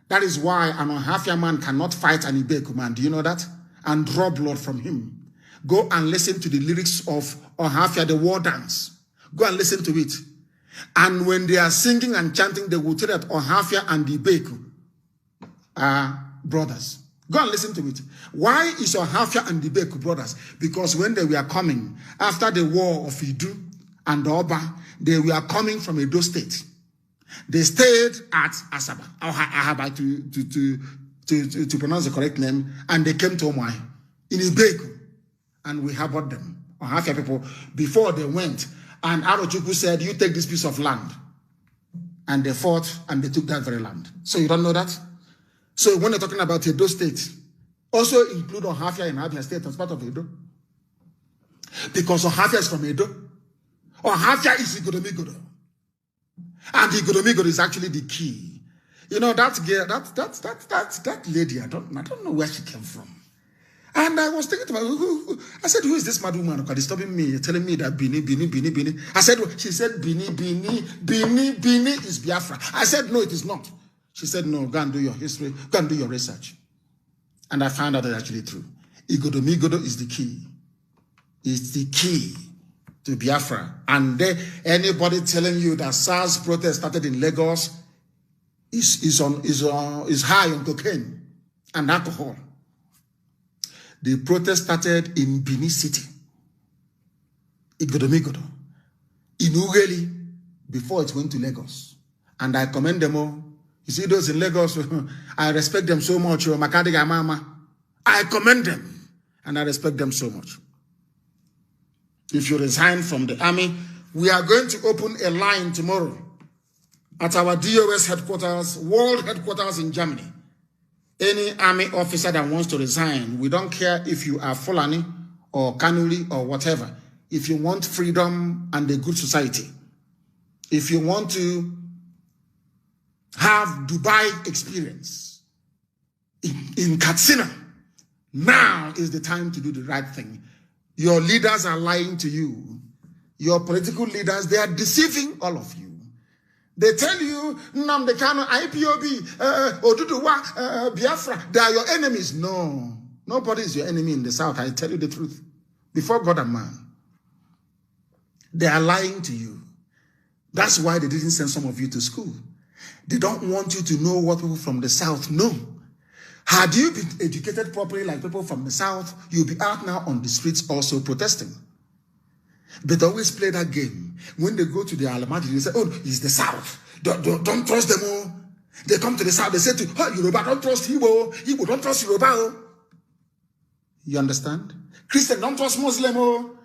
That is why an Ohafia man cannot fight an Ibeku man. Do you know that? And draw blood from him. Go and listen to the lyrics of Ohafia, the war dance. Go and listen to it. And when they are singing and chanting, they will tell that Ohafia and Ibeku are brothers. Go and listen to it. Why is Ohafia and Ibeku brothers? Because when they were coming, after the war of Idu and Oba, they were coming from Edo State. They stayed at Asaba, or Ahaba to pronounce the correct name, and they came to Omai in Ibeku. And we harbored them, Ohafia people, before they went. And Arochukwu said, you take this piece of land. And they fought and they took that very land. So you don't know that? So when they're talking about Edo State, also include Ohafia in Abia State as part of Edo. Because Ohafia is from Edo. Ohafia is Igodomigodo. And Igodomigodo is actually the key. You know, that girl, that lady, I don't know where she came from. And I was thinking about, I said, who is this mad woman who is disturbing me, telling me that Bini. I said, she said, Bini is Biafra. I said, no, it is not. She said, no, go and do your history, go and do your research. And I found out that it's actually true. Igodomigodo is the key. It's the key to Biafra. And anybody telling you that SARS protest started in Lagos is high on cocaine and alcohol. The protest started in Benin City, Igodomigodo, in Ugeli, before it went to Lagos. And I commend them all. You see those in Lagos, I respect them so much. I commend them, and I respect them so much. If you resign from the army, we are going to open a line tomorrow at our DOS headquarters, world headquarters in Germany. Any army officer that wants to resign, we don't care if you are Fulani or Kanuri or whatever. If you want freedom and a good society, if you want to have Dubai experience in Katsina, now is the time to do the right thing. Your leaders are lying to you. Your political leaders, they are deceiving all of you. They tell you, Nnamdi Kanu, IPOB, Oduduwa, Biafra, they are your enemies. No, nobody is your enemy in the South. I tell you the truth. Before God and man. They are lying to you. That's why they didn't send some of you to school. They don't want you to know what people from the South know. Had you been educated properly like people from the South, you'll be out now on the streets also protesting. But they always play that game. When they go to the Alamadi, they say, oh, it's the South. Don't trust them all. They come to the South, they say to, oh, Yoruba, don't trust Igbo. Igbo, don't trust Yoruba. Oh. You understand? Christian, don't trust Muslim. Oh.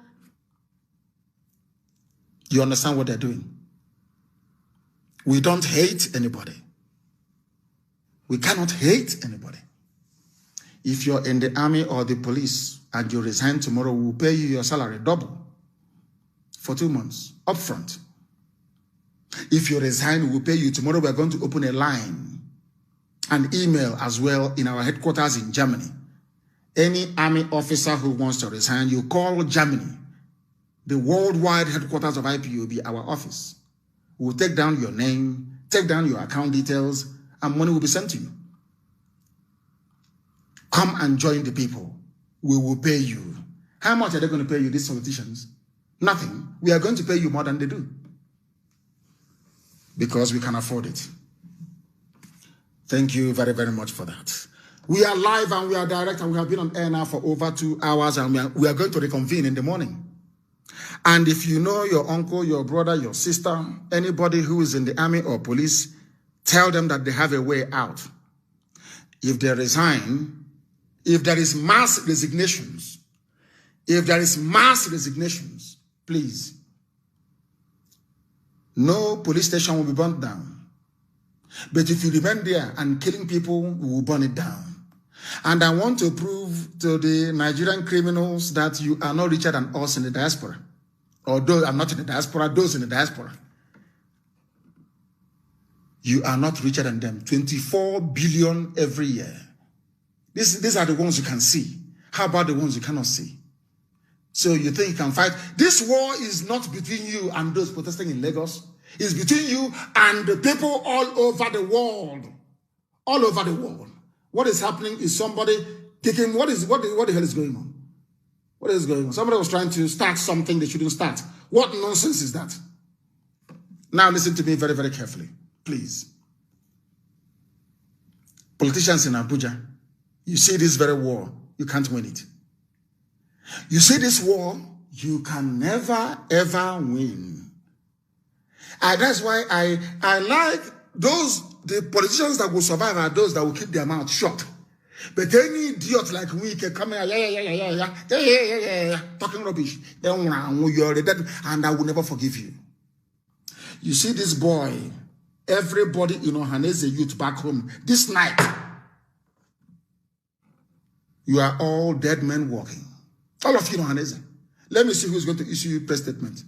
You understand what they're doing? We don't hate anybody. We cannot hate anybody. If you're in the army or the police and you resign tomorrow, we'll pay you your salary double for 2 months upfront. If you resign, we'll pay you tomorrow. We're going to open a line and email as well in our headquarters in Germany. Any army officer who wants to resign, you call Germany. The worldwide headquarters of IPOB, our office. We'll take down your name, take down your account details, and money will be sent to you. Come and join the people. We will pay you. How much are they going to pay you, these politicians? Nothing. We are going to pay you more than they do. Because we can afford it. Thank you very, very much for that. We are live and we are direct and we have been on air now for over 2 hours and we are going to reconvene in the morning. And if you know your uncle, your brother, your sister, anybody who is in the army or police, tell them that they have a way out. If they resign, if there is mass resignations, please, no police station will be burnt down. But if you remain there and killing people, we will burn it down. And I want to prove to the Nigerian criminals that you are not richer than us in the diaspora. Or those are not in the diaspora, those in the diaspora. You are not richer than them. 24 billion every year. These are the ones you can see. How about the ones you cannot see? So you think you can fight? This war is not between you and those protesting in Lagos. It's between you and the people all over the world. All over the world. What is happening is somebody taking, what the hell is going on? What is going on? Somebody was trying to start something they shouldn't start. What nonsense is that? Now listen to me very, very carefully. Please. Politicians in Abuja, you see this very war, you can't win it. You see this war, you can never, ever win. And that's why I like the politicians that will survive are those that will keep their mouth shut. But any idiot like Wike come here, talking rubbish, you're dead, and I will never forgive you. You see this boy, everybody in Ohanese youth back home, this night, you are all dead men walking. All of you in Ohanese. Let me see who's going to issue you a press statement.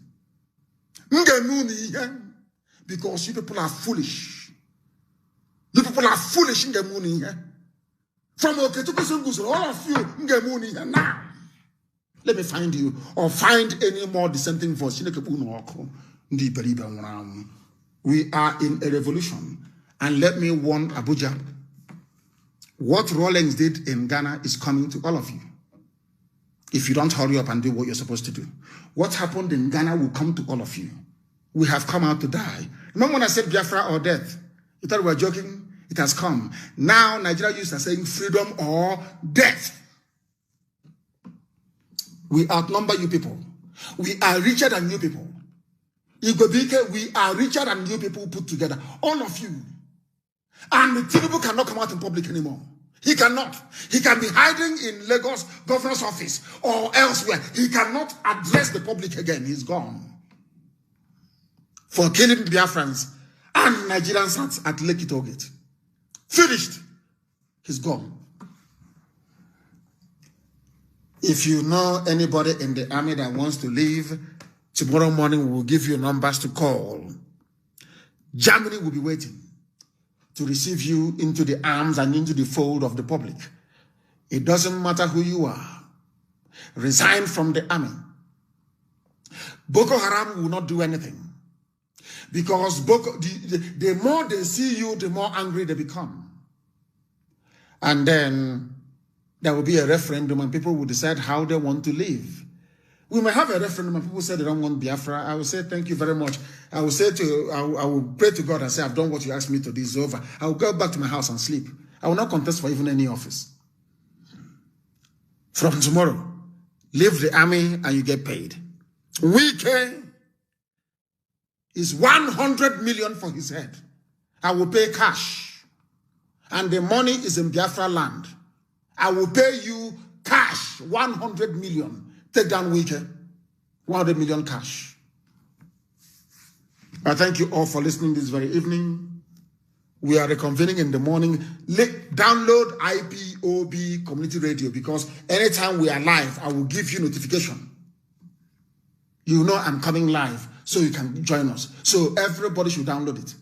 Because you people are foolish. You people are foolish in the morning. From Oketukusungus, all of you in the morning. Now, let me find you or find any more dissenting voice. We are in a revolution. And let me warn Abuja. What Rawlings did in Ghana is coming to all of you. If you don't hurry up and do what you're supposed to do. What happened in Ghana will come to all of you. We have come out to die. Remember when I said Biafra or death? You thought we were joking? It has come. Now Nigeria youths are saying freedom or death. We outnumber you people. We are richer than you people. Igobike, we are richer than you people put together. All of you. And the Tinubu cannot come out in public anymore. He cannot. He can be hiding in Lagos governor's office or elsewhere. He cannot address the public again. He's gone. For killing Biafrans and Nigerians at Lekki Tollgate. Finished. He's gone. If you know anybody in the army that wants to leave, tomorrow morning we will give you numbers to call. Germany will be waiting to receive you into the arms and into the fold of the public. It doesn't matter who you are. Resign from the army. Boko Haram will not do anything. Because the more they see you, the more angry they become. And then there will be a referendum and people will decide how they want to live. We may have a referendum and people say they don't want Biafra. I will say, thank you very much. I will say I will pray to God and say, I've done what you asked me to do. It's over. I will go back to my house and sleep. I will not contest for even any office. From tomorrow, leave the army and you get paid. Wike is 100 million for his head. I will pay cash. And the money is in Biafra land. I will pay you cash, 100 million. Take down Wike, 100 million cash. I thank you all for listening this very evening. We are reconvening in the morning. Download IPOB Community Radio, because anytime we are live, I will give you notification. You know I'm coming live, so you can join us. So everybody should download it.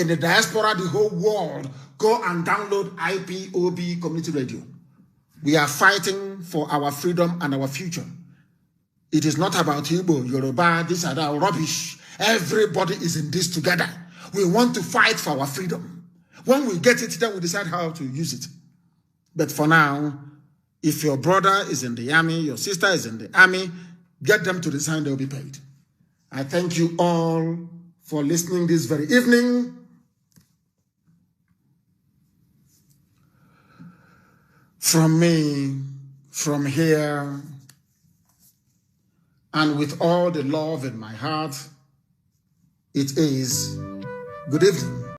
In the diaspora, the whole world, go and download IPOB Community Radio. We are fighting for our freedom and our future. It is not about Igbo, Yoruba, this and that rubbish. Everybody is in this together. We want to fight for our freedom. When we get it, then we decide how to use it. But for now, if your brother is in the army, your sister is in the army, get them to resign, they'll be paid. I thank you all for listening this very evening. From me, from here, and with all the love in my heart, it is good evening.